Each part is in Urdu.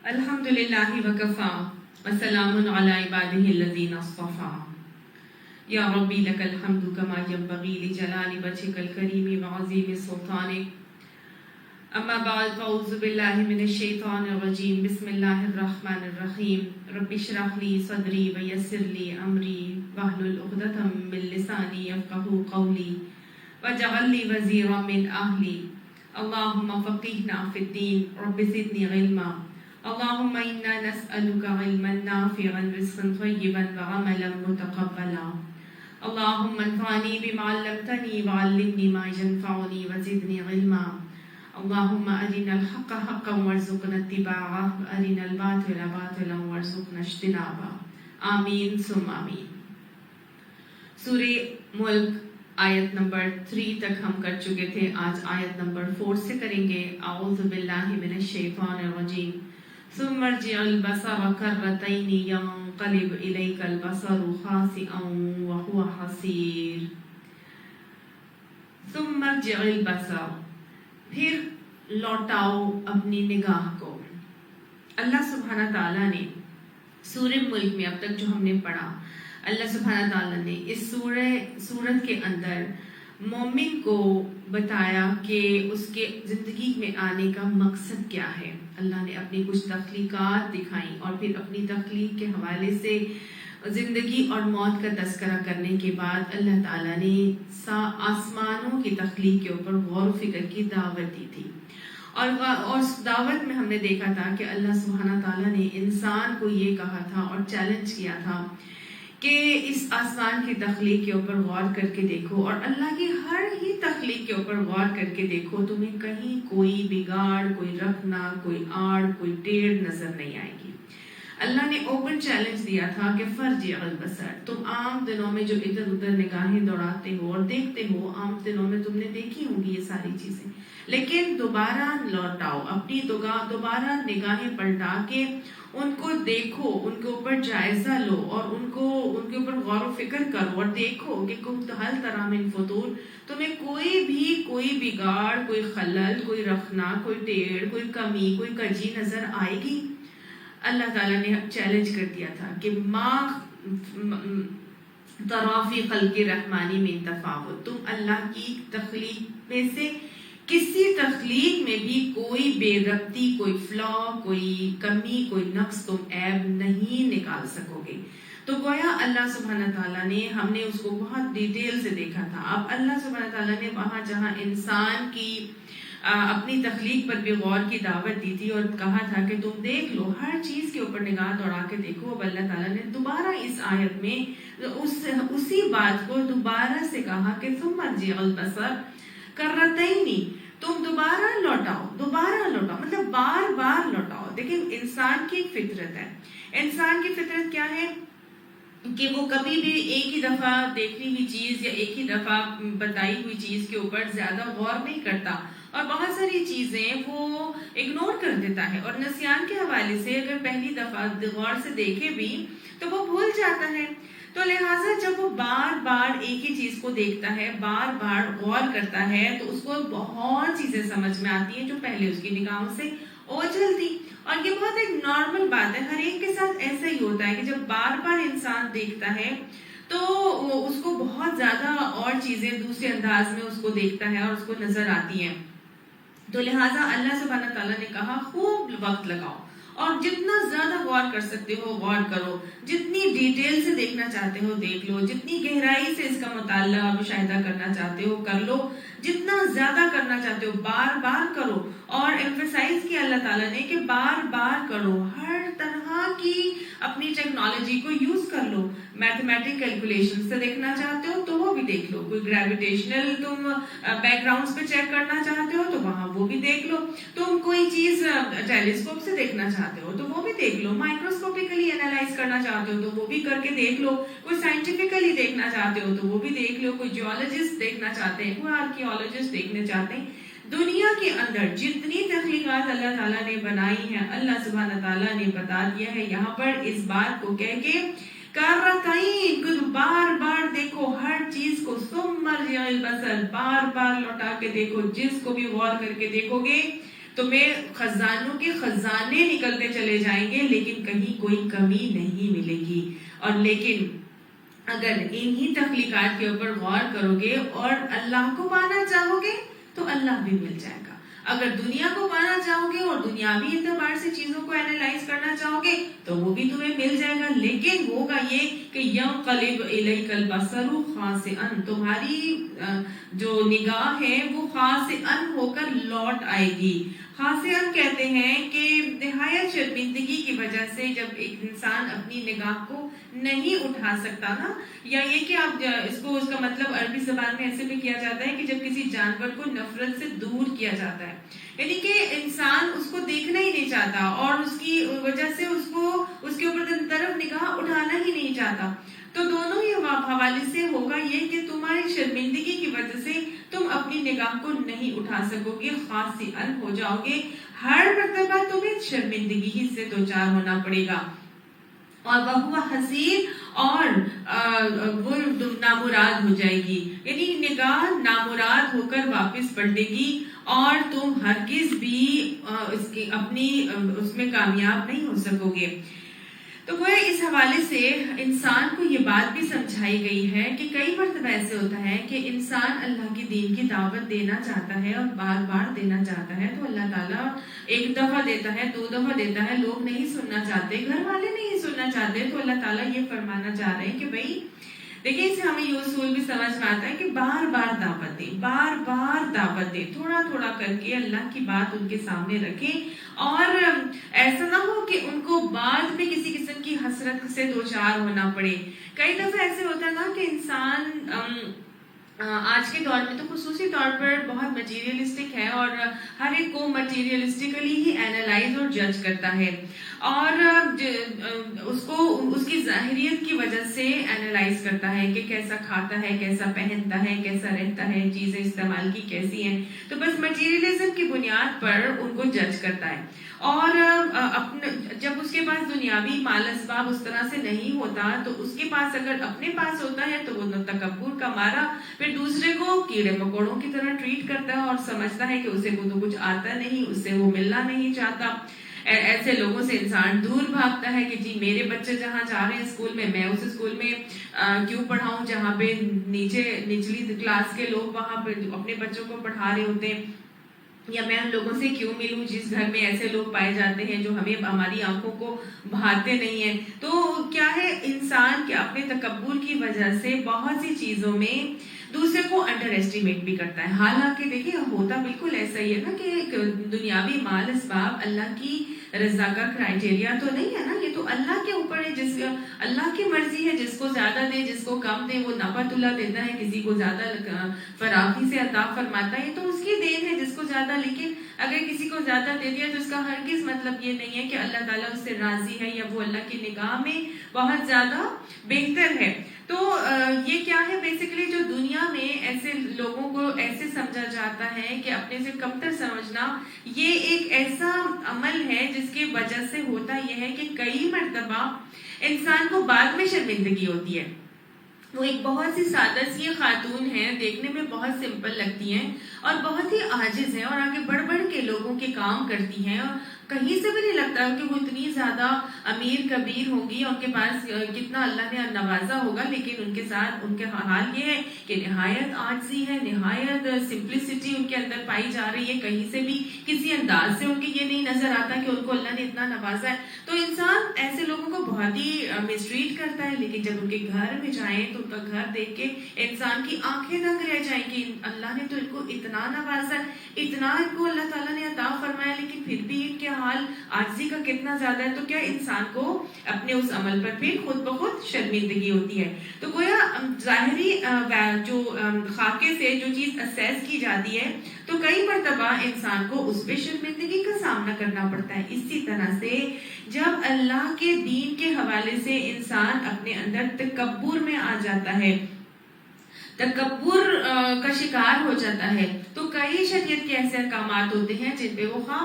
الحمدللہ وکفا وسلام علی عبادہ الذین اصطفا یا ربی لک الحمد کما ینبغی لجلال وجہک الکریم وعظیم سلطانک اما بعد فاعوذ باللہ من الشیطان الرجیم بسم اللہ الرحمن الرحیم رب اشرح لی صدری ویسر لی امری واحلل عقدۃ من لسانی یفقہوا قولی واجعل لی وزیرا من اہلی اللہم فقہنا فی الدین رب زدنی علما اللهم إنا نسألك علما نافعا رزقا طيبا وعملا متقبلا اللهم انفعني بما علمتني وعلمني ما ينفعني وزدني علما اللهم أرنا الحق حقا وارزقنا اتباعه وأرنا الباطل باطلا وارزقنا اجتنابه آمین ثم آمین۔ سورہ ملک آیت نمبر 3 تک ہم کر چکے تھے، آج آیت نمبر 4 سے کریں گے۔ اعوذ باللہ من الشیطان الرجیم ثم ارجع البصر كرتين ينقلب إليك البصر خاسئا وهو حسير۔ ثم ارجع البصر، پھر لوٹاؤ اپنی نگاہ کو۔ اللہ سبحانہ تعالیٰ نے سورہ ملک میں اب تک جو ہم نے پڑھا، اللہ سبحانہ تعالیٰ نے اس سورت کے اندر مومن کو بتایا کہ اس کے زندگی میں آنے کا مقصد کیا ہے۔ اللہ نے اپنی کچھ تخلیقات دکھائیں اور پھر اپنی تخلیق کے حوالے سے زندگی اور موت کا تذکرہ کرنے کے بعد اللہ تعالیٰ نے آسمانوں کی تخلیق کے اوپر غور و فکر کی دعوت دی تھی، اور اس دعوت میں ہم نے دیکھا تھا کہ اللہ سبحانہ تعالیٰ نے انسان کو یہ کہا تھا اور چیلنج کیا تھا کہ اس آسمان کی تخلیق کے اوپر غور کر کے دیکھو، اور اللہ کی ہر ہی تخلیق کے اوپر غور کر کے دیکھو، تمہیں کہیں کوئی بگاڑ، کوئی رکھنا، کوئی آڑ، کوئی ٹیڑھ نظر نہیں آئے گی۔ اللہ نے اوپن چیلنج دیا تھا کہ فرجع البصر، تم عام دنوں میں جو ادھر ادھر نگاہیں دوڑاتے ہو اور دیکھتے ہو، عام دنوں میں تم نے دیکھی ہوں گی یہ ساری چیزیں، لیکن دوبارہ لوٹاؤ، اپنی دوبارہ نگاہیں پلٹا کے ان کو دیکھو، ان کے اوپر جائزہ لو اور ان کے اوپر غور و فکر کرو، اور دیکھو کہ ہل تری من فطور، تمہیں کوئی بگاڑ، کوئی خلل، کوئی رخنا، کوئی ٹیڑھ، کوئی کمی، کوئی کجی نظر آئے گی۔ اللہ تعالیٰ نے چیلنج کر دیا تھا کہ ما تری فی خلق الرحمن من تفاوت، تم اللہ کی تخلیق میں سے کسی تخلیق میں بھی کوئی بے ربطی، کوئی فلا، کوئی کمی، کوئی نقص، تم عیب نہیں نکال سکو گے۔ تو گویا اللہ سبحانہ تعالیٰ نے، ہم نے اس کو بہت ڈیٹیل سے دیکھا تھا۔ اب اللہ سبحانہ تعالیٰ نے وہاں جہاں انسان کی اپنی تخلیق پر بھی غور کی دعوت دی تھی اور کہا تھا کہ تم دیکھ لو، ہر چیز کے اوپر نگاہ دوڑا کے دیکھو، اب اللہ تعالیٰ نے دوبارہ اس آیت میں اسی بات کو دوبارہ سے کہا کہ ثم ارجع البصر کرتین، تم دوبارہ لوٹاؤ، مطلب بار بار لوٹاؤ۔ دیکھیں انسان کی ایک فطرت ہے، انسان کی فطرت کیا ہے کہ وہ کبھی بھی ایک ہی دفعہ دیکھنی ہوئی چیز یا ایک ہی دفعہ بتائی ہوئی چیز کے اوپر زیادہ غور نہیں کرتا، اور بہت ساری چیزیں وہ اگنور کر دیتا ہے، اور نسیان کے حوالے سے اگر پہلی دفعہ غور سے دیکھے بھی تو وہ بھول جاتا ہے۔ تو لہٰذا جب وہ بار بار ایک ہی چیز کو دیکھتا ہے، بار بار غور کرتا ہے، تو اس کو بہت چیزیں سمجھ میں آتی ہیں جو پہلے اس کی نگاہوں سے اوجھل تھی۔ اور یہ بہت ایک نارمل بات ہے، ہر ایک کے ساتھ ایسا ہی ہوتا ہے کہ جب بار بار انسان دیکھتا ہے تو اس کو بہت زیادہ اور چیزیں دوسرے انداز میں اس کو دیکھتا ہے اور اس کو نظر آتی ہیں۔ تو لہٰذا اللہ سبحانہ تعالیٰ نے کہا خوب وقت لگاؤ، اور جتنا زیادہ غور کر سکتے ہو غور کرو، جتنی ڈیٹیل سے دیکھنا چاہتے ہو دیکھ لو، جتنی گہرائی سے اس کا مطالعہ مشاہدہ کرنا چاہتے ہو کر لو، جتنا زیادہ کرنا چاہتے ہو بار بار کرو۔ اور ایمفیسائز کیا اللہ تعالیٰ نے کہ بار بار کرو، ہر طرح کی اپنی ٹیکنالوجی کو یوز کر لو۔ میتھمیٹک کیلکولیشن سے دیکھنا چاہتے ہو تو وہ بھی دیکھ لو، کوئی گریویٹیشنل تم بیک گراؤنڈز پہ چیک کرنا چاہتے ہو تو وہاں وہ بھی دیکھ لو، تم کوئی چیز ٹیلیسکوپ سے دیکھنا چاہتے ہو تو وہ بھی دیکھ لو، مائکروسکوپیکلی انالائز کرنا چاہتے ہو تو وہ بھی کر کے دیکھ لو، کوئی سائنٹیفکلی دیکھنا چاہتے ہو تو وہ بھی دیکھ لو، کوئی جیولوجسٹ دیکھنا چاہتے ہیں، کوئی آرکیولوجسٹ دیکھنا چاہتے ہیں۔ دنیا کے اندر جتنی تخلیقات اللہ تعالیٰ نے بنائی ہیں، اللہ سبحانہ تعالیٰ نے بتا دیا ہے یہاں پر اس بات کو کہہ کے کرتین، بار بار دیکھو ہر چیز کو، ثم ارجع البصر، بار بار لوٹا کے دیکھو، جس کو بھی غور کر کے دیکھو گے تمہیں خزانوں کے خزانے نکلتے چلے جائیں گے لیکن کہیں کوئی کمی نہیں ملے گی. اور لیکن اگر انہی تخلیقات کے اوپر غور کرو گے اور اللہ کو پانا چاہو گے تو اللہ بھی مل جائے گا. اگر دنیا کو پانا چاہو گے اور دنیاوی اعتبار سے چیزوں کو اینالائز کرنا چاہو گے تو وہ بھی تمہیں مل جائے گا. لیکن ہوگا یہ کہ يَنْقَلِبْ إِلَيْكَ الْبَصَرُ خَاسِئًا، تمہاری جو نگاہ ہے وہ خاسئاً ہو کر لوٹ آئے گی. خاسئاً کہتے ہیں کہ نہایت شرمندگی کی وجہ سے جب ایک انسان اپنی نگاہ کو نہیں اٹھا سکتا نا، یا یہ کہ آپ اس کا مطلب عربی زبان میں ایسے بھی کیا جاتا ہے کہ جب کسی جانور کو نفرت سے دور کیا جاتا ہے، یعنی کہ انسان اس کو دیکھنا ہی نہیں چاہتا اور اس کی وجہ سے اس کے اوپر طرف نگاہ اٹھانا ہی نہیں چاہتا. تو دونوں ہی حوالے سے ہوگا یہ کہ تمہاری شرمندگی کی وجہ سے تم اپنی نگاہ کو نہیں اٹھا سکو گے، خاسئاً ہو جاؤ گے. ہر مرتبہ تمہیں شرمندگی ہی سے دوچار ہونا پڑے گا. اور وہ حسیر اور وہ نامراد ہو جائے گی، یعنی نگاہ نامراد ہو کر واپس پلٹے گی اور تم ہرگز بھی اس میں کامیاب نہیں ہو سکو گے. تو وہ اس حوالے سے انسان کو یہ بات بھی سمجھائی گئی ہے کہ کئی مرتبہ ایسے ہوتا ہے کہ انسان اللہ کی دین کی دعوت دینا چاہتا ہے اور بار بار دینا چاہتا ہے تو اللہ تعالیٰ ایک دفعہ دیتا ہے، 2 دفعہ دیتا ہے، لوگ نہیں سننا چاہتے، گھر والے نہیں سننا چاہتے، تو اللہ تعالیٰ یہ فرمانا چاہ رہے ہیں کہ بھائی دیکھیں، اس سے ہمیں یہ اصول بھی سمجھ میں آتا ہے کہ بار بار دعوت دیں، بار بار دعوت دیں، تھوڑا تھوڑا کر کے اللہ کی بات ان کے سامنے رکھیں. اور ایسا نہ ہو کہ ان کو بعد میں کسی قسم کی حسرت سے دوچار ہونا پڑے. کئی دفعہ ایسے ہوتا ہے نا کہ انسان آج کے دور میں تو خصوصی طور پر بہت مٹیریلسٹک ہے اور ہر ایک کو مٹیریلسٹکلی ہی اینالائز اور جج کرتا ہے اور اس کی ظاہریت کی وجہ سے اینالائز کرتا ہے کہ کیسا کھاتا ہے، کیسا پہنتا ہے، کیسا رہتا ہے، چیزیں استعمال کی کیسی ہیں. تو بس مٹیریلزم کی بنیاد پر ان کو جج کرتا ہے. اور جب اس کے پاس دنیاوی مال اسباب اس طرح سے نہیں ہوتا تو اس کے پاس اگر اپنے پاس ہوتا ہے تو وہ تکبر کا مارا پھر دوسرے کو کیڑے مکوڑوں کی طرح ٹریٹ کرتا ہے اور سمجھتا ہے کہ اسے کو تو کچھ آتا نہیں، اس سے وہ ملنا نہیں چاہتا. ایسے لوگوں سے انسان دور بھاگتا ہے کہ جی میرے بچے جہاں جا رہے ہیں اسکول میں اس اسکول میں کیوں پڑھاؤں جہاں پہ نچلی کلاس کے لوگ وہاں پہ اپنے بچوں کو پڑھا رہے ہوتے ہیں، یا میں ان لوگوں سے کیوں ملوں جس گھر میں ایسے لوگ پائے جاتے ہیں جو ہماری آنکھوں کو بھاتے نہیں ہیں. تو کیا ہے، انسان کے اپنے تکبر کی وجہ سے بہت سی چیزوں میں دوسرے کو انڈر ایسٹیمیٹ بھی کرتا ہے. حالانکہ دیکھیے ہوتا بالکل ایسا ہی ہے نا کہ دنیاوی مال اسباب اللہ کی رضا کا کرائٹیریا تو نہیں ہے نا، یہ تو اللہ کے اوپر ہے، اللہ کی مرضی ہے، جس کو زیادہ دے جس کو کم دے وہ نفعت اللہ دیتا ہے، کسی کو زیادہ فراخی سے عطا فرماتا ہے، تو اس کی دین ہے جس کو زیادہ. لیکن اگر کسی کو زیادہ دے دیا تو اس کا ہرگز مطلب یہ نہیں ہے کہ اللہ تعالیٰ اس سے راضی ہے یا وہ اللہ کی نگاہ میں بہت زیادہ بہتر ہے. تو یہ کیا ہے، بیسیکلی جو دنیا میں ایسے لوگوں کو ایسے سمجھا جاتا ہے کہ اپنے سے کمتر سمجھنا، یہ ایک ایسا عمل ہے جس کی وجہ سے ہوتا یہ ہے کہ کئی مرتبہ انسان کو بعد میں شرمندگی ہوتی ہے. وہ ایک بہت سی سادہ سی خاتون ہیں، دیکھنے میں بہت سمپل لگتی ہیں اور بہت ہی عاجز ہیں اور آگے بڑھ بڑھ کے لوگوں کے کام کرتی ہیں اور کہیں سے بھی نہیں لگتا کہ وہ اتنی زیادہ امیر کبیر ہوں گی، ان کے پاس کتنا اللہ نے نوازا ہوگا، لیکن ان کے ساتھ ان کے حال یہ ہے کہ نہایت عاجزی ہے، نہایت سمپلسٹی ان کے اندر پائی جا رہی ہے. کہیں سے بھی کسی انداز سے ان کے یہ نہیں نظر آتا کہ ان کو اللہ نے اتنا نوازا ہے. تو انسان ایسے لوگوں کو بہت ہی مسٹریٹ کرتا ہے، لیکن جب ان کے گھر میں جائیں تو ان کا گھر دیکھ کے انسان کی آنکھیں دنگ رہ جائیں کہ اللہ نے تو ان کو اتنا نوازا ہے، اتنا ان کو اللہ تعالیٰ نے عطا فرمایا، لیکن پھر بھی ان کے حال عاجزی کا کتنا زیادہ ہے. تو کیا انسان کو اپنے اس عمل پر پھر خود بخود شرمندگی ہوتی ہے. تو گویا ظاہری جو خاکے سے جو چیز اسیس کی جاتی ہے تو کئی مرتبہ انسان کو اس پہ شرمندگی کا سامنا کرنا پڑتا ہے. اسی طرح سے جب اللہ کے دین کے حوالے سے انسان اپنے اندر تکبر میں آ جاتا ہے تکبر کا شکار ہو جاتا ہے، تو کئی شریعت کے ایسے احکامات ہوتے ہیں جن پہ وہ خواہ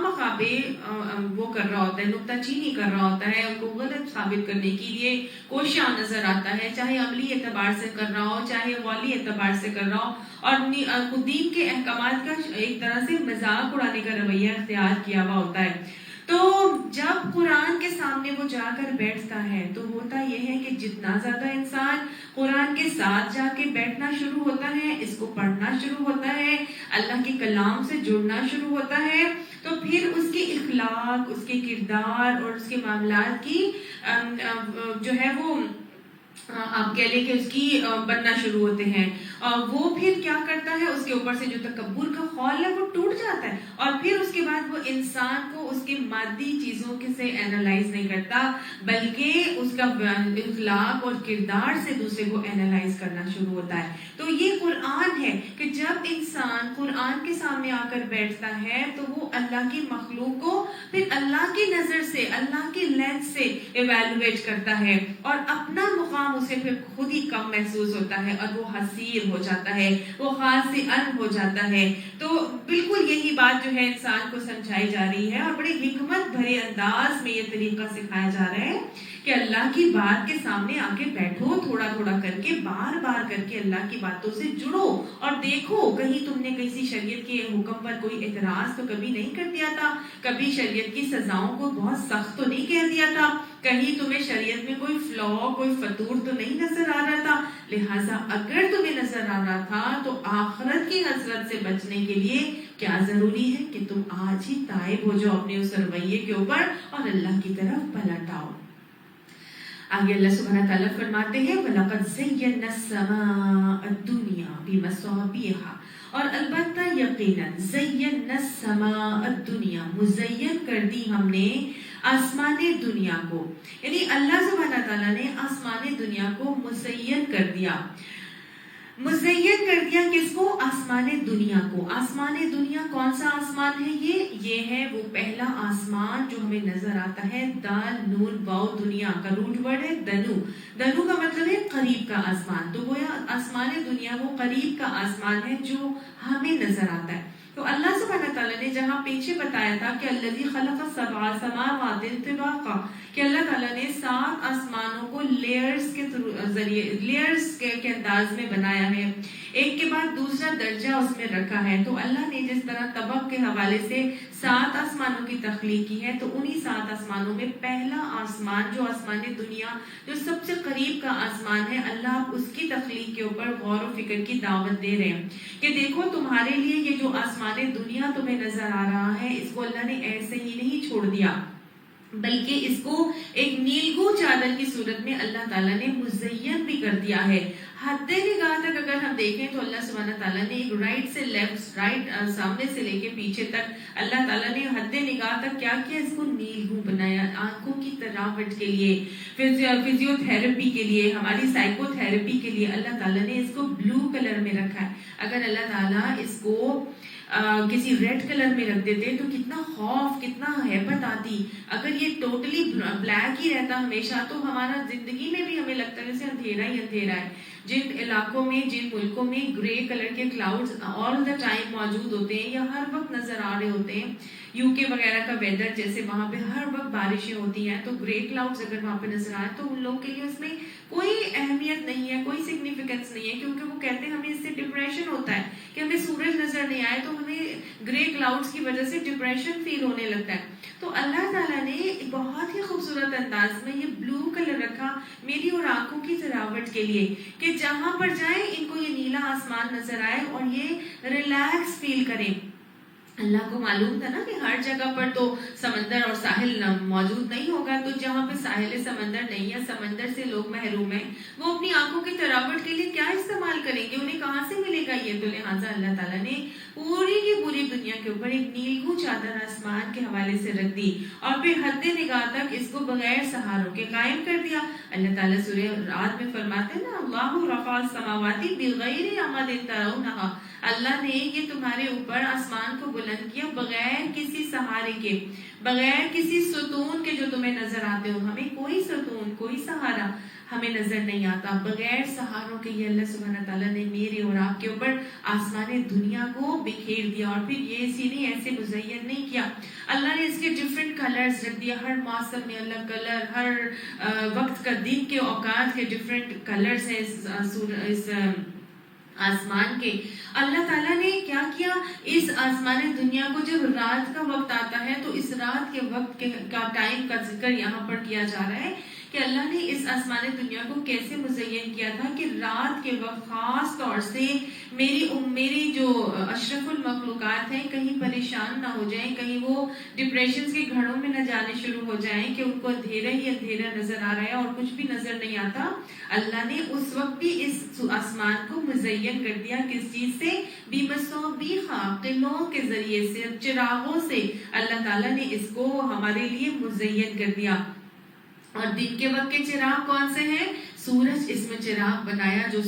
وہ کر رہا ہوتا ہے، نکتہ چینی کر رہا ہوتا ہے، ان کو غلط ثابت کرنے کے لیے کوشاں نظر آتا ہے، چاہے عملی اعتبار سے کر رہا ہو چاہے قولی اعتبار سے کر رہا ہو، اور دین کے احکامات کا ایک طرح سے مذاق اڑانے کا رویہ اختیار کیا ہوا ہوتا ہے۔ تو جب قرآن کے سامنے وہ جا کر بیٹھتا ہے تو ہوتا یہ ہے کہ جتنا زیادہ انسان قرآن کے ساتھ جا کے بیٹھنا شروع ہوتا ہے، اس کو پڑھنا شروع ہوتا ہے، اللہ کے کلام سے جڑنا شروع ہوتا ہے، تو پھر اس کے اخلاق، اس کے کردار اور اس کے معاملات کی جو ہے وہ آپ کہہ لیں کہ اس کی بننا شروع ہوتے ہیں، اور وہ پھر کیا کرتا ہے، اس کے اوپر سے جو تکبر کا خول ہے وہ ٹوٹ جاتا ہے، اور پھر اس کے بعد وہ انسان کو اس کے مادی چیزوں سے اینالائز نہیں کرتا، بلکہ اس کا اخلاق اور کردار سے دوسرے کو اینالائز کرنا شروع ہوتا ہے۔ تو یہ قرآن ہے کہ جب انسان قرآن کے سامنے آ کر بیٹھتا ہے تو وہ اللہ کی مخلوق کو پھر اللہ کی نظر سے، اللہ کی لینس سے ایویلویٹ کرتا ہے، اور اپنا مقام اسے پھر خود ہی کم محسوس ہوتا ہے، اور وہ حسیر ہو جاتا ہے، وہ خاص ہو جاتا ہے۔ تو بالکل یہی بات جو ہے انسان کو سمجھائی جا رہی ہے، اور بڑے حکمت بھرے انداز میں یہ طریقہ سکھایا جا رہا ہے کہ اللہ کی بات کے سامنے آ کے بیٹھو، تھوڑا تھوڑا کر کے، بار بار کر کے اللہ کی باتوں سے جڑو، اور دیکھو کہیں تم نے کسی شریعت کے حکم پر کوئی اعتراض تو کبھی نہیں کر دیا تھا، کبھی شریعت کی سزاؤں کو بہت سخت تو نہیں کہہ دیا تھا، کہیں تمہیں شریعت میں کوئی فلا، کوئی فطور تو نہیں نظر آ رہا تھا، لہٰذا اگر تمہیں نظر آ رہا تھا تو آخرت کی حسرت سے بچنے کے لیے کیا ضروری ہے کہ تم آج ہی تائب ہو جاؤ اپنے اس رویے کے اوپر اور اللہ کی طرف پلٹ آؤ۔ آگے اللہ سبحانہ تعالیٰ فرماتے ہیں وَلَقَدْ زَيَّنَّا السَّمَاءَ الدُّنْيَا بِمَصَابِيحَ، اور البتہ یقیناً زَيَّنَّا السَّمَاءَ الدُّنْيَا، مزین کر دی ہم نے آسمان دنیا کو، یعنی اللہ سبحانہ تعالیٰ نے آسمان دنیا کو مزین کر دیا۔ مزین کر دیا کس کو؟ آسمان دنیا کو۔ آسمان دنیا کون سا آسمان ہے؟ یہ ہے وہ پہلا آسمان جو ہمیں نظر آتا ہے، دال نون واو دنیا کا روٹ ورڈ ہے دنو، دنو کا مطلب ہے قریب کا آسمان، تو گویا آسمان دنیا وہ قریب کا آسمان ہے جو ہمیں نظر آتا ہے۔ تو اللہ سبحانہ تعالیٰ نے جہاں پیچھے بتایا تھا کہ الذی خلق سبع سماوات طباقا، کہ اللہ تعالیٰ نے 7 آسمانوں کو لیئرز کے ذریعے، لیئرز کے انداز میں بنایا ہے، ایک کے بعد دوسرا درجہ اس میں رکھا ہے، تو اللہ نے جس طرح طبق کے حوالے سے 7 آسمانوں کی تخلیق کی ہے، تو انہی 7 آسمانوں میں پہلا آسمان جو آسمان دنیا، جو سب سے قریب کا آسمان ہے، اللہ اس کی تخلیق کے اوپر غور و فکر کی دعوت دے رہے ہیں کہ دیکھو تمہارے لیے یہ جو آسمان دنیا تمہیں نظر آ رہا ہے، اس کو اللہ نے ایسے ہی نہیں چھوڑ دیا، بلکہ اس کو ایک نیلگو چادر کی صورت میں اللہ تعالیٰ نے مزین بھی کر دیا ہے۔ حد نگاہ تک اگر ہم دیکھیں تو اللہ سبحانہ تعالیٰ نے ایک رائٹ سے لیفٹ، رائٹ سامنے سے لے کے پیچھے تک اللہ تعالیٰ نے حد نگاہ تک کیا کیا، اس کو نیلگو بنایا، آنکھوں کی تراوٹ کے لیے، فزیو تھراپی کے لیے، ہماری سائیکو تھراپی کے لیے اللہ تعالیٰ نے اس کو بلو کلر میں رکھا ہے۔ اگر اللہ تعالیٰ اس کو کسی ریڈ کلر میں رکھ دیتے تو کتنا خوف، کتنا ہیبت آتی، اگر یہ ٹوٹلی بلیک ہی رہتا ہمیشہ تو ہمارا زندگی میں بھی ہمیں لگتا ہے جیسے اندھیرا ہی اندھیرا ہے۔ جن علاقوں میں، جن ملکوں میں گرے کلر کے کلاؤڈز آل دا ٹائم موجود ہوتے ہیں یا ہر وقت نظر آ رہے ہوتے ہیں، یو کے وغیرہ کا ویدر جیسے وہاں پہ ہر وقت بارشیں ہوتی ہیں، تو گرے کلاؤڈز اگر وہاں پہ نظر آئے تو ان لوگوں کے لیے اس میں کوئی اہمیت نہیں ہے، کوئی سگنیفیکنس نہیں ہے، کیونکہ وہ کہتے ہیں ہمیں اس سے ڈپریشن ہوتا ہے کہ ہمیں سورج نظر نہیں آئے تو ہمیں گرے کلاؤڈز کی وجہ سے ڈپریشن فیل ہونے لگتا ہے۔ تو اللہ تعالیٰ نے بہت ہی خوبصورت انداز میں یہ بلو کلر رکھا میری اور آنکھوں کی تراوٹ کے لیے کہ جہاں پر جائیں ان کو یہ نیلا آسمان نظر آئے اور یہ ریلیکس فیل کریں۔ اللہ کو معلوم تھا نا کہ ہر جگہ پر تو سمندر اور ساحل موجود نہیں ہوگا، تو جہاں پہ ساحل سمندر نہیں ہے، سمندر سے لوگ محروم ہیں، وہ اپنی آنکھوں کی تراوٹ کے لیے کیا استعمال کریں گے، انہیں کہاں سے ملے گا یہ؟ تو لہٰذا اللہ تعالیٰ نے پوری کی پوری دنیا کے اوپر ایک نیلگو چادر آسمان کے حوالے سے رکھ دی اور پھر حد نگاہ تک اس کو بغیر سہاروں کے قائم کر دیا۔ اللہ تعالیٰ سورہ رعد میں فرماتے ہیں نا، اللہ رفع السماوات بغیر عمد ترونہا، اللہ نے یہ تمہارے اوپر آسمان کو بلند کیا بغیر کسی سہارے کے، بغیر کسی ستون کے جو تمہیں نظر آتے ہو. ہمیں کوئی ستون، کوئی سہارا ہمیں نظر نہیں آتا. بغیر سہاروں کے یہ اللہ سبحانہ تعالیٰ نے میرے اور آپ کے اوپر آسمان دنیا کو بکھیر دیا. اور پھر یہ اسی نہیں ایسے مزین نہیں کیا. اللہ نے اس کے ڈفرینٹ کلرز رکھ دیا. ہر موسم میں الگ کلر، ہر وقت کا دن کے اوقات کے ڈفرینٹ کلرز ہیں اس آسمان کے. اللہ تعالیٰ نے کیا کیا، اس آسمان دنیا کو جب رات کا وقت آتا ہے تو اس رات کے وقت کا ٹائم کا ذکر یہاں پر کیا جا رہا ہے کہ اللہ نے اس آسمان دنیا کو کیسے مزین کیا تھا کہ رات کے وقت خاص طور سے میری جو اشرف المخلوقات ہیں کہیں پریشان نہ ہو جائیں، کہیں وہ ڈپریشن کے گھڑوں میں نہ جانے شروع ہو جائیں کہ ان کو اندھیرا ہی اندھیرا نظر آ رہا ہے اور کچھ بھی نظر نہیں آتا. اللہ نے اس وقت بھی اس آسمان کو مزین کر دیا. کس چیز سے؟ بِمَصَابِیحَ، قلوں کے ذریعے سے، چراغوں سے اللہ تعالیٰ نے اس کو ہمارے لیے مزین کر دیا. اور دن کے وقت کے چراغ کون سے ہیں؟ سورج اس میں چراغ بنایا، جو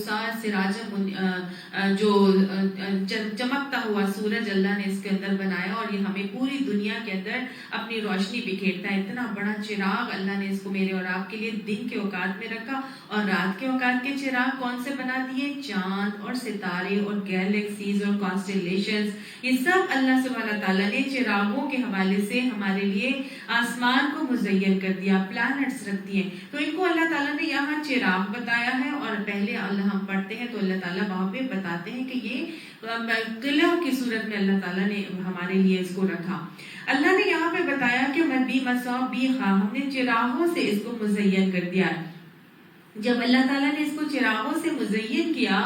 جو چمکتا ہوا سورج اللہ نے اس کے اندر بنایا اور یہ ہمیں پوری دنیا کے اندر اپنی روشنی بکھیرتا ہے. اتنا بڑا چراغ اللہ نے اس کو میرے اور آپ کے لیے دن کے اوقات میں رکھا. اور رات کے اوقات کے چراغ کون سے بنا دیے؟ چاند اور ستارے اور گیلیکسیز اور کانسٹیلیشنز. یہ سب اللہ سبحانہ تعالیٰ نے چراغوں کے حوالے سے ہمارے لیے آسمان کو مزین کر دیا، پلانٹس رکھ دیے. تو ان کو اللہ تعالیٰ نے یہاں چراغ بتایا ہے. اور پہلے اللہ ہم پڑھتے ہیں تو اللہ تعالیٰ وہاں پہ بتاتے ہیں کہ یہ قلعوں کی صورت میں اللہ تعالیٰ نے ہمارے لیے اس کو رکھا. اللہ نے یہاں پہ بتایا کہ بِمَصَابِیحَ، ہم نے چراغوں سے اس کو مزین کر دیا. جب اللہ تعالیٰ نے اس کو چراغوں سے مزین کیا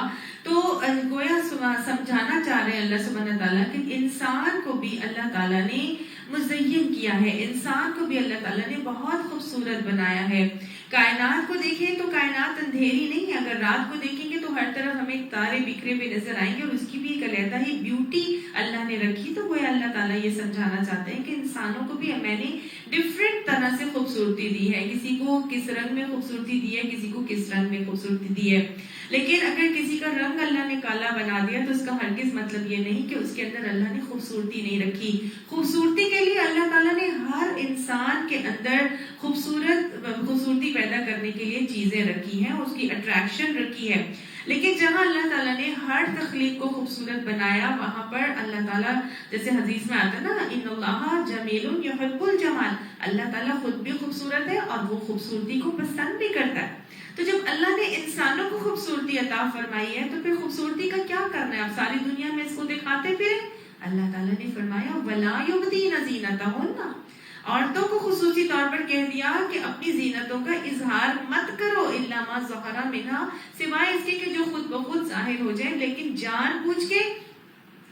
تو گویا سمجھانا چاہ رہے ہیں اللہ سبحانہ تعالیٰ کہ انسان کو بھی اللہ تعالیٰ نے مزین کیا ہے. انسان کو بھی اللہ تعالیٰ نے بہت خوبصورت بنایا ہے. کائنات کو دیکھیں تو کائنات اندھیری نہیں ہے. اگر رات کو دیکھیں گے تو ہر طرف ہمیں تارے بکھرے ہوئے نظر آئیں گے اور اس کی بھی ایک علیحدہ ہی بیوٹی اللہ نے رکھی. تو وہ اللہ تعالیٰ یہ سمجھانا چاہتے ہیں کہ انسانوں کو بھی میں نے ڈفرینٹ طرح سے خوبصورتی دی ہے. کسی کو کس رنگ میں خوبصورتی دی ہے، کسی کو کس رنگ میں خوبصورتی دی ہے. لیکن اگر کسی کا رنگ اللہ نے کالا بنا دیا تو اس کا ہرگز مطلب یہ نہیں کہ اس کے اندر اللہ نے خوبصورتی نہیں رکھی. خوبصورتی کے لیے اللہ تعالیٰ نے ہر انسان کے اندر خوبصورتی پیدا کرنے کے لیے چیزیں رکھی ہیں، اس کی اٹریکشن رکھی ہے. لیکن جہاں اللہ تعالیٰ نے ہر تخلیق کو خوبصورت بنایا وہاں پر اللہ تعالیٰ، جیسے حدیث میں آتا ہے نا، ان اللہ جمیل یحب الجمال، اللہ تعالیٰ خود بھی خوبصورت ہے اور وہ خوبصورتی کو پسند بھی کرتا ہے. تو جب اللہ نے انسانوں کو خوبصورتی عطا فرمائی ہے تو پھر خوبصورتی کا کیا کرنا ہے؟ آپ ساری دنیا میں اس کو دکھاتے پھریں. اللہ تعالیٰ نے فرمایا وَلَا يُبْدِينَ زِينَتَهُنَّ، عورتوں کو خصوصی طور پر کہہ دیا کہ اپنی زینتوں کا اظہار مت کرو، الا ما ظہر منہا، سوائے اس کے کہ جو خود بخود ظاہر ہو جائے. لیکن جان بوجھ کے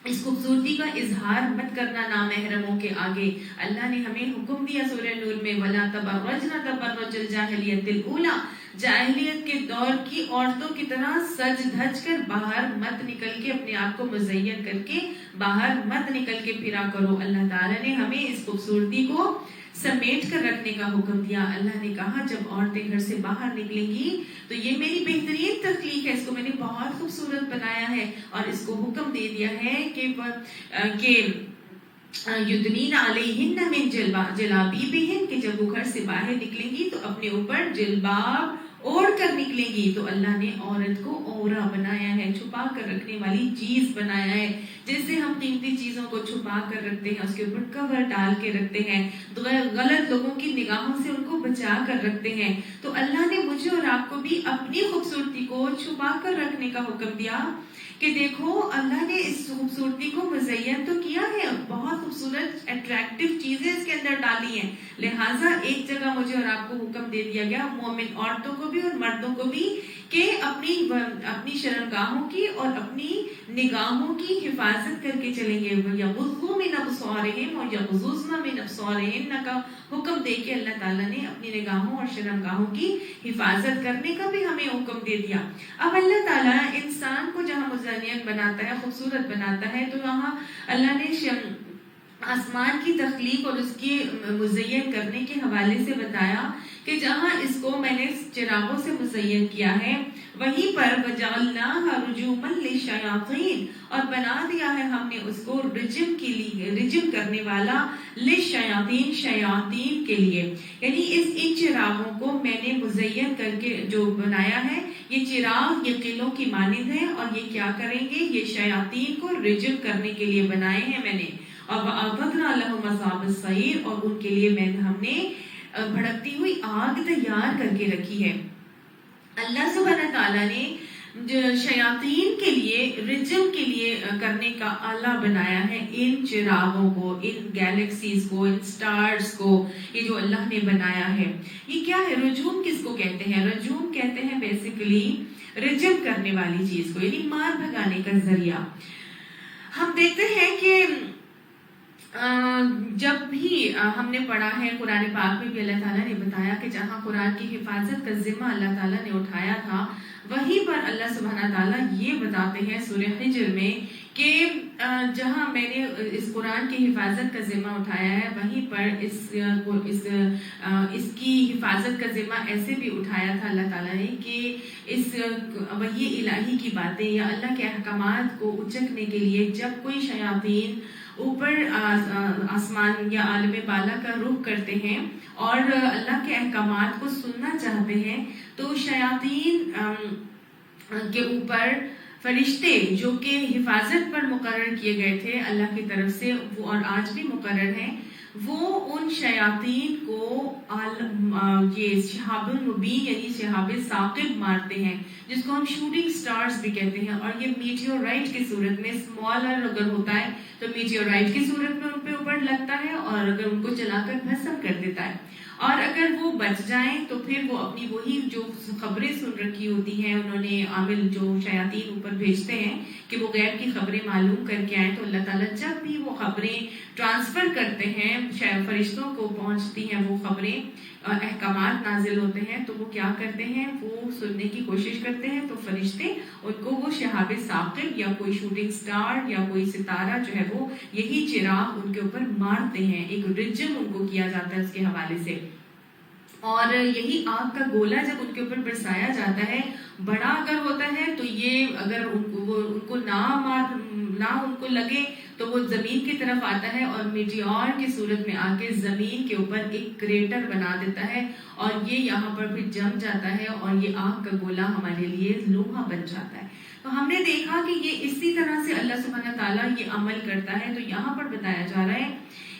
اس خوبصورتی کا اظہار مت کرنا نامحرموں کے آگے. اللہ نے ہمیں حکم دیا سورہ نور میں وَلَا تَبَرَّجْنَ تَبَرُّجَ الْجَاهِلِيَّةِ الْأُولَىٰ، جاہلیت کے دور کی عورتوں کی طرح سج دھج کر باہر مت نکل کے، اپنے آپ کو مزین کر کے باہر مت نکل کے پھرا کرو. اللہ تعالیٰ نے ہمیں اس خوبصورتی کو سمیٹ کر رکھنے کا حکم دیا. اللہ نے کہا جب عورتیں گھر سے باہر نکلیں گی تو یہ میری بہترین تخلیق ہے، اس کو میں نے بہت خوبصورت بنایا ہے اور اس کو حکم دے دیا ہے کہ یدنین علیہن من جلابیبہن، کہ جب وہ گھر سے باہر نکلیں گی تو اپنے اوپر جلباب اوڑھ کر نکلیں گی. تو اللہ نے عورت کو عورہ بنایا ہے، چھپا کر رکھنے والی چیز بنایا ہے. جیسے ہم قیمتی چیزوں کو چھپا کر رکھتے ہیں، اس کے اوپر کور ڈال کے رکھتے ہیں، غلط لوگوں کی نگاہوں سے ان کو بچا کر رکھتے ہیں. تو اللہ نے مجھے اور آپ کو بھی اپنی خوبصورتی کو چھپا کر رکھنے کا حکم دیا کہ دیکھو اللہ نے اس خوبصورتی کو مزین تو کیا ہے، بہت خوبصورت اٹریکٹیو چیزیں اس کے اندر ڈالی ہیں. لہٰذا ایک جگہ مجھے اور آپ کو حکم دے دیا گیا، مومن عورتوں کو بھی اور مردوں کو بھی، کہ اپنی شرمگاہوں کی اور اپنی نگاہوں کی حفاظت کر کے چلیں گے. یغضوا من ابصارہم اور یغضضن من ابصارہن کا حکم دے کے اللہ تعالیٰ نے اپنی نگاہوں اور شرمگاہوں کی حفاظت کرنے کا بھی ہمیں حکم دے دیا. اب اللہ تعالیٰ انسان کو جہاں مزین بناتا ہے، خوبصورت بناتا ہے، تو وہاں اللہ نے آسمان کی تخلیق اور اس کی مزین کرنے کے حوالے سے بتایا کہ جہاں اس کو میں نے چراغوں سے مزین کیا ہے وہیں پر وَجَعَلْنَاهَا رُجُومًا لِلشَّيَاطِينِ اور بنا دیا ہے ہم نے اس کو رجم کرنے والا للشیاطین شیاطین کے لیے، یعنی ان چراغوں کو میں نے مزین کر کے جو بنایا ہے، یہ چراغ یہ قلعوں کی مانند ہے اور یہ کیا کریں گے، یہ شیاطین کو رجم کرنے کے لیے بنائے ہیں میں نے، اور وَأَعْتَدْنَا لَهُمْ عَذَابَ السَّعِيرِ اور ان کے لیے ہم نے بھڑکتی ہوئی آگ تیار کر کے رکھی ہے۔ اللہ سبحانہ تعالیٰ نے شیاطین کے لیے رجم کے لیے کرنے کا آلہ بنایا ہے ان چراغوں کو، ان گیلیکسیز کو، ان سٹارز کو، یہ جو اللہ نے بنایا ہے۔ یہ کیا ہے رجوم؟ کس کو کہتے ہیں؟ رجوم کہتے ہیں بیسیکلی رجم کرنے والی چیز کو، یعنی مار بھگانے کا ذریعہ۔ ہم دیکھتے ہیں کہ جب بھی ہم نے پڑھا ہے قرآن پاک میں بھی اللہ تعالیٰ نے بتایا کہ جہاں قرآن کی حفاظت کا ذمہ اللہ تعالیٰ نے اٹھایا تھا، وہیں پر اللہ سبحانہ تعالیٰ یہ بتاتے ہیں سورہ حجر میں کہ جہاں میں نے اس قرآن کی حفاظت کا ذمہ اٹھایا ہے وہیں پر اس کی حفاظت کا ذمہ ایسے بھی اٹھایا تھا اللہ تعالیٰ نے کہ اس وحی الہی کی باتیں یا اللہ کے احکامات کو اچکنے کے لیے جب کوئی شیاطین اوپر آسمان یا عالم بالا کا رخ کرتے ہیں اور اللہ کے احکامات کو سننا چاہتے ہیں تو شیاطین کے اوپر فرشتے جو کہ حفاظت پر مقرر کیے گئے تھے اللہ کی طرف سے، وہ اور آج بھی مقرر ہیں، وہ ان شیاطین کو یہ شہاب المبین یعنی شہاب ثاقب مارتے ہیں، جس کو ہم شوٹنگ سٹارز بھی کہتے ہیں، اور یہ میٹیورائٹ کی صورت میں اسمالر اگر ہوتا ہے تو میٹیورائٹ کی صورت میں ان پہ اوپر لگتا ہے اور اگر ان کو چلا کر بھسم کر دیتا ہے، اور اگر وہ بچ جائیں تو پھر وہ اپنی وہی جو خبریں سن رکھی ہوتی ہیں، انہوں نے عامل جو شیاطین اوپر بھیجتے ہیں کہ وہ غیب کی خبریں معلوم کر کے آئیں، تو اللہ تعالیٰ جب بھی وہ خبریں ٹرانسفر کرتے ہیں فرشتوں کو پہنچتی ہیں وہ خبریں، احکامات نازل ہوتے ہیں، تو وہ کیا کرتے ہیں، وہ سننے کی کوشش کرتے ہیں، تو فرشتے ان کو وہ شہاب ثاقب یا کوئی شوٹنگ سٹار یا کوئی ستارہ جو ہے وہ یہی چراغ ان کے اوپر مارتے ہیں، ایک رجم ان کو کیا جاتا ہے اس کے حوالے سے، اور یہی آگ کا گولا جب ان کے اوپر برسایا جاتا ہے، بڑا اگر ہوتا ہے تو یہ اگر ان کو نہ ان کو لگے تو وہ زمین کی طرف آتا ہے اور میٹیور کی صورت میں آ کے زمین کے اوپر ایک کریٹر بنا دیتا ہے اور یہ یہاں پر پھر جم جاتا ہے اور یہ آگ کا گولا ہمارے لیے لوہا بن جاتا ہے۔ تو ہم نے دیکھا کہ یہ اسی طرح سے اللہ سبحانہ تعالیٰ یہ عمل کرتا ہے۔ تو یہاں پر بتایا جا رہا ہے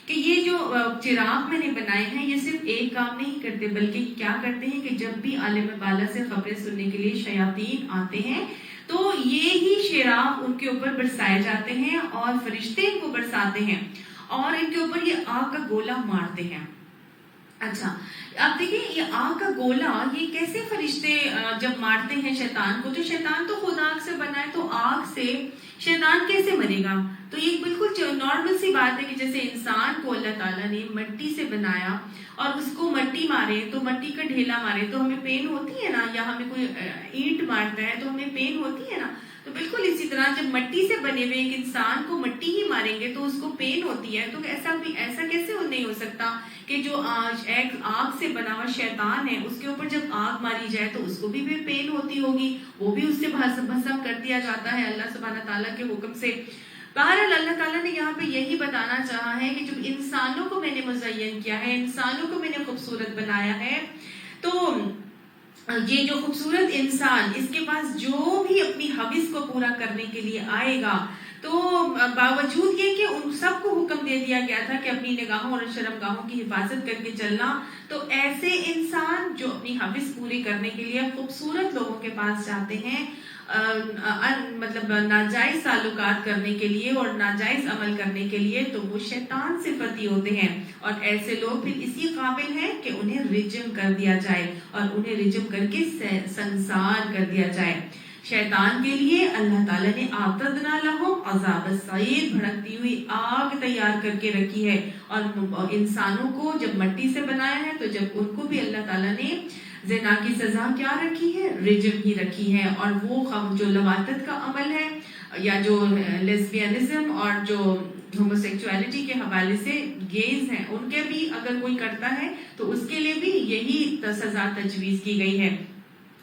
کہ یہ جو چراغ میں نے بنائے ہیں یہ صرف ایک کام نہیں کرتے بلکہ کیا کرتے ہیں کہ جب بھی عالم بالا سے خبریں سننے کے لیے شیاطین آتے ہیں تو یہ ہی چراغ ان کے اوپر برسائے جاتے ہیں اور فرشتے ان کو برساتے ہیں اور ان کے اوپر یہ آگ کا گولا مارتے ہیں۔ اچھا اب دیکھیں یہ آگ کا گولا یہ کیسے فرشتے جب مارتے ہیں شیطان کو، تو شیطان تو خود آگ سے بنا ہے، تو آگ سے شیطان کیسے مرے گا؟ تو یہ بالکل نارمل سی بات ہے کہ جیسے انسان کو اللہ تعالیٰ نے مٹی سے بنایا اور اس کو مٹی مارے تو مٹی کا ڈھیلا مارے تو ہمیں پین ہوتی ہے نا، یا ہمیں کوئی اینٹ مارتا ہے تو ہمیں پین ہوتی ہے نا، تو بالکل اسی طرح جب مٹی سے بنے ہوئے ایک انسان کو مٹی ہی ماریں گے تو اس کو پین ہوتی ہے، تو ایسا کیسے نہیں ہو سکتا کہ جو آگ سے بنا ہوا شیطان ہے اس کے اوپر جب آگ ماری جائے تو اس کو بھی پین ہوتی ہوگی، وہ بھی اس سے بھسم کر دیا جاتا ہے اللہ سبحانہ تعالیٰ کے حکم سے۔ بہرحال اللہ تعالیٰ نے یہاں پہ یہی بتانا چاہا ہے کہ جب انسانوں کو میں نے مزین کیا ہے، انسانوں کو میں نے خوبصورت بنایا ہے، تو یہ جو خوبصورت انسان اس کے پاس جو بھی اپنی حوث کو پورا کرنے کے لیے آئے گا، تو باوجود یہ کہ ان سب کو حکم دے دیا گیا تھا کہ اپنی نگاہوں اور شرم گاہوں کی حفاظت کر کے چلنا، تو ایسے انسان جو اپنی حوث پوری کرنے کے لیے خوبصورت لوگوں کے پاس جاتے ہیں، مطلب ناجائز تعلقات کرنے کے لیے اور ناجائز عمل کرنے کے لیے، تو وہ شیطان صفتی ہوتے ہیں، اور ایسے لوگ پھر اسی قابل ہیں کہ انہیں رجم کر دیا جائے اور انہیں رجم کر کے سنسار کر دیا جائے۔ شیطان کے لیے اللہ تعالیٰ نے اعتدنا لہم عذاب السعیر، بھڑکتی ہوئی آگ تیار کر کے رکھی ہے، اور انسانوں کو جب مٹی سے بنایا ہے تو جب ان کو بھی اللہ تعالیٰ نے زنا کی سزا کیا رکھی ہے، رجم ہی رکھی ہے، اور وہ جو لواطت کا عمل ہے یا جو لیسبینزم اور جو ہوموسیکچولیٹی کے حوالے سے گیز ہیں، ان کے بھی اگر کوئی کرتا ہے تو اس کے لیے بھی یہی سزا تجویز کی گئی ہے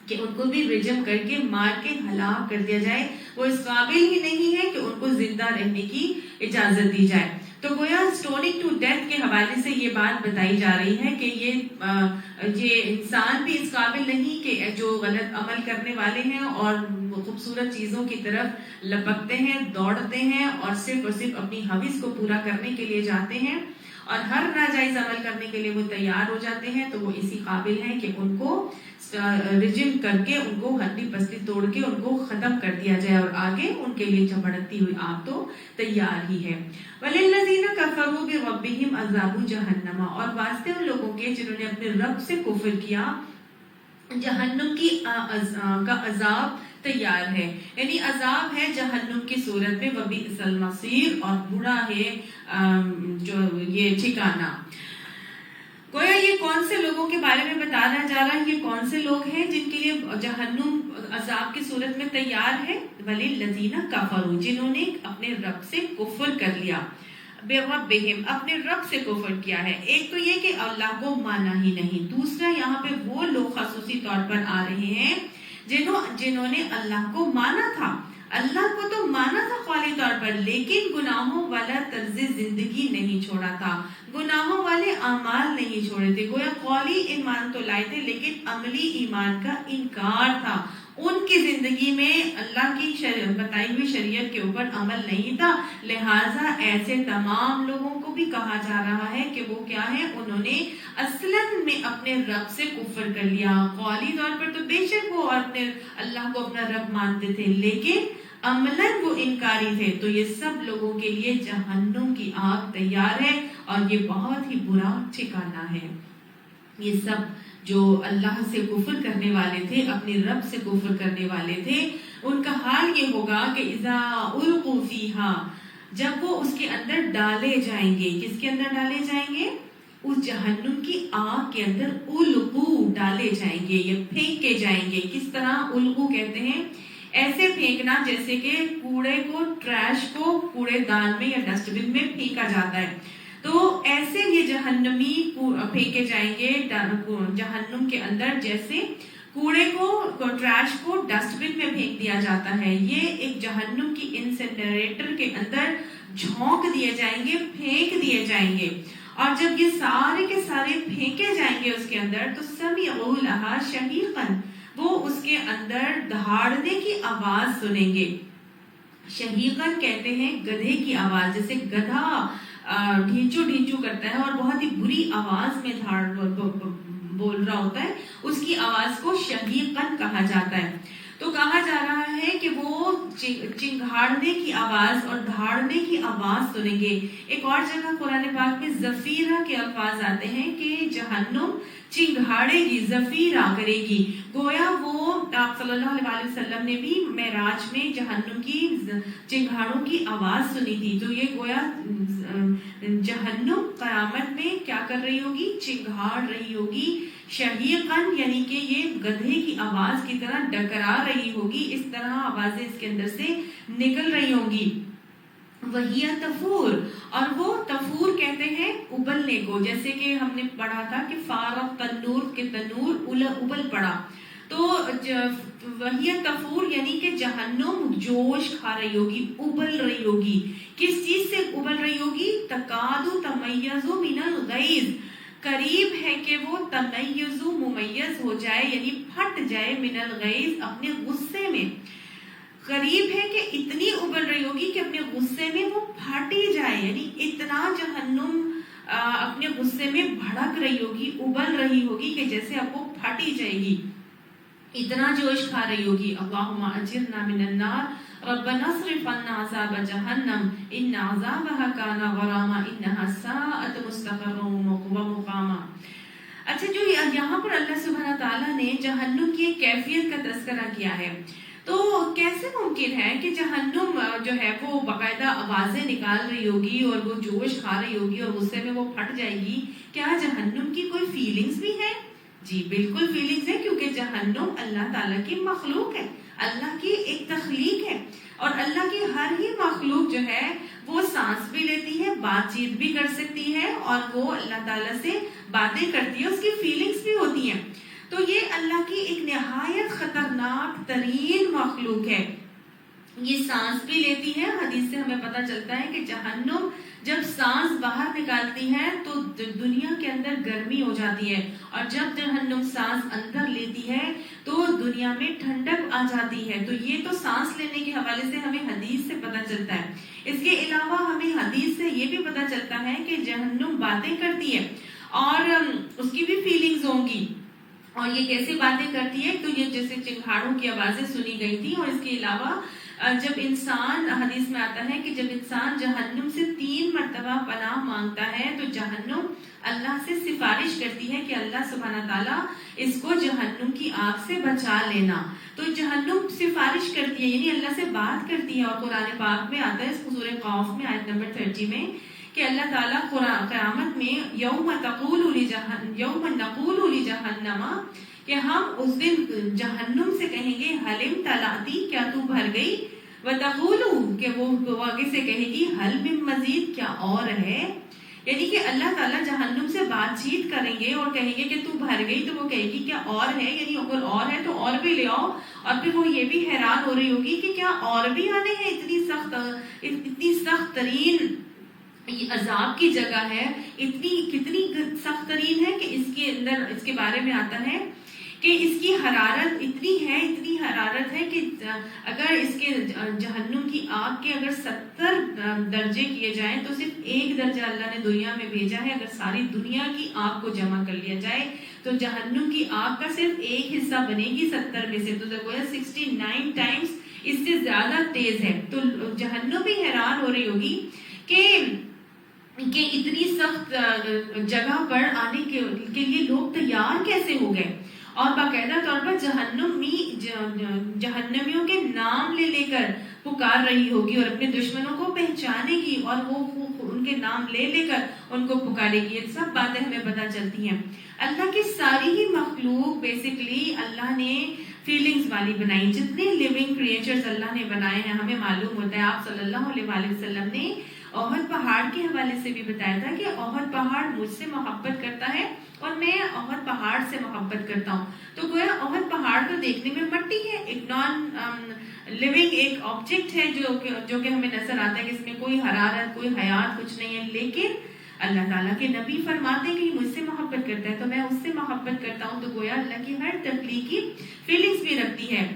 کہ ان کو بھی رجم کر کے مار کے ہلاک کر دیا جائے، وہ اس قابل ہی نہیں ہے کہ ان کو زندہ رہنے کی اجازت دی جائے۔ تو گویا اسٹوننگ ٹو ڈیتھ کے حوالے سے یہ بات بتائی جا رہی ہے کہ یہ انسان بھی اس قابل نہیں کہ جو غلط عمل کرنے والے ہیں اور خوبصورت چیزوں کی طرف لپکتے ہیں، دوڑتے ہیں اور صرف اپنی حوث کو پورا کرنے کے لیے جاتے ہیں اور ہر ناجائز عمل کرنے کے لیے وہ تیار ہو جاتے ہیں، تو وہ اسی قابل ہیں کہ ان کو رجم کر کے ان کو ہڈی پسلی توڑ کے ان کو ختم کر دیا جائے اور آگے ان کے لیے بھڑکتی ہوئی آگ تو تیار ہی ہے۔ وَلِلَّذِينَ كَفَرُوا بِرَبِّهِمْ عَذَابُ جَهَنَّمَ، اور واسطے ان لوگوں کے جنہوں نے اپنے رب سے کفر کیا، جہنم کی کا عذاب تیار ہے، یعنی عذاب ہے جہنم کی صورت میں، وَبِئْسَ الْمَصِيرُ، اور برا ہے جو یہ ٹھکانہ۔ گویا یہ کون سے لوگوں کے بارے میں بتایا جا رہا ہے، یہ کون سے لوگ ہیں جن کے لیے جہنم عذاب کی صورت میں تیار ہے؟ وَلِلَّذِينَ كَفَرُوا، جنہوں نے اپنے رب سے کفر کر لیا، بِرَبِّهِمْ، اپنے رب سے کفر کیا ہے۔ ایک تو یہ کہ اللہ کو مانا ہی نہیں، دوسرا یہاں پہ وہ لوگ خصوصی طور پر آ رہے ہیں جنہوں نے اللہ کو مانا تھا، اللہ کو تو مانا تھا قولی طور پر، لیکن گناہوں والا طرز زندگی نہیں چھوڑا تھا، گناہوں والے اعمال نہیں چھوڑے تھے۔ گویا قولی ایمان تو لائے تھے لیکن عملی ایمان کا انکار تھا، ان کی زندگی میں اللہ کی بتائی ہوئی شریعت کے اوپر عمل نہیں تھا، لہٰذا ایسے تمام لوگوں کو بھی کہا جا رہا ہے کہ وہ کیا ہے، انہوں نے اصلاً میں اپنے رب سے کفر کر لیا۔ قولی طور پر تو بے شک وہ اپنے اللہ کو اپنا رب مانتے تھے لیکن عملاً وہ انکاری تھے، تو یہ سب لوگوں کے لیے جہنم کی آگ تیار ہے اور یہ بہت ہی برا ٹھکانہ ہے۔ یہ سب جو اللہ سے کفر کرنے والے تھے، اپنے رب سے کفر کرنے والے تھے، ان کا حال یہ ہوگا کہ اذا القوا فیہا، جب وہ اس کے اندر ڈالے جائیں گے، کس کے اندر ڈالے جائیں گے؟ اس جہنم کی آگ کے اندر القوا ڈالے جائیں گے یا پھینکے جائیں گے۔ کس طرح القوا کہتے ہیں؟ ایسے پھینکنا جیسے کہ کوڑے کو، ٹریش کو کوڑے دان میں یا ڈسٹ بن میں پھینکا جاتا ہے، تو ایسے یہ جہنمی پھینکے جائیں گے جہنم کے اندر، جیسے کوڑے کو، ٹریش کو ڈسٹ بن میں پھینک دیا جاتا ہے۔ یہ ایک جہنم کی انسنریٹر کے اندر جھونک دیے جائیں گے، پھینک دیے جائیں گے، اور جب یہ سارے کے سارے پھینکے جائیں گے اس کے اندر تو سمعوا لہا شہیقا، وہ اس کے اندر دہاڑنے کی آواز سنیں گے۔ شہیقاً کہتے ہیں گدھے کی آواز، جیسے گدھا ڈھینچو ڈھینچو کرتا ہے اور بہت ہی بری آواز میں بول رہا ہوتا ہے، اس کی آواز کو شہیقاً کہا جاتا ہے۔ تو کہا جا رہا ہے کہ وہ چنگھاڑنے کی آواز اور دھاڑنے کی آواز سنیں گے۔ ایک اور جگہ قرآن پاک میں زفیرہ کے الفاظ آتے ہیں کہ جہنم چنگھاڑے گی، زفیرہ کرے گی۔ گویا وہ آپ صلی اللہ علیہ وسلم نے بھی معراج میں جہنم کی چنگھاڑوں کی آواز سنی تھی، تو یہ گویا جہنم قیامت میں کیا کر رہی ہوگی؟ چنگھاڑ رہی ہوگی، شہیقاً یعنی کہ یہ گدھے کی آواز کی طرح ڈکرا رہی ہوگی، اس طرح آوازیں اس کے اندر سے نکل رہی ہوں گی۔ وہی تفور، اور وہ تفور کہتے ہیں ابلنے کو، جیسے کہ ہم نے پڑھا تھا کہ فارغ تنور کے تنور ابل پڑا، تو وہی تفور یعنی کہ جہنم جوش کھا رہی ہوگی، ابل رہی ہوگی۔ کس چیز سے ابل رہی ہوگی؟ تکاد تمیز من الغیظ، قریب ہے کہ وہ تمیز ممیز ہو جائے یعنی پھٹ جائے، من الغیظ اپنے غصے میں، قریب ہے کہ اتنی ابل رہی ہوگی کہ اپنے غصے میں وہ پھٹ ہی جائے، یعنی اتنا جہنم اپنے غصے میں بھڑک رہی ہوگی، ابل رہی ہوگی کہ جیسے اب وہ پھٹ ہی جائے گی، اتنا جوش کھا رہی ہوگی۔ اللہم اجرنا من النار ربنا اصرف عنا عذاب جہنم ان عذابها کان غراما انها ساءت مستقرا ومقاما۔ اچھا، جو یہاں پر اللہ سبحانہ تعالیٰ نے جہنم کی ایک کیفیت کا تذکرہ کیا ہے، تو کیسے ممکن ہے کہ جہنم جو ہے وہ باقاعدہ آوازیں نکال رہی ہوگی اور وہ جوش کھا رہی ہوگی اور غصے میں وہ پھٹ جائے گی؟ کیا جہنم کی کوئی فیلنگز بھی ہیں؟ جی بالکل فیلنگز ہے، کیونکہ جہنم اللہ تعالیٰ کی مخلوق ہے، اللہ کی ایک تخلیق ہے، اور اللہ کی ہر ہی مخلوق جو ہے وہ سانس بھی لیتی ہے، بات چیت بھی کر سکتی ہے، اور وہ اللہ تعالیٰ سے باتیں کرتی ہے، اس کی فیلنگز بھی ہوتی ہیں. تو یہ اللہ کی ایک نہایت خطرناک ترین مخلوق ہے. یہ سانس بھی لیتی ہے. حدیث سے ہمیں پتہ چلتا ہے کہ جہنم جب سانس باہر نکالتی ہے تو دنیا کے اندر گرمی ہو جاتی ہے، اور جب جہنم سانس اندر لیتی ہے تو دنیا میں ٹھنڈک آ جاتی ہے. تو یہ تو سانس لینے کے حوالے سے ہمیں حدیث سے پتہ چلتا ہے. اس کے علاوہ ہمیں حدیث سے یہ بھی پتہ چلتا ہے کہ جہنم باتیں کرتی ہے، اور اس کی بھی فیلنگز ہوں گی. اور یہ کیسے باتیں کرتی ہے؟ تو یہ جیسے چنگھاڑوں کی آوازیں سنی گئی تھی. اور اس کے علاوہ جب انسان، حدیث میں آتا ہے کہ جب انسان جہنم سے 3 مرتبہ پناہ مانگتا ہے تو جہنم اللہ سے سفارش کرتی ہے کہ اللہ سبحانہ تعالیٰ اس کو جہنم کی آگ سے بچا لینا. تو جہنم سفارش کرتی ہے، یعنی اللہ سے بات کرتی ہے. اور قرآن پاک میں آتا ہے اس سورہ قاف میں آیت نمبر 30 میں کہ اللہ تعالیٰ قیامت میں یوم نقول لجہنم، کہ ہم اس دن جہنم سے کہیں گے حلم تلاتی، کیا تو بھر گئی، وتقولو، کہ وہ آگے سے کہے گی حل من مزید، کیا اور ہے. یعنی کہ اللہ تعالیٰ جہنم سے بات چیت کریں گے اور کہیں گے کہ تو بھر گئی، تو وہ کہے گی کیا اور ہے، یعنی اگر اور ہے تو اور بھی لے آؤ. اور پھر وہ یہ بھی حیران ہو رہی ہوگی کہ کیا اور بھی آنے ہیں. اتنی سخت ترین عذاب کی جگہ ہے، کتنی سخت ترین ہے کہ اس کے اندر، اس کے بارے میں آتا ہے کہ اس کی حرارت اتنی حرارت ہے کہ اگر اس کے جہنم کی آگ کے اگر 70 درجے کیے جائیں تو صرف 1 درجہ اللہ نے دنیا میں بھیجا ہے. اگر ساری دنیا کی آگ کو جمع کر لیا جائے تو جہنم کی آگ کا صرف ایک حصہ بنے گی 70 میں سے. تو 69 ٹائمز اس سے زیادہ تیز ہے. تو جہنم بھی حیران ہو رہی ہوگی کہ اتنی سخت جگہ پر آنے کے لیے لوگ تیار کیسے ہو گئے. اور باقاعدہ طور پر جہنمیوں کے نام لے کر پکار رہی ہوگی اور اپنے دشمنوں کو پہچانے گی، اور وہ ان کے نام لے کر ان کو پکارے گی. یہ سب باتیں ہمیں پتہ چلتی ہیں. اللہ کی ساری ہی مخلوق بیسیکلی اللہ نے فیلنگز والی بنائی. جتنے لیونگ کریچرز اللہ نے بنائے ہیں، ہمیں معلوم ہوتا ہے آپ صلی اللہ علیہ وسلم نے احد پہاڑ کے حوالے سے بھی بتایا تھا کہ احد پہاڑ مجھ سے محبت کرتا ہے اور میں احد پہاڑ سے محبت کرتا ہوں. تو گویا احد پہاڑ تو دیکھنے میں مٹی ہے، ایک نان لیونگ ایک آبجیکٹ ہے جو کہ ہمیں نظر آتا ہے کہ اس میں کوئی حرارت، کوئی حیات کچھ نہیں ہے. لیکن اللہ تعالیٰ کے نبی فرماتے ہیں کہ مجھ سے محبت کرتا ہے تو میں اس سے محبت کرتا ہوں. تو گویا اللہ کی ہر تخلیقی فیلنگز بھی رکھتی ہے.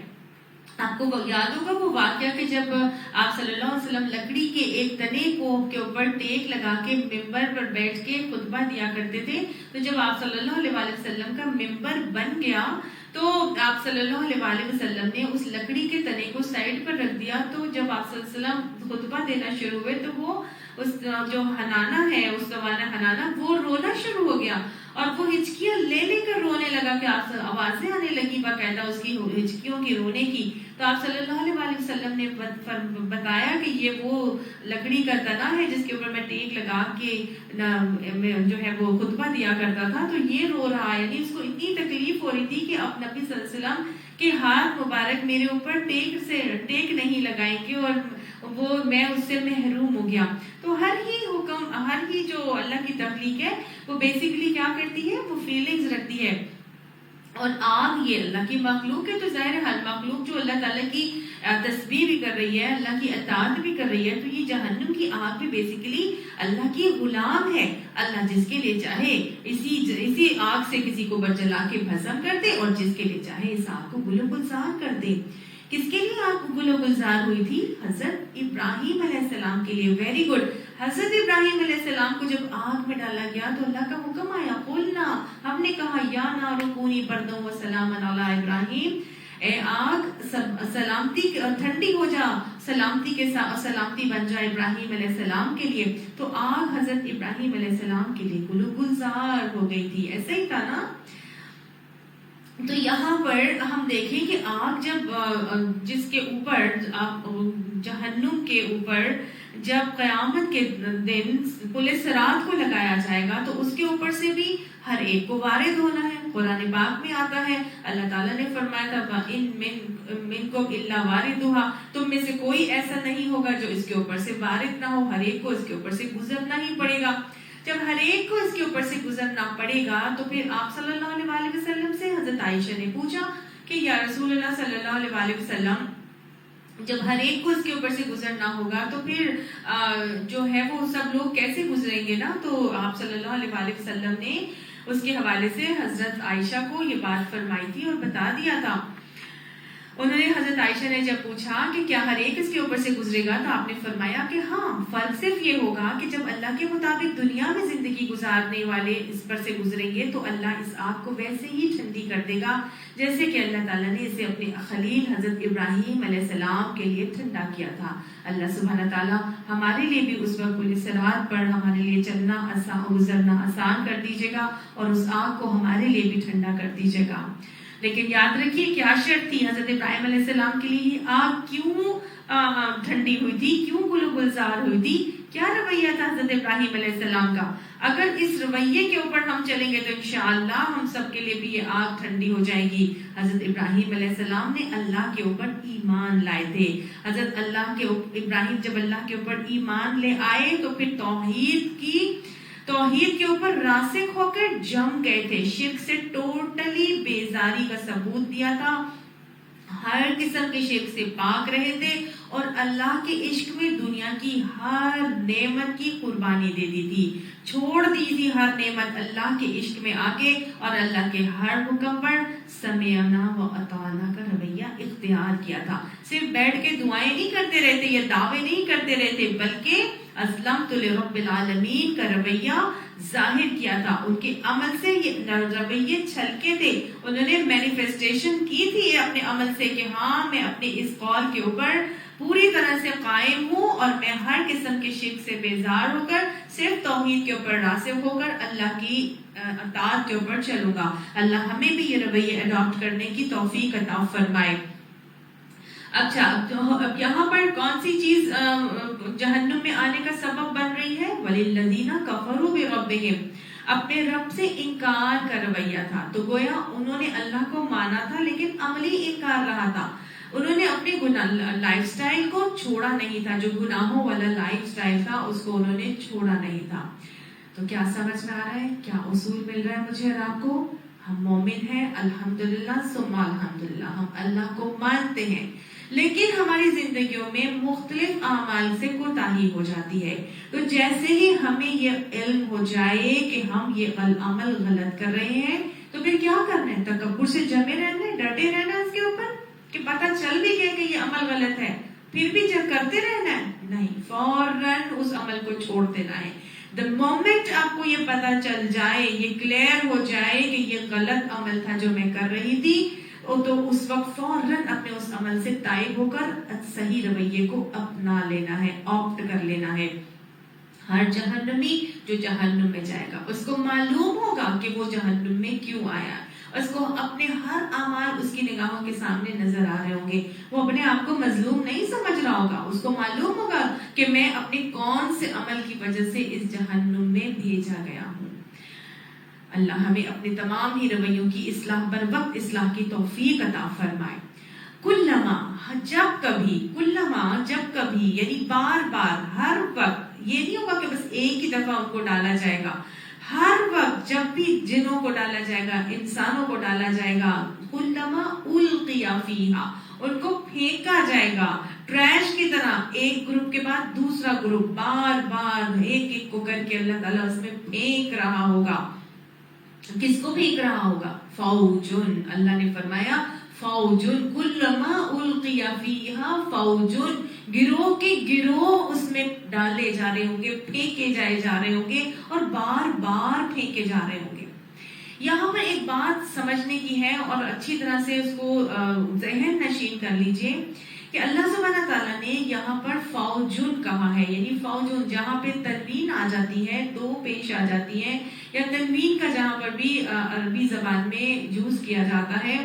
آپ کو یاد ہوگا وہ واقعہ کہ جب آپ صلی اللہ علیہ وسلم لکڑی کے ایک تنے کے اوپر ٹیک لگا کے ممبر پر بیٹھ کے خطبہ دیا کرتے تھے. تو جب آپ صلی اللہ علیہ وسلم کا ممبر بن گیا تو آپ صلی اللہ علیہ وسلم نے اس لکڑی کے تنے کو سائڈ پر رکھ دیا. تو جب آپ صلی اللہ علیہ وسلم خطبہ دینا شروع ہوئے تو وہ اس جو حنانہ ہے، اس زمانہ حنانہ، وہ رونا شروع ہو گیا اور وہ ہچکیاں لے کر رونے لگا کہ آپ آوازیں آنے لگی باقاعدہ اس کی ہچکیوں کی رونے کی. تو آپ صلی اللہ علیہ وسلم نے بتایا کہ یہ وہ لکڑی کا تنا ہے جس کے اوپر میں ٹیک لگا کے جو ہے وہ خطبہ دیا کرتا تھا. تو یہ رو رہا ہے، یعنی اس کو اتنی تکلیف ہو رہی تھی کہ اب نبی صلی اللہ علیہ وسلم کے ہاتھ مبارک میرے اوپر ٹیک نہیں لگائیں گے اور وہ میں اس سے محروم ہو گیا. تو ہر ہی جو اللہ کی تخلیق ہے وہ بیسیکلی کیا کرتی ہے، وہ فیلنگز رکھتی ہے. اور آگ یہ اللہ کی مخلوق ہے، تو ظاہر ہے ہر مخلوق جو اللہ تعالیٰ کی تسبیح بھی کر رہی ہے، اللہ کی اطاعت بھی کر رہی ہے، تو یہ جہنم کی آگ بھی بیسیکلی اللہ کی غلام ہے. اللہ جس کے لیے چاہے اسی آگ سے کسی کو جلا کے بھسم کر دے، اور جس کے لیے چاہے اس آگ کو گل و گلزار کر دے. کس کے لیے آگ گل و گلزار ہوئی تھی؟ حضرت ابراہیم علیہ السلام کے لیے. Very good. حضرت ابراہیم علیہ السلام کو جب آگ میں ڈالا گیا تو اللہ کا حکم آیا، قلنا، ہم نے کہا یا نار کونی بردن و سلاما علی ابراہیم، اے آگ سلامتی ٹھنڈی ہو جا، سلامتی کے ساتھ سلامتی بن جائے ابراہیم علیہ السلام کے لیے. تو آگ حضرت ابراہیم علیہ السلام کے لیے گل و گلزار ہو گئی تھی. ایسا ہی تھا نا. تو یہاں پر ہم دیکھیں کہ آگ جب جس کے اوپر جہنم کے اوپر جب قیامت کے دن پل صراط کو لگایا جائے گا تو اس کے اوپر سے بھی ہر ایک کو وارد ہونا ہے. قرآن پاک میں آتا ہے، اللہ تعالیٰ نے فرمایا تھا وَإِن مِّنكُمْ إِلَّا وَارِدُهَا، تم میں سے کوئی ایسا نہیں ہوگا جو اس کے اوپر سے وارد نہ ہو، ہر ایک کو اس کے اوپر سے گزرنا ہی پڑے گا۔ جب ہر ایک کو اس کے اوپر سے گزرنا پڑے گا تو پھر آپ صلی اللہ علیہ وسلم سے حضرت عائشہ نے پوچھا کہ یا رسول اللہ صلی اللہ علیہ وسلم، جب ہر ایک کو اس کے اوپر سے گزرنا ہوگا تو پھر جو ہے وہ سب لوگ کیسے گزریں گے نا؟ تو آپ صلی اللہ علیہ وسلم نے اس کے حوالے سے حضرت عائشہ کو یہ بات فرمائی تھی اور بتا دیا تھا۔ انہوں نے حضرت عائشہ نے جب پوچھا کہ کیا ہر ایک اس کے اوپر سے گزرے گا تو آپ نے فرمایا کہ ہاں، فرق صرف یہ ہوگا کہ جب اللہ کے مطابق دنیا میں زندگی گزارنے والے اس پر سے گزریں گے تو اللہ اس آگ کو ویسے ہی ٹھنڈی کر دے گا جیسے کہ اللہ تعالیٰ نے اسے اپنے خلیل حضرت ابراہیم علیہ السلام کے لیے ٹھنڈا کیا تھا۔ اللہ سبحانہ تعالیٰ ہمارے لیے بھی اس وقت پوری صراط پر ہمارے لیے چلنا گزرنا آسان کر دیجیے گا اور اس آگ کو ہمارے لیے بھی ٹھنڈا کر دیجیے گا۔ لیکن یاد رکھیے کیا شرط تھی حضرت ابراہیم علیہ السلام کے لیے؟ یہ آگ کیوں ٹھنڈی ہوئی تھی، کیوں گلزار ہوئی تھی؟ کیا رویہ تھا حضرت ابراہیم علیہ السلام کا؟ اگر اس رویے کے اوپر ہم چلیں گے تو انشاءاللہ ہم سب کے لیے بھی یہ آگ ٹھنڈی ہو جائے گی۔ حضرت ابراہیم علیہ السلام نے اللہ کے اوپر ایمان لائے تھے۔ حضرت ابراہیم جب اللہ کے اوپر ایمان لے آئے تو پھر توحید کے اوپر راسخ ہو کر جم گئے تھے، شرک سے ٹوٹلی بیزاری کا ثبوت دیا تھا، ہر قسم کے شرک سے پاک رہے تھے اور اللہ کے عشق میں دنیا کی ہر نعمت کی قربانی دے دی تھی، چھوڑ دی تھی ہر نعمت اللہ کے عشق میں آ کے، اور اللہ کے ہر حکم پر سمعنا و اطعنا کا رویہ اختیار کیا تھا۔ صرف بیٹھ کے دعائیں نہیں کرتے رہتے یا دعوے نہیں کرتے رہتے، بلکہ اسلمت لرب العالمین کا رویہ ظاہر کیا تھا۔ ان کے عمل سے یہ رویے چھلکے تھے، انہوں نے مینیفیسٹیشن کی تھی اپنے عمل سے کہ ہاں میں اپنے اس قول کے اوپر پوری طرح سے قائم ہوں اور میں ہر قسم کے شرک سے بیزار ہو کر صرف توحید کے اوپر راسخ ہو کر اللہ کی اطاعت کے اوپر چلوں گا۔ اللہ ہمیں بھی یہ رویے اڈاپٹ کرنے کی توفیق عطا فرمائے۔ اچھا، اب یہاں پر کون سی چیز جہنم میں آنے کا سبب بن رہی ہے؟ وَلِلَّذِينَ كَفَرُوا بِرَبِّهِمْ، اپنے رب سے انکار کا رویہ تھا۔ تو گویا انہوں نے اللہ کو مانا تھا لیکن عملی انکار رہا تھا، انہوں نے اپنے لائف سٹائل کو چھوڑا نہیں تھا، جو گناہوں والا لائف سٹائل تھا اس کو انہوں نے چھوڑا نہیں تھا۔ تو کیا سمجھ میں آ رہا ہے؟ کیا اصول مل رہا ہے مجھے اور آپ کو؟ ہم مومن ہیں الحمدللہ ثم الحمدللہ، ہم اللہ کو مانتے ہیں، لیکن ہماری زندگیوں میں مختلف اعمال سے کوتاہی ہو جاتی ہے۔ تو جیسے ہی ہمیں یہ علم ہو جائے کہ ہم یہ عمل غلط کر رہے ہیں تو پھر کیا کرنا ہے؟ تکبر سے جمے رہنا ہے، ڈٹے رہنا ہے اس کے اوپر کہ پتہ چل بھی گیا کہ یہ عمل غلط ہے پھر بھی جب کرتے رہنا ہے؟ نہیں، فوراً اس عمل کو چھوڑ دینا ہے۔ the moment آپ کو یہ پتہ چل جائے، یہ کلیئر ہو جائے کہ یہ غلط عمل تھا جو میں کر رہی تھی، تو اس وقت فوراً اپنے اس عمل سے تائب ہو کر صحیح رویے کو اپنا لینا ہے، آپٹ کر لینا ہے۔ ہر جہنمی جو جہنم میں جائے گا اس کو معلوم ہوگا کہ وہ جہنم میں کیوں آیا، اس کو اپنے ہر اعمال اس کی نگاہوں کے سامنے نظر آ رہے ہوں گے، وہ اپنے آپ کو مظلوم نہیں سمجھ رہا ہوگا، اس کو معلوم ہوگا کہ میں اپنے کون سے عمل کی وجہ سے اس جہنم میں بھیجا گیا ہوں۔ اللہ ہمیں اپنے تمام ہی رویوں کی اصلاح، بر وقت اصلاح کی توفیق عطا فرمائے۔ کلما جب کبھی یعنی بار بار، ہر وقت، یہ نہیں ہوگا کہ بس ایک ہی دفعہ ان کو ڈالا جائے گا، ہر وقت جب بھی جنوں کو ڈالا جائے گا، انسانوں کو ڈالا جائے گا، کلما القی فیہا، ان کو پھینکا جائے گا ٹریش کی طرح، ایک گروپ کے بعد دوسرا گروپ، بار بار ایک ایک کو کر کے اللہ تعالیٰ اس میں پھینک رہا ہوگا۔ کس کو پھینک رہا ہوگا؟ فوجن، اللہ نے فرمایا فوجن، کلما القی فیہا فوجن، گروہ کے گروہ اس میں ڈالے جا رہے ہوں گے، پھینکے جا رہے ہوں گے اور بار بار پھینکے جا رہے ہوں گے۔ یہاں پر ایک بات سمجھنے کی ہے اور اچھی طرح سے اس کو ذہن نشین کر لیجئے کہ اللہ سبحانہ تعالیٰ نے یہاں پر فوجن کہا ہے، یعنی فوجن جہاں پہ تنوین آ جاتی ہے، دو پیش آ جاتی ہے، یا تنوین کا جہاں پر بھی عربی زبان میں یوز کیا جاتا ہے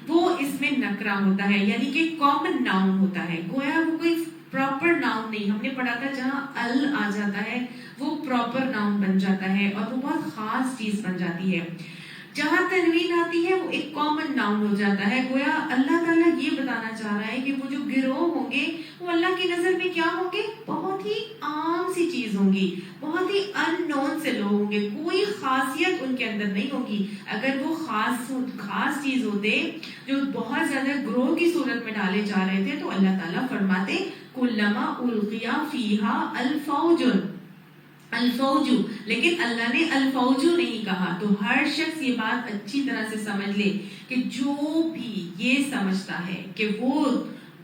وہ اس میں نکرہ ہوتا ہے، یعنی کہ کامن ناؤن ہوتا ہے، گویا وہ کوئی پراپر ناؤن نہیں۔ ہم نے پڑھا تھا جہاں ال آ جاتا ہے وہ پراپر ناؤن بن جاتا ہے اور وہ بہت خاص چیز بن جاتی ہے۔ جہاں تنوین آتی ہے وہ ایک کامن ناؤن ہو جاتا ہے. گویا اللہ تعالیٰ یہ بتانا چاہ رہا ہے کہ وہ جو گروہ ہوں گے وہ اللہ کی نظر میں کیا ہوں گے؟ بہت ہی عام سی چیز ہوں گی, بہت ہی ان نون سے لوگ ہوں گے, کوئی خاصیت ان کے اندر نہیں ہوگی. اگر وہ خاص چیز ہوتے جو بہت زیادہ گروہ کی صورت میں ڈالے جا رہے تھے تو اللہ تعالیٰ فرماتے کلما القیا فیہا الفوج, لیکن اللہ نے الفوج نہیں کہا. تو ہر شخص یہ بات اچھی طرح سے سمجھ لے کہ جو بھی یہ سمجھتا ہے کہ وہ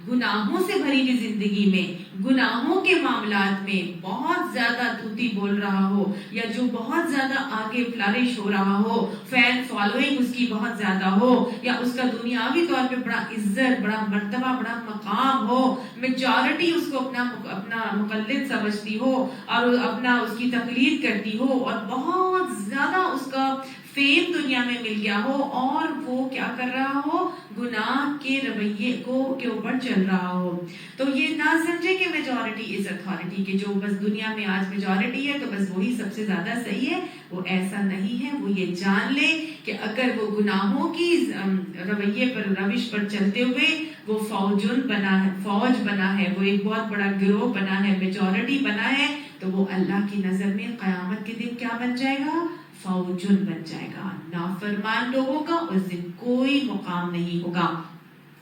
گناہوں سے بھری ہوئی زندگی میں, گناہوں کے معاملات میں بہت زیادہ دھوتی بول رہا ہو, یا جو بہت زیادہ آگے فلرش ہو رہا ہو, فین فالوئنگ اس کی بہت زیادہ ہو, یا اس کا دنیاوی طور پہ بڑا عزت, بڑا مرتبہ, بڑا مقام ہو, میجورٹی اس کو اپنا مقلد سمجھتی ہو اور اپنا اس کی تقلید کرتی ہو, اور بہت زیادہ اس کا فیم دنیا میں مل گیا ہو, اور وہ کیا کر رہا ہو؟ گناہ کے رویے کے اوپر چل رہا ہو. تو یہ نہ سمجھے کہ میجورٹی از اتھارٹی, کہ جو بس دنیا میں آج میجورٹی ہے تو بس وہی سب سے زیادہ صحیح ہے. وہ ایسا نہیں ہے. وہ یہ جان لے کہ اگر وہ گناہوں کی رویے پر, روش پر چلتے ہوئے وہ فوج بنا ہے, وہ ایک بہت بڑا گروہ بنا ہے, میجورٹی بنا ہے, تو وہ اللہ کی نظر میں قیامت کے دن کیا بن جائے گا؟ فوجن بن جائے گا. نافرمان لوگوں کا اس دن کوئی مقام نہیں ہوگا.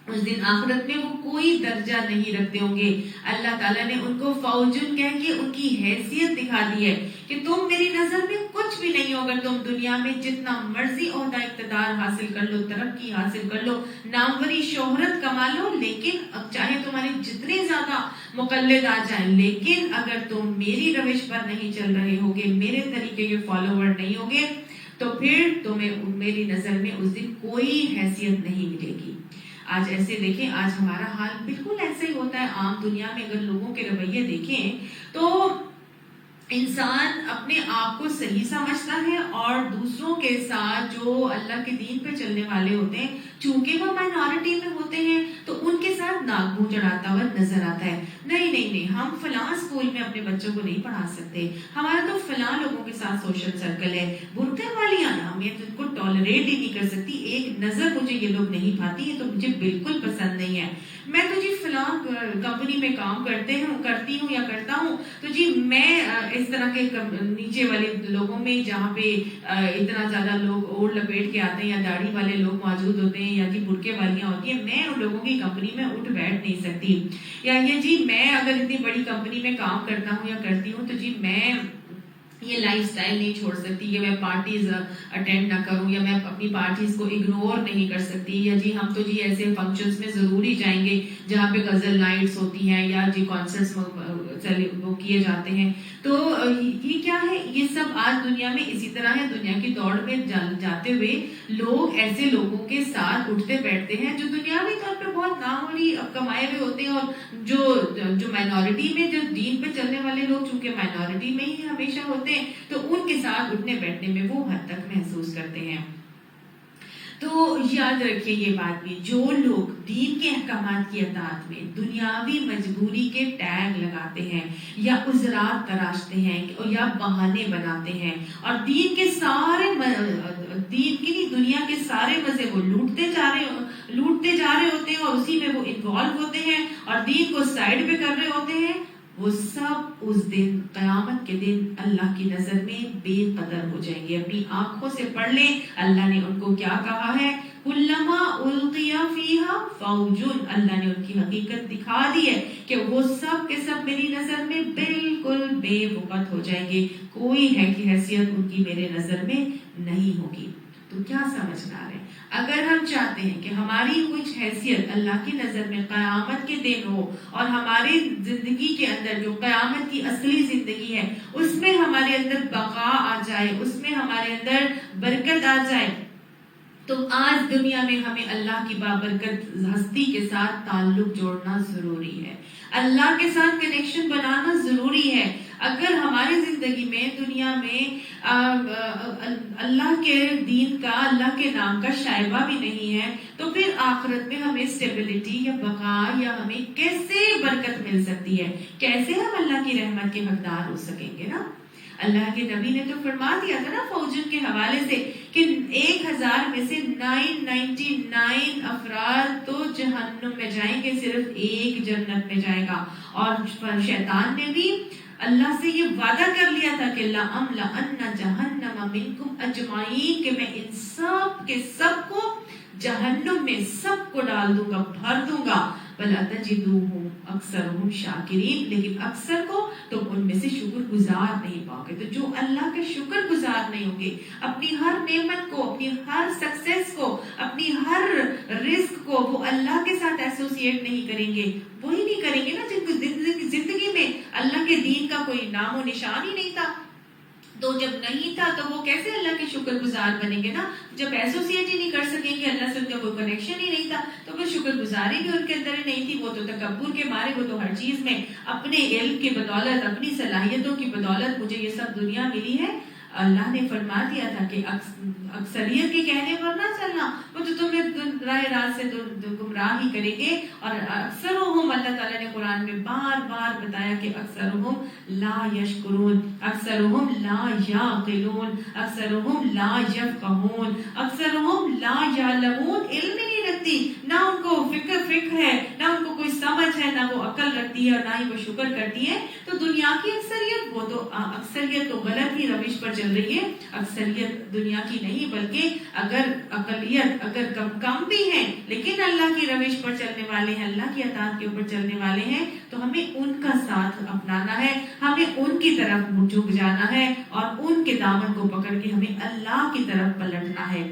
اس دن آخرت میں وہ کوئی درجہ نہیں رکھتے ہوں گے. اللہ تعالیٰ نے ان کو فوجن کہہ کے ان کی حیثیت دکھا دی ہے کہ تم میری نظر میں کچھ بھی نہیں ہو. اگر تم دنیا میں جتنا مرضی عہدہ اقتدار حاصل کر لو, ترقی حاصل کر لو, ناموری شہرت کما لو, لیکن اب چاہے تمہارے جتنے زیادہ مقلد آ جائیں, لیکن اگر تم میری روش پر نہیں چل رہے ہوگے, میرے طریقے کے فالوور نہیں ہوگے, تو پھر تمہیں میری نظر میں اس دن کوئی حیثیت نہیں ملے گی. آج ایسے دیکھیں, آج ہمارا حال بالکل ایسا ہی ہوتا ہے. عام دنیا میں اگر لوگوں کے رویے دیکھیں تو انسان اپنے آپ کو صحیح سمجھتا ہے, اور دوسروں کے ساتھ جو اللہ کے دین پہ چلنے والے ہوتے ہیں, چونکہ وہ مائنورٹی میں ہوتے ہیں, تو ان کے ساتھ ناک منہ چڑھاتا ہوا نظر آتا ہے. نہیں, ہم فلاں اسکول میں اپنے بچوں کو نہیں پڑھا سکتے, ہمارا تو فلاں لوگوں کے ساتھ سوشل سرکل ہے, برقع والی آنا میں ان کو ٹالریٹ ہی نہیں کر سکتی. ایک نظر مجھے یہ لوگ نہیں پاتی ہیں تو مجھے بالکل پسند نہیں ہے. میں تو جی فلاں کمپنی میں کام کرتی ہوں یا کرتا ہوں, تو جی میں اس طرح کے نیچے والے لوگوں میں, جہاں پہ اتنا زیادہ لوگ اوڑھ لپیٹ کے آتے ہیں یا داڑھی والے لوگ موجود ہوتے ہیں, یا جی برقعے والیاں ہوتی ہیں, میں ان لوگوں کی کمپنی میں اٹھ بیٹھ نہیں سکتی. یا یہ جی میں اگر اتنی بڑی کمپنی میں کام کرتا ہوں یا کرتی ہوں, تو جی میں یہ لائف سٹائل نہیں چھوڑ سکتی کہ میں پارٹیز اٹینڈ نہ کروں, یا میں اپنی پارٹیز کو اگنور نہیں کر سکتی, یا جی ہم تو جی ایسے فنکشنز میں ضرور ہی جائیں گے جہاں پہ غزل نائٹس ہوتی ہیں یا جی کانسرٹس وہ کیے جاتے ہیں. تو یہ کیا ہے؟ یہ سب آج دنیا میں اسی طرح ہے. دنیا کی دوڑ میں جاتے ہوئے لوگ ایسے لوگوں کے ساتھ اٹھتے بیٹھتے ہیں جو دنیاوی طور پہ بہت ناموری کمائے ہوئے ہوتے ہیں, اور جو مائنورٹی میں, جو دین پہ چلنے والے لوگ چونکہ مائنورٹی میں ہی ہمیشہ ہوتے ہیں, تو ان کے ساتھ اٹھنے بیٹھنے میں وہ حد تک محسوس کرتے ہیں. تو یاد رکھیے یہ بات بھی, جو لوگ دین کے احکامات کی اطاعت میں دنیاوی مجبوری کے ٹیگ لگاتے ہیں, یا عذرات تراشتے ہیں, یا بہانے بناتے ہیں, اور دین کی دنیا کے سارے مزے وہ لوٹتے جا رہے ہوتے ہیں, اور اسی میں وہ انوالو ہوتے ہیں, اور دین کو سائڈ پہ کر رہے ہوتے ہیں, وہ سب اس دن قیامت کے دن اللہ کی نظر میں بے قدر ہو جائیں گے. اپنی آنکھوں سے پڑھ لیں, اللہ نے ان کو کیا کہا ہے, کلما القی فیہا فوجن. اللہ نے ان کی حقیقت دکھا دی ہے کہ وہ سب کے سب میری نظر میں بالکل بے وقت ہو جائیں گے, کوئی حیثیت ان کی میرے نظر میں نہیں ہوگی. تو کیا سمجھ رہا ہے؟ اگر ہم چاہتے ہیں کہ ہماری کچھ حیثیت اللہ کی نظر میں قیامت کے دن ہو, اور ہماری زندگی کے اندر جو قیامت کی اصلی زندگی ہے اس میں ہمارے اندر بقا آ جائے, اس میں ہمارے اندر برکت آ جائے, تو آج دنیا میں ہمیں اللہ کی بابرکت ہستی کے ساتھ تعلق جوڑنا ضروری ہے, اللہ کے ساتھ کنیکشن بنانا ضروری ہے. اگر ہماری زندگی میں دنیا میں اللہ کے دین کا, اللہ کے نام کا شائبہ بھی نہیں ہے, تو پھر آخرت میں ہمیں اسٹیبلٹی یا بقا یا ہمیں کیسے برکت مل سکتی ہے؟ کیسے ہم اللہ کی رحمت کے حقدار ہو سکیں گے نا؟ اللہ کے نبی نے تو فرما دیا تھا نا فوجن کے حوالے سے کہ 1000 میں سے 999 افراد تو جہنم میں جائیں گے، صرف ایک جنت میں جائے گا. اور شیطان نے بھی اللہ سے یہ وعدہ کر لیا تھا کہ لَأَمْلَأَنَّ جَهَنَّمَ مِنْكُمْ أَجْمَعِينَ، کہ میں ان سب کے سب کو جہنم میں سب کو ڈال دوں گا، بھر دوں گا. وَلَا تَجِدُوهُمْ أَكْثَرَهُمْ شَاكِرِينَ، لیکن اکثر کو تم ان میں سے شکر گزار نہیں پاؤ گے. تو جو اللہ کا شکر گزار نہیں ہوں گے، اپنی ہر نعمت کو، اپنی ہر سکسیس کو، اپنی ہر رزق کو وہ اللہ کے ساتھ ایسوسیٹ نہیں کریں گے، وہی نہیں کریں گے نا جن کو زندگی میں اللہ کے دین کا کوئی نام و نشان ہی نہیں تھا. تو جب نہیں تھا تو وہ کیسے اللہ کے شکر گزار بنیں گے نا؟ جب ایسوسیٹ ہی نہیں کر سکیں گے، اللہ سے ان کا کوئی کنیکشن ہی نہیں تھا، تو وہ شکر گزاری بھی ان کے اندر ہی نہیں تھی. وہ تو تکبر کے مارے، وہ تو ہر چیز میں اپنے علم کی بدولت، اپنی صلاحیتوں کی بدولت مجھے یہ سب دنیا ملی ہے. اللہ نے فرما دیا تھا کہ اکثریت کے کہنے پر نہ چلنا، وہ تو تمہیں راہ راست سے گمراہ ہی کریں گے. اور اکثرهم، اللہ تعالیٰ نے قرآن میں بار بار بتایا کہ اکثرهم لا یشکرون، اکثرهم لا یعقلون، اکثرهم لا یفقہون، اکثرهم لا یعلمون. علم ہی نہیں رکھتی، نہ ان کو فکر ہے، نہ ان کو کوئی سمجھ ہے، نہ وہ عقل رکھتی ہے، اور نہ ہی وہ شکر کرتی ہے. تو دنیا کی اکثریت، وہ تو اکثریت تو غلط ہی روش پر چل رہی ہے. اکثریت دنیا کی نہیں، بلکہ اگر اقلیت اگر کم بھی ہیں لیکن اللہ کی روش پر چلنے والے ہیں، اللہ کی اطاعت کے اوپر چلنے والے ہیں، تو ہمیں ان کا ساتھ اپنانا ہے، ہمیں ان کی طرف جھک جانا ہے، اور ان کے دامن کو پکڑ کے ہمیں اللہ کی طرف پلٹنا ہے.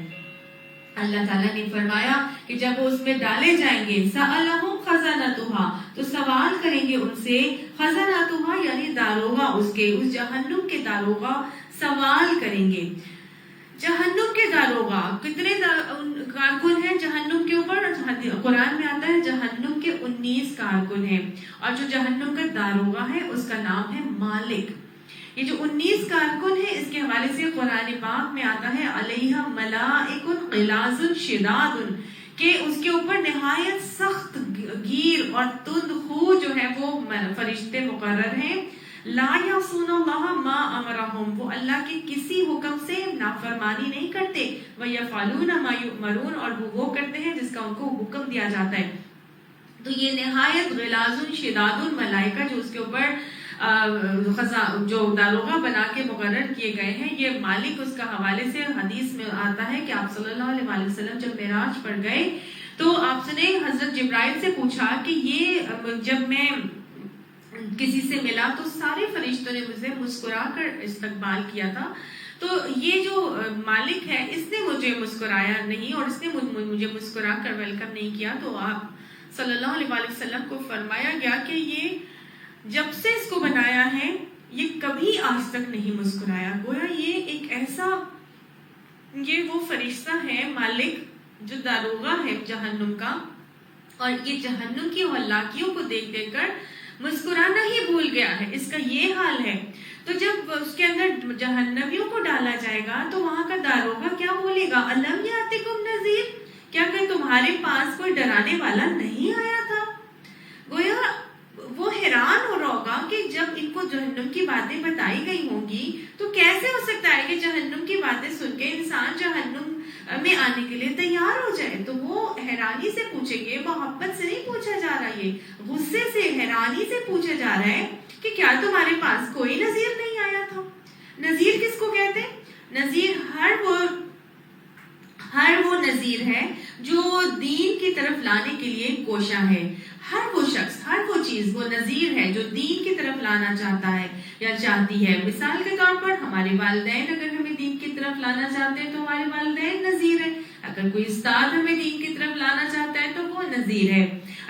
اللہ تعالیٰ نے فرمایا کہ جب وہ اس میں ڈالے جائیں گے، سألہم خزنتہا، تو سوال کریں گے ان سے، خزنتہا یعنی داروغہ اس کے، اس جہنم کے داروغہ سوال کریں گے. جہنم کے داروغہ کتنے کارکن ہیں جہنم کے اوپر؟ قرآن میں آتا ہے جہنم کے 19 کارکن ہیں، اور جو جہنم کا داروغہ ہے اس کا نام ہے مالک. یہ جو 19 کارکن ہیں، اس کے حوالے سے قرآن پاک میں آتا ہے علیہ ملائک غلاظ شداد، کہ اس کے اوپر نہایت سخت گیر اور تند خو جو ہے وہ فرشتے مقرر ہیں. لا یعصون اللہ ما امرہم، وہ اللہ کے کسی حکم سے نافرمانی نہیں کرتے. ویفعلون ما یؤمرون، اور وہ کرتے ہیں جس کا ان کو حکم دیا جاتا ہے. تو یہ نہایت غلاظ شداد ملائکہ جو اس کے اوپر جو داروغہ بنا کے مقرر کیے گئے ہیں، یہ مالک اس کا حوالے سے حدیث میں آتا ہے کہ آپ صلی اللہ علیہ وسلم جب معراج پر گئے تو آپ نے حضرت جبرائیل سے پوچھا کہ یہ جب میں کسی سے ملا تو سارے فرشتوں نے مجھے مسکرا کر استقبال کیا تھا، تو یہ جو مالک ہے اس نے مجھے مسکرایا نہیں، اور اس نے مجھے مسکرا کر ویلکم نہیں کیا. تو آپ صلی اللہ علیہ وسلم کو فرمایا گیا کہ یہ جب سے اس کو بنایا ہے یہ کبھی آج تک نہیں مسکرایا. گویا یہ ایک ایسا، یہ وہ فرشتہ ہے مالک جو داروغہ ہے جہنم کا، اور یہ جہنم کی ہلاکیوں کو دیکھ دیکھ کر مسکرانا ہی بھول گیا ہے. اس کا یہ حال ہے. تو جب اس کے اندر جہنمیوں کو ڈالا جائے گا تو وہاں کا داروغہ کیا بولے گا؟ الم یاتکم نذیر، کیا کہ تمہارے پاس کوئی ڈرانے والا نہیں آیا تھا؟ گویا وہ حیران ہو رہا ہوگا کہ جب ان کو جہنم کی باتیں بتائی گئی ہوں گی تو کیسے ہو سکتا ہے کہ جہنم کی باتیں سن کے انسان جہنم میں آنے کے لیے تیار ہو جائے. تو وہ حیرانی سے پوچھیں گے، محبت سے نہیں پوچھا جا رہا، یہ غصے سے، حیرانی سے پوچھا جا رہا ہے کہ کیا تمہارے پاس کوئی نذیر نہیں آیا تھا؟ نذیر کس کو کہتے ہیں؟ نذیر ہر وہ نذیر ہے جو دین کی طرف لانے کے لیے کوشاں ہے. ہر وہ شخص، ہر وہ چیز وہ نذیر ہے جو دین کی طرف لانا چاہتا ہے یا چاہتی ہے. مثال کے طور پر ہمارے والدین اگر ہمیں دین کی طرف لانا چاہتے ہیں تو ہمارے والدین نذیر ہیں. اگر کوئی استاد ہمیں دین کی طرف لانا چاہتا ہے تو وہ نذیر ہے.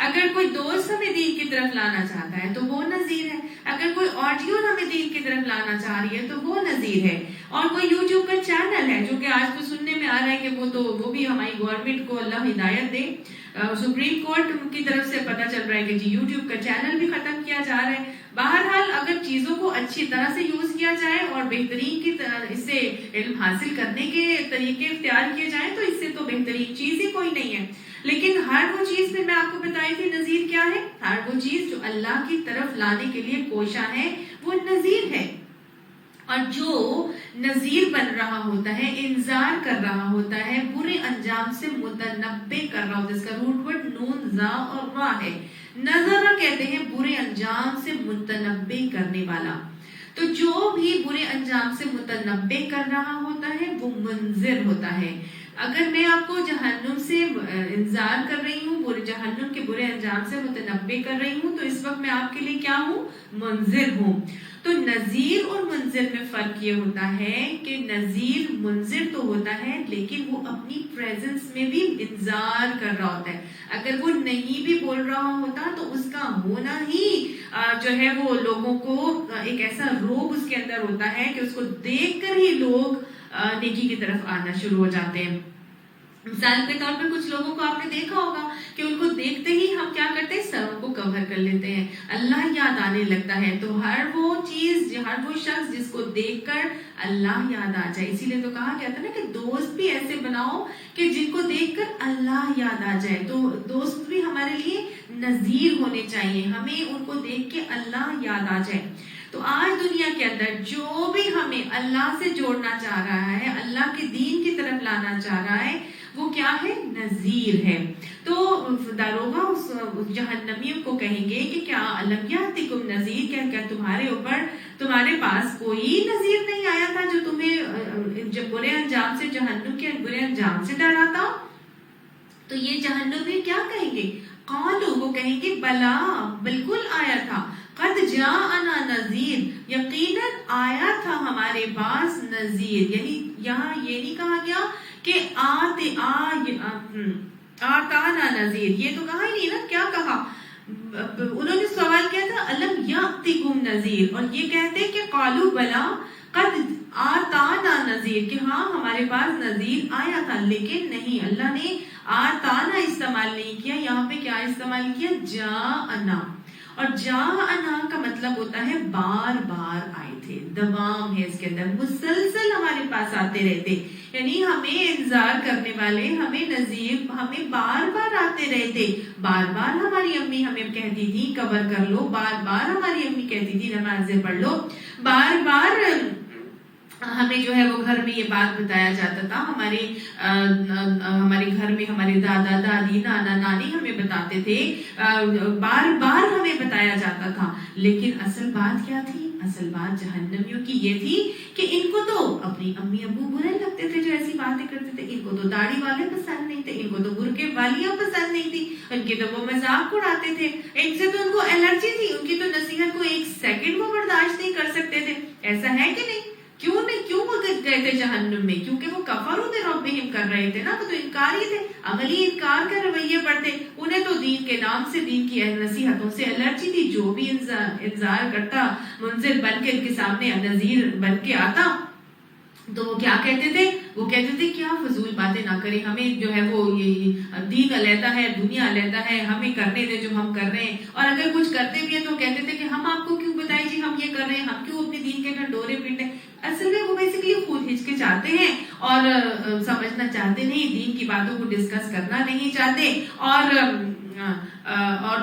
اگر کوئی دوست ہمیں دین کی طرف لانا چاہتا ہے تو وہ نذیر ہے. اگر کوئی آڈیو ہمیں دین کی طرف لانا چاہ رہی ہے تو وہ نذیر ہے. اور کوئی یوٹیوب کا چینل ہے جو کہ آج تو سننے میں آ رہا ہے کہ وہ بھی ہماری گورنمنٹ کو اللہ ہدایت دے، سپریم کورٹ کی طرف سے پتہ چل رہا ہے کہ جی یوٹیوب کا چینل بھی ختم کیا جا رہا ہے. بہرحال اگر چیزوں کو اچھی طرح سے یوز کیا جائے اور بہترین کی طرح اس سے علم حاصل کرنے کے طریقے اختیار کیے جائیں تو اس سے تو بہترین چیز ہی کوئی نہیں ہے. لیکن ہر وہ چیز میں آپ کو بتائی تھی نذیر کیا ہے؟ ہر وہ چیز جو اللہ کی طرف لانے کے لیے کوشاں ہے وہ نذیر ہے. اور جو نذیر بن رہا ہوتا ہے، انذار کر رہا ہوتا ہے، برے انجام سے متنبع کر رہا ہوتا ہے. اس کا روٹ ورڈ نون زا اور را ہے. نظرہ کہتے ہیں برے انجام سے متنبع کرنے والا. تو جو بھی برے انجام سے متنبع کر رہا ہوتا ہے وہ منذر ہوتا ہے. اگر میں آپ کو جہنم سے انذار کر رہی ہوں، جہنم کے برے انجام سے متنبع کر رہی ہوں، تو اس وقت میں آپ کے لیے کیا ہوں؟ منذر ہوں. تو نذیر اور منذر میں فرق یہ ہوتا ہے کہ نذیر منذر تو ہوتا ہے لیکن وہ اپنی پریزنس میں بھی انذار کر رہا ہوتا ہے. اگر وہ نہیں بھی بول رہا ہوتا تو اس کا ہونا ہی جو ہے وہ لوگوں کو ایک ایسا روب اس کے اندر ہوتا ہے کہ اس کو دیکھ کر ہی لوگ نیکی کی طرف آنا شروع ہو جاتے ہیں. مثال کے طور پہ کچھ لوگوں کو آپ نے دیکھا ہوگا کہ ان کو دیکھتے ہی ہم کیا کرتے ہیں؟ سروں کو کور کر لیتے ہیں. اللہ یاد آنے لگتا ہے. تو ہر وہ چیز، ہر وہ شخص جس کو دیکھ کر اللہ یاد آ جائے. اسی لیے تو کہا گیا تھا نا کہ دوست بھی ایسے بناؤ کہ جن کو دیکھ کر اللہ یاد آ جائے. تو دوست بھی ہمارے لیے نذیر ہونے چاہیے، ہمیں ان کو دیکھ کے اللہ یاد آ جائے. تو آج دنیا کے اندر جو بھی ہمیں اللہ سے جوڑنا چاہ رہا ہے، اللہ کے دین کی طرف لانا چاہ رہا ہے، وہ کیا ہے؟ نذیر ہے. تو داروغہ اس جہنمیوں کو کہیں گے کہ کیا الم یاتکم نذیر، کیا تمہارے پاس کوئی نذیر نہیں آیا تھا جو تمہیں جب برے انجام سے، جہنم کے برے انجام سے ڈراتا؟ تو یہ جہنمی کیا کہیں گے؟ قالوا، وہ کہیں گے بلا، بالکل آیا تھا. قد جاءنا نذیر، یقیناً آیا تھا ہمارے پاس نذیر. یعنی یہاں یہ نہیں کہا گیا کہ آتانا نذیر، یہ تو کہا ہی نہیں نا. کیا کہا؟ انہوں نے سوال کیا تھا الم یاتکم نذیر، اور یہ کہتے کہ قالوا بلا قد آتانا نذیر، کہ ہاں ہمارے پاس نذیر آیا تھا. لیکن نہیں، اللہ نے آتانا استعمال نہیں کیا. یہاں پہ کیا استعمال کیا؟ جاءنا. اور جاءنا کا مطلب ہوتا ہے بار بار آئے تھے، دوام ہے اس کے اندر، مسلسل ہمارے پاس آتے رہتے. یعنی ہمیں انذار کرنے والے، ہمیں نذیر، ہمیں بار بار آتے رہتے. بار بار ہماری امی ہمیں کہتی تھی کور کر لو، بار بار ہماری امی کہتی تھی نمازیں پڑھ لو، بار بار ہمیں جو ہے وہ گھر میں یہ بات بتایا جاتا تھا. ہمارے گھر میں ہمارے دادا دادی نانا نانی ہمیں بتاتے تھے، بار بار ہمیں بتایا جاتا تھا. لیکن اصل بات کیا تھی؟ اصل بات جہنمیوں کی یہ تھی کہ ان کو تو اپنی امی ابو برے لگتے تھے جو ایسی باتیں کرتے تھے. ان کو تو داڑھی والے پسند نہیں تھے، ان کو تو برقعے والیاں پسند نہیں تھی، ان کے تو وہ مذاق اڑاتے تھے، ان سے تو ان کو الرجی تھی، ان کی تو نصیحت کو ایک سیکنڈ وہ برداشت نہیں کر سکتے تھے. ایسا ہے کہ نہیں؟ کیوں وہ گئے تھے جہنم میں؟ کیونکہ وہ کفروا بربہم کر رہے تھے نا. وہ تو انکاری تھے، عملی انکار کا رویے پڑتے. انہیں تو دین کے نام سے، دین کی نصیحتوں سے الرجی تھی. جو بھی انذار کرتا، منذر بن کے ان کے سامنے نذیر بن کے آتا، تو وہ کیا کہتے تھے؟ وہ کہتے تھے کیا فضول باتیں نہ کریں، ہمیں جو ہے وہ یہ دین علیحدہ ہے، دنیا علیحدہ ہے، ہمیں کرنے دے جو ہم کر رہے ہیں. اور اگر کچھ کرتے بھی ہیں تو کہتے تھے کہ ہم آپ کو کیوں بتائیں جی ہم یہ کر رہے ہیں، ہم کیوں اپنے دین کے ڈنڈورے پیٹیں. اصل میں وہ بیسیکلی خود ہچکچاتے ہیں اور سمجھنا چاہتے نہیں، دین کی باتوں کو ڈسکس کرنا نہیں چاہتے، اور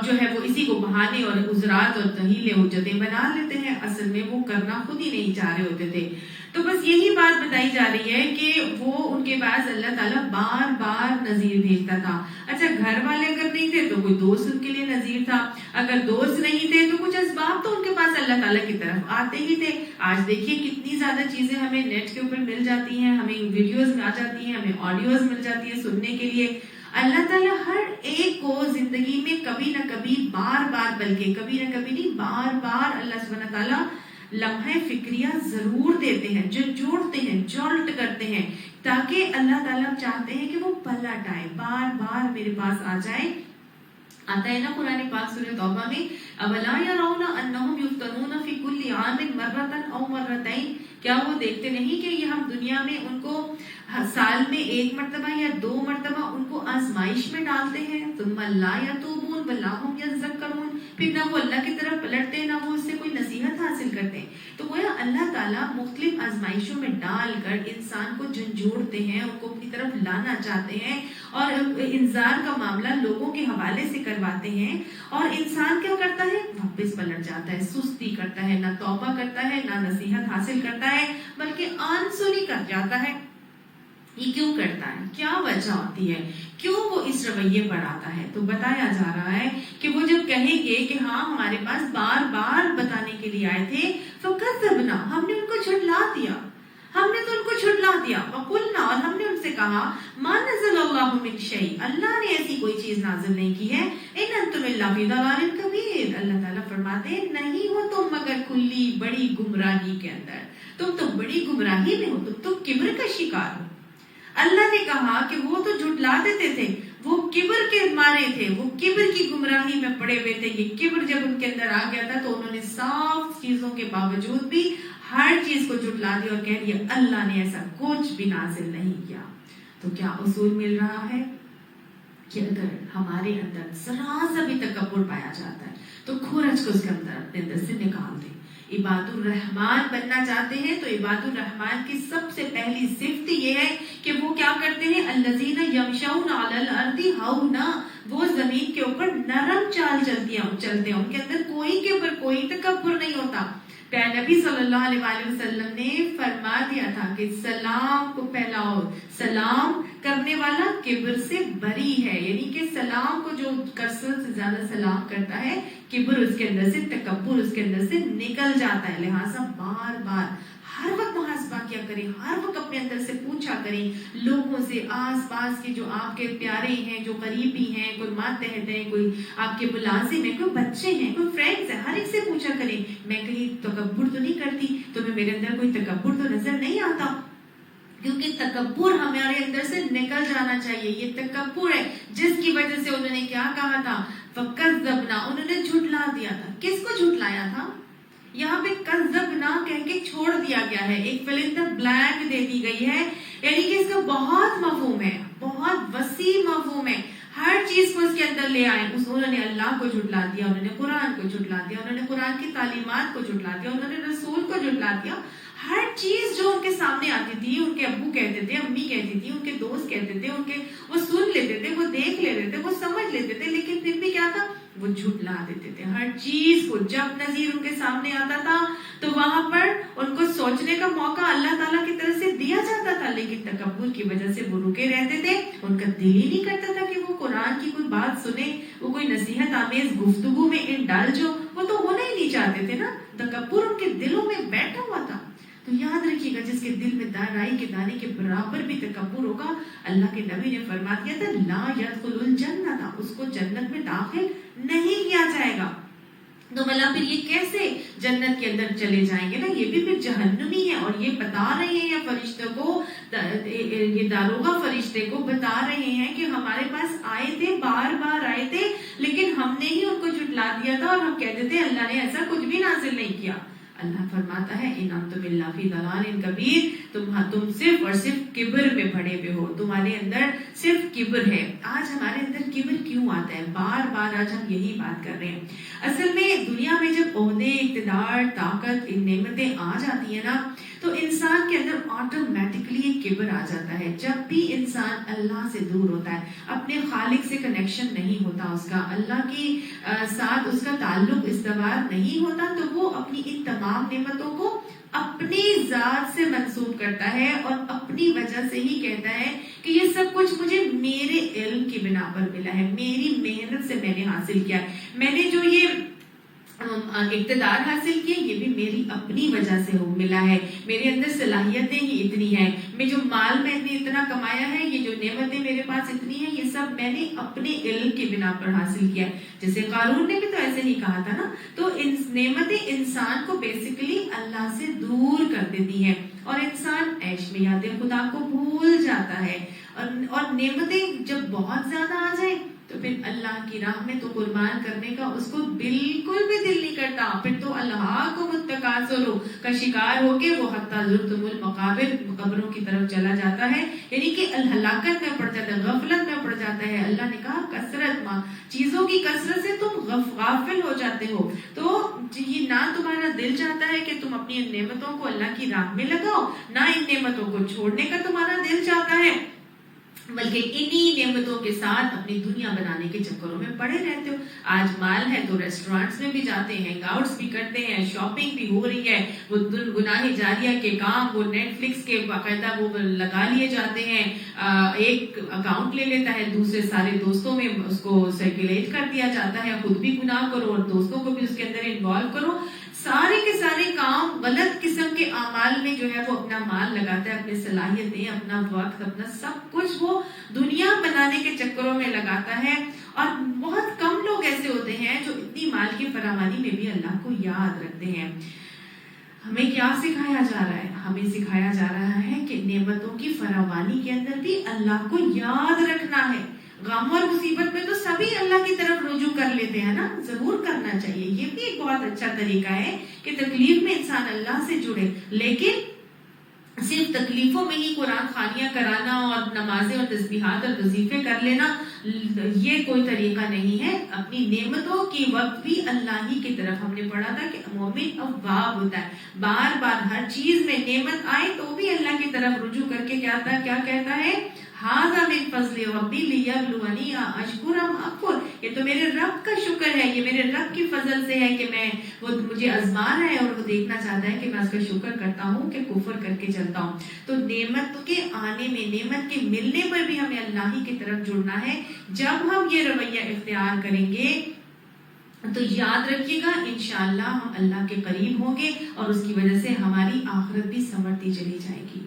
جو ہے وہ اسی کو بہانے اور عذرات اور تحیلیں حجتیں بنا لیتے ہیں. اصل میں وہ کرنا خود ہی نہیں چاہ رہے ہوتے تھے. تو بس یہی بات بتائی جا رہی ہے کہ وہ ان کے پاس اللہ تعالیٰ بار بار نذیر بھیجتا تھا. اچھا، گھر والے اگر نہیں تھے تو کوئی دوست ان کے لیے نذیر تھا، اگر دوست نہیں تھے تو کچھ اسباب تو ان کے پاس اللہ تعالیٰ کی طرف آتے ہی تھے. آج دیکھیے کتنی زیادہ چیزیں ہمیں نیٹ کے اوپر مل جاتی ہیں، ہمیں ویڈیوز آ جاتی ہیں، ہمیں آڈیوز مل جاتی ہیں سننے کے لیے. اللہ تعالیٰ ہر ایک کو زندگی میں کبھی نہ کبھی، بار بار، بلکہ کبھی نہ کبھی نہیں، بار بار اللہ سبحانہ تعالیٰ لمحہ فکریہ ضرور دیتے ہیں، جو جوڑتے ہیں، جولٹ کرتے ہیں، تاکہ اللہ تعالیٰ چاہتے ہیں کہ وہ پلٹ آئے، بار بار میرے پاس آ جائے. آتا ہے نا قرآن پاک سورہ توبہ میں، اولا یرون انہم یفتنون فی کل عام مرۃ او مرتین، کیا وہ دیکھتے نہیں کہ یہ ہم دنیا میں ان کو سال میں ایک مرتبہ یا 2 مرتبہ ان کو آزمائش میں ڈالتے ہیں. ثم لا یتوبون ولا هم یذکرون، پھر نہ وہ اللہ کی طرف پلٹتے ہیں، نہ وہ اس سے کوئی نصیحت حاصل کرتے ہیں. تو گویا اللہ تعالیٰ مختلف آزمائشوں میں ڈال کر انسان کو جھنجھوڑتے ہیں، ان کو اپنی طرف لانا چاہتے ہیں اور انذار کا معاملہ لوگوں کے حوالے سے کرواتے ہیں، اور انسان کیا کرتا ہے؟ واپس پلٹ جاتا ہے، سستی کرتا ہے، نہ توبہ کرتا ہے، نہ نصیحت حاصل کرتا ہے، بلکہ آنسونی کر جاتا ہے. یہ کیوں کرتا ہے؟ کیا وجہ ہوتی ہے؟ کیوں وہ اس رویے پر آتا ہے؟ تو بتایا جا رہا ہے کہ وہ جب کہیں گے کہ ہاں ہمارے پاس بار بار بتانے کے لیے آئے تھے، فَكَذَّبْنَا، ہم نے ان کو جھٹلا دیا، ہم نے تو ان کو جھٹلا دیا، وَقُلْنَا، اور ہم نے ان سے کہا مَا نَزَّلَ اللَّهُ مِن شَيْءٍ، اللہ نے ایسی کوئی چیز نازل نہیں کی ہے، إِنْ أَنْتُمْ إِلَّا فِي ضَلَالٍ كَبِيرٍ، اللہ تعالیٰ فرماتے ہیں نہیں ہو تم مگر کھلی بڑی گمراہی کے اندر، تم تو بڑی گمراہی میں ہو، تم تو کبر کا شکار ہو. اللہ نے کہا کہ وہ تو جھٹلا دیتے تھے، وہ کبر کے مارے تھے، وہ کبر کی گمراہی میں پڑے ہوئے تھے. یہ کبر جب ان کے اندر آ گیا تھا تو انہوں نے صاف چیزوں کے باوجود بھی ہر چیز کو جھٹلا دیا اور کہہ دیا اللہ نے ایسا کچھ بھی نازل نہیں کیا. تو کیا اصول مل رہا ہے کہ اگر ہمارے اندر ذرا سا بھی تکبر پایا جاتا ہے تو کھرچ کو اس کے اندر اپنے اندر سے نکال دیں. عباد الرحمن بننا چاہتے ہیں تو عباد الرحمن کی سب سے پہلی صفت یہ ہے کہ وہ کیا کرتے ہیں؟ الذین یمشون علی الارض ہونا، وہ زمین کے اوپر نرم چال چلتے ہیں، ان کے اندر کوئی کبر کوئی تکبر نہیں ہوتا. پیارے نبی صلی اللہ علیہ وآلہ وسلم نے فرما دیا تھا کہ سلام کو پھیلاؤ، سلام کرنے والا کبر سے بری ہے، یعنی کہ سلام کو جو کثرت سے زیادہ سلام کرتا ہے کبر اس کے اندر سے، تکبر اس کے اندر سے نکل جاتا ہے. لہٰذا بار بار ہر وقت محاسبہ کیا کریں، ہر وقت اپنے اندر سے پوچھا کریں لوگوں سے، آس پاس کے جو آپ کے پیارے ہیں، جو قریبی ہیں، کوئی ماتحت ہیں، کوئی آپ کے ملازم ہیں، کوئی بچے ہیں، کوئی فرینڈز ہیں، ہر ایک سے پوچھا کریں میں کہیں تکبر تو نہیں کرتی، تمہیں میرے اندر کوئی تکبر تو نظر نہیں آتا؟ کیونکہ تکبر ہمارے اندر سے نکل جانا چاہیے. یہ تکبر ہے جس کی وجہ سے انہوں نے کیا کہا تھا؟ فَكَذَّبْنَا، انہوں نے جھٹلا دیا تھا. کس کو جھٹلایا تھا؟ یہاں پہ کذبنا کہہ کے چھوڑ دیا گیا ہے، ایک فل ان دا بلینک دے دی گئی ہے، یعنی کہ اس کا بہت مفہوم ہے، بہت وسیع مفہوم ہے. ہر چیز کو اس کے اندر لے آئے. انہوں نے اللہ کو جھٹلا دیا، انہوں نے قرآن کو جھٹلا دیا، انہوں نے قرآن کی تعلیمات کو جھٹلا دیا، انہوں نے رسول کو جھٹلا دیا. ہر چیز جو ان کے سامنے آتی تھی، ان کے ابو کہتے تھے، امی کہتی تھی، ان کے دوست کہتے تھے، وہ سن لیتے تھے، وہ دیکھ لیتے تھے، وہ سمجھ لیتے تھے، لیکن پھر بھی کیا تھا؟ وہ جھٹلا دیتے تھے. ہر چیز کو جب نظیر ان کے سامنے آتا تھا تو وہاں پر ان کو سوچنے کا موقع اللہ تعالیٰ کی طرف سے دیا جاتا تھا، لیکن تکبر کی وجہ سے وہ رکے رہتے تھے. ان کا دل ہی نہیں کرتا تھا کہ وہ قرآن کی کوئی بات سنے، وہ کوئی نصیحت آمیز گفتگو میں انڈلج ہو، وہ تو ہونا ہی نہیں چاہتے تھے نا. تکبر ان کے دلوں میں بیٹھا ہوا تھا. تو یاد رکھیے گا جس کے دل میں رائی کے دانے کے برابر بھی تکبر ہوگا، اللہ کے نبی نے فرما دیا تھا لا يدخل الجنہ، اس کو جنت میں داخل نہیں کیا جائے گا. تو بلا پھر یہ کیسے جنت کے اندر چلے جائیں گے نا؟ یہ بھی پھر جہنمی ہے. اور یہ بتا رہے ہیں فرشتوں کو، یہ داروغہ فرشتے کو بتا رہے ہیں کہ ہمارے پاس آئے تھے، بار بار آئے تھے، لیکن ہم نے ہی ان کو جھٹلا دیا تھا اور ہم کہتے تھے اللہ نے ایسا کچھ بھی نازل نہیں کیا. اللہ فرماتا ہے ان انتم الا فی ضلال کبیر، تم صرف اور صرف کبر میں بڑے ہوئے ہو، تمہارے اندر صرف کبر ہے. آج ہمارے اندر کبر کیوں آتا ہے؟ بار بار آج ہم یہی بات کر رہے ہیں. اصل میں دنیا میں جب عہدے، اقتدار، طاقت، ان نعمتیں آ جاتی ہیں نا تو انسان کے اندر آٹومیٹکلی ایک کبر آ جاتا ہے. جب بھی انسان اللہ سے دور ہوتا ہے، اپنے خالق سے کنیکشن نہیں ہوتا، اس کا اللہ کی ساتھ اس کا تعلق استوار نہیں ہوتا، تو وہ اپنی ان تمام نعمتوں کو اپنی ذات سے منسوب کرتا ہے اور اپنی وجہ سے ہی کہتا ہے کہ یہ سب کچھ مجھے میرے علم کی بنا پر ملا ہے، میری محنت سے میں نے حاصل کیا ہے، میں نے جو یہ اقتدار حاصل کیے یہ بھی میری اپنی وجہ سے ملا ہے، میرے اندر صلاحیتیں ہی اتنی ہیں، میں جو مال میں نے اتنا کمایا ہے، یہ جو نعمتیں میرے پاس اتنی ہیں، یہ سب میں نے اپنے علم کی بنا پر حاصل کیا ہے. جیسے قارون نے بھی تو ایسے ہی کہا تھا نا. تو نعمتیں انسان کو بیسیکلی اللہ سے دور کر دیتی ہیں اور انسان عیش میں یاد خدا کو بھول جاتا ہے. اور نعمتیں جب بہت زیادہ آ جائیں تو پھر اللہ کی راہ میں تو قربان کرنے کا اس کو بالکل بھی دل نہیں کرتا. پھر تو اللہ کو متکاثر کا شکار ہو کے وہ حتی زرتم المقابر، قبروں کی طرف چلا جاتا ہے، یعنی کہ ہلاکت میں پڑ جاتا ہے، غفلت میں پڑ جاتا ہے. اللہ نے کہا کثرت چیزوں کی کثرت سے تم غافل ہو جاتے ہو. تو یہ نہ تمہارا دل چاہتا ہے کہ تم اپنی ان نعمتوں کو اللہ کی راہ میں لگاؤ، نہ ان نعمتوں کو چھوڑنے کا تمہارا دل چاہتا ہے، بلکہ انہی نعمتوں کے ساتھ اپنی دنیا بنانے کے چکروں میں پڑے رہتے ہو. آج مال ہے تو ریسٹورانٹس میں بھی جاتے ہیں، ہینگ آؤٹس بھی کرتے ہیں، شاپنگ بھی ہو رہی ہے، وہ گناہ جاریہ کے کام وہ نیٹ فلکس کے باقاعدہ وہ لگا لیے جاتے ہیں. ایک اکاؤنٹ لے لیتا ہے، دوسرے سارے دوستوں میں اس کو سرکولیٹ کر دیا جاتا ہے، خود بھی گناہ کرو اور دوستوں کو بھی اس کے اندر انوالو کرو. سارے کے سارے کام غلط قسم کے اعمال میں جو ہے وہ اپنا مال لگاتا ہے، اپنی صلاحیتیں، اپنا وقت، اپنا سب کچھ وہ دنیا بنانے کے چکروں میں لگاتا ہے. اور بہت کم لوگ ایسے ہوتے ہیں جو اتنی مال کی فراوانی میں بھی اللہ کو یاد رکھتے ہیں. ہمیں کیا سکھایا جا رہا ہے؟ ہمیں سکھایا جا رہا ہے کہ نعمتوں کی فراوانی کے اندر بھی اللہ کو یاد رکھنا ہے. غم اور مصیبت میں تو سبھی اللہ کی طرف رجوع کر لیتے ہیں نا، ضرور کرنا چاہیے. یہ بھی ایک بہت اچھا طریقہ ہے کہ تکلیف میں انسان اللہ سے جڑے، لیکن صرف تکلیفوں میں ہی قرآن خوانیاں کرانا اور نمازیں اور تسبیحات اور وظیفے کر لینا یہ کوئی طریقہ نہیں ہے. اپنی نعمتوں کی وقت بھی اللہ ہی کی طرف، ہم نے پڑھا تھا کہ مومن اواب ہوتا ہے، بار بار ہر چیز میں نعمت آئے تو بھی اللہ کی طرف رجوع کر کے کیا کہتا ہے، ھذا من فضل ربی لیبلونی اشکر ام اکفر. یہ تو میرے رب کا شکر ہے، یہ میرے رب کی فضل سے ہے کہ وہ مجھے آزما رہا ہے اور وہ دیکھنا چاہتا ہے کہ میں اس کا شکر کرتا ہوں کہ کفر کر کے چلتا ہوں. تو نعمت کے آنے میں، نعمت کے ملنے پر بھی ہمیں اللہ ہی کی طرف جڑنا ہے. جب ہم یہ رویہ اختیار کریں گے تو یاد رکھیے گا انشاءاللہ ہم اللہ کے قریب ہوں گے اور اس کی وجہ سے ہماری آخرت بھی سنورتی چلی جائے گی.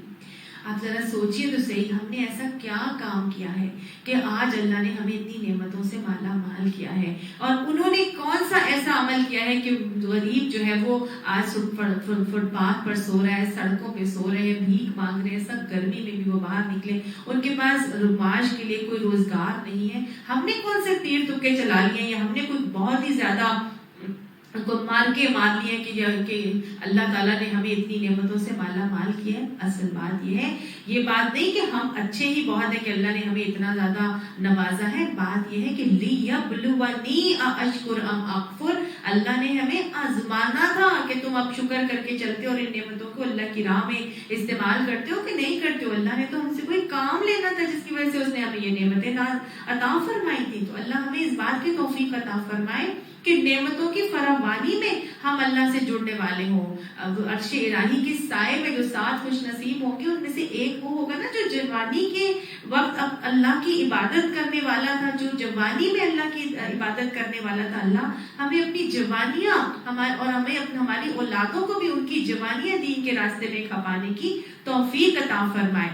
آپ ذرا سوچئے تو صحیح، ہم نے ایسا کیا کام کیا ہے کہ آج اللہ نے ہمیں اتنی نعمتوں سے مالا مال کیا ہے، اور انہوں نے کون سا ایسا عمل کیا ہے کہ غریب جو ہے وہ آج فٹ پاتھ پر سو رہا ہے، سڑکوں پہ سو رہے ہیں، بھیک مانگ رہے ہیں، سب گرمی میں بھی وہ باہر نکلے، ان کے پاس معاش کے لیے کوئی روزگار نہیں ہے. ہم نے کون سے تیر تکے چلا لیے، یا ہم نے کوئی بہت ہی زیادہ کو مار لیے کہ اللہ تعالیٰ نے ہمیں اتنی نعمتوں سے مالا مال کیا ہے. اصل بات یہ ہے، یہ بات نہیں کہ ہم اچھے ہی بہت ہے کہ اللہ نے ہمیں اتنا زیادہ نوازا ہے. بات یہ ہے کہ لیبلونی اشکر ام اکفر، اللہ نے ہمیں آزمانا تھا کہ تم اب شکر کر کے چلتے ہو اور ان نعمتوں کو اللہ کی راہ میں استعمال کرتے ہو کہ نہیں کرتے ہو. اللہ نے تو ہم سے کوئی کام لینا تھا جس کی وجہ سے اس نے ہمیں یہ نعمتیں عطا فرمائی تھی. تو اللہ ہمیں اس بات کی توفیق عطا فرمائے کہ نعمتوں کی فراوانی میں ہم اللہ سے جڑنے والے ہوں. عرش الہی کے سائے میں جو 7 خوش نصیب ہوں گے ان میں سے ایک وہ ہوگا نا جو جوانی کے وقت اب اللہ کی عبادت کرنے والا تھا، جو جوانی میں اللہ کی عبادت کرنے والا تھا. اللہ ہمیں اپنی جوانیاں اور ہمیں ہماری اولادوں کو بھی ان کی جوانیاں دین کے راستے میں کھپانے کی توفیق عطا فرمائے.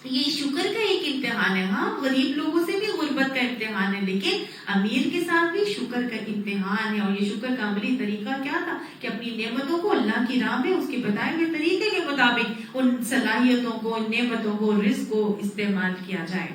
یہ شکر کا ایک امتحان ہے. ہاں، غریب لوگوں سے بھی غربت کا امتحان ہے، لیکن امیر کے ساتھ بھی شکر کا امتحان ہے. اور یہ شکر کا عملی طریقہ کیا تھا کہ اپنی نعمتوں کو اللہ کی راہ میں اس کے بتائے ہوئے طریقے کے مطابق ان صلاحیتوں کو، ان نعمتوں کو، رزق کو استعمال کیا جائے.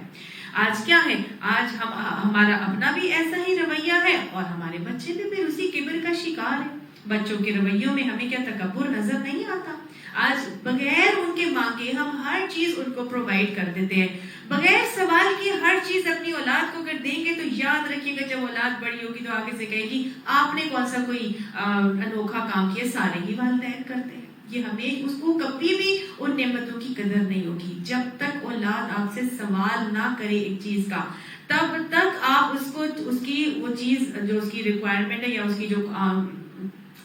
آج کیا ہے، آج ہمارا اپنا بھی ایسا ہی رویہ ہے اور ہمارے بچے بھی پھر اسی کبر کا شکار ہے. بچوں کے رویوں میں ہمیں کیا تکبر نظر نہیں آتا. آج بغیر ان کے مانگے ہم ہر چیز ان کو پرووائڈ کر دیتے ہیں، بغیر سوال کی ہر چیز اپنی اولاد کو اگر دیں گے تو یاد رکھیے گا جب اولاد بڑی ہوگی تو آگے سے کہے گی آپ نے کون سا کوئی انوکھا کام کیا، سارے ہی والدین کرتے ہیں. یہ ہمیں اس کو کبھی بھی ان نعمتوں کی قدر نہیں ہوگی. جب تک اولاد آپ سے سوال نہ کرے ایک چیز کا، تب تک آپ اس کو اس کی وہ چیز جو اس کی ریکوائرمنٹ ہے یا اس کی جو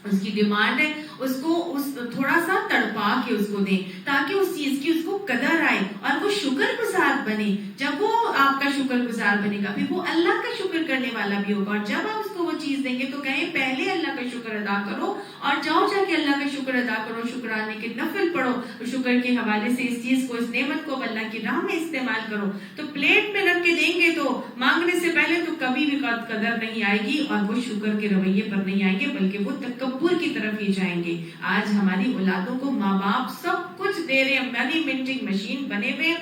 اس کی ڈیمانڈ ہے اس کو تھوڑا سا تڑپا کے اس کو دیں تاکہ اس چیز کی اس کو قدر آئے اور وہ شکر گزار بنے. جب وہ آپ کا شکر گزار بنے گا پھر وہ اللہ کا شکر کرنے والا بھی ہوگا. اور جب آپ اس کو وہ چیز دیں گے تو کہیں پہلے اللہ کا شکر ادا کرو اور جاؤ جا کے اللہ کا شکر ادا کرو، شکرانے کے نفل پڑھو، شکر کے حوالے سے اس چیز کو، اس نعمت کو اللہ کی راہ میں استعمال کرو. تو پلیٹ میں رکھ کے دیں گے تو مانگنے سے پہلے تو کبھی بھی قدر نہیں آئے گی اور وہ شکر کے رویے پر نہیں آئیں گے بلکہ وہ تکبر کی طرف ہی جائیں گے. آج ہماری اولادوں کو ماں باپ سب کچھ دے رہے ہیں، منی منٹنگ مشین بنے ہوئے،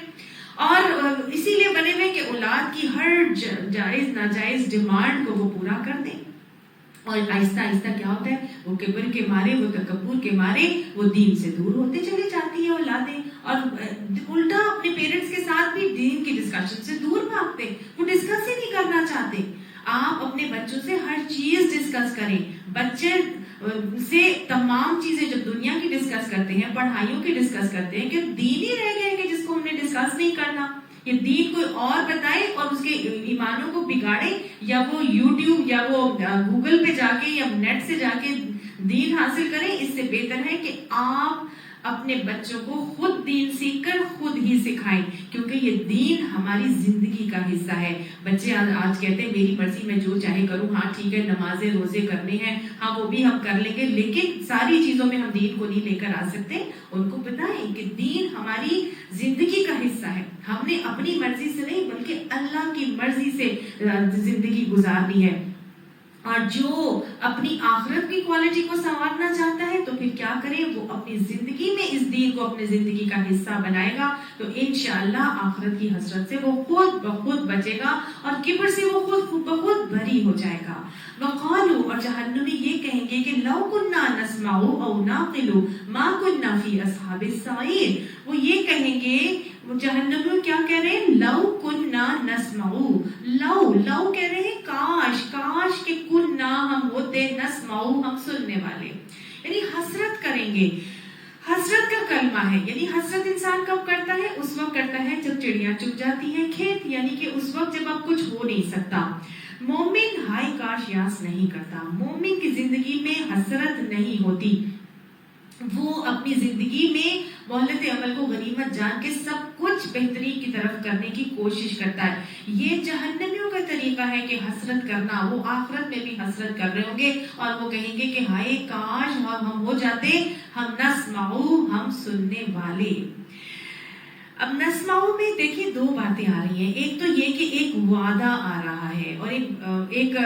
اور اسی لیے بنے ہوئے کہ اولاد کی ہر جائز ناجائز ڈیمانڈ کو وہ پورا کر دیں. اور آہستہ آہستہ کیا ہوتا ہے، وہ کبر کے مارے، وہ تکبر کے مارے وہ دین سے دور ہوتے چلے جاتی ہیں اولادیں، اور الٹا اپنے پیرنٹس کے ساتھ بھی دین کی ڈسکشن سے دور بھاگتے، وہ ڈسکس ہی نہیں کرنا چاہتے. آپ اپنے بچوں سے ہر چیز ڈسکس کریں. بچے سے تمام چیزیں جب دنیا کی ڈسکس کرتے ہیں, پڑھائیوں کی ڈسکس کرتے ہیں, کہ دین ہی رہ گیا ہے کہ جس کو ہم نے ڈسکس نہیں کرنا. یہ دین کوئی اور بتائے اور اس کے ایمانوں کو بگاڑے, یا وہ یوٹیوب یا وہ گوگل پہ جا کے یا نیٹ سے جا کے دین حاصل کریں. اس سے بہتر ہے کہ آپ اپنے بچوں کو خود دین سیکھ کر خود ہی سکھائیں, کیونکہ یہ دین ہماری زندگی کا حصہ ہے. بچے آج کہتے ہیں میری مرضی, میں جو چاہے کروں. ہاں ٹھیک ہے, نمازیں روزے کرنے ہیں, ہاں وہ بھی ہم کر لیں گے, لیکن ساری چیزوں میں ہم دین کو نہیں لے کر آ سکتے. ان کو بتائیں کہ دین ہماری زندگی کا حصہ ہے. ہم نے اپنی مرضی سے نہیں بلکہ اللہ کی مرضی سے زندگی گزارنی ہے. اور جو اپنی آخرت کی کوالٹی کو سنوارنا چاہتا ہے تو پھر کیا کرے, وہ اپنی زندگی میں اس دین کو اپنی زندگی کا حصہ بنائے گا, تو انشاءاللہ آخرت کی حسرت سے وہ خود بخود بچے گا اور کبر سے وہ خود بخود بری ہو جائے گا. وقالو, اور جہنمی یہ کہیں گے کہ لو کننا نسمع او نعقل ما کننا فی اصحاب السعیر. وہ یہ کہیں گے, جہنمی کیا کہہ رہے ہیں, لو کننا نسمع, لو کہہ رہے ہیں کاش, کاش کہ کننا ہم ہوتے, نسمع ہم سننے والے, یعنی حسرت کریں گے. حسرت کا کلمہ ہے, یعنی حسرت انسان کب کرتا ہے, اس وقت کرتا ہے جب چڑیاں چگ جاتی ہیں کھیت, یعنی کہ اس وقت جب اب کچھ ہو نہیں سکتا. مومن ہائے کاش یاس نہیں کرتا. مومن کی زندگی میں حسرت نہیں ہوتی, وہ اپنی زندگی میں مہلت عمل کو غنیمت جان کے سب کچھ بہترین کی طرف کرنے کی کوشش کرتا ہے. یہ جہنمیوں کا طریقہ ہے کہ حسرت کرنا. وہ آخرت میں بھی حسرت کر رہے ہوں گے اور وہ کہیں گے کہ ہائے کاش ہم ہو جاتے, ہم نسمعو, ہم سننے والے. اب نسمعو میں دیکھیں دو باتیں آ رہی ہیں. ایک تو یہ کہ ایک وعدہ آ رہا ہے اور ایک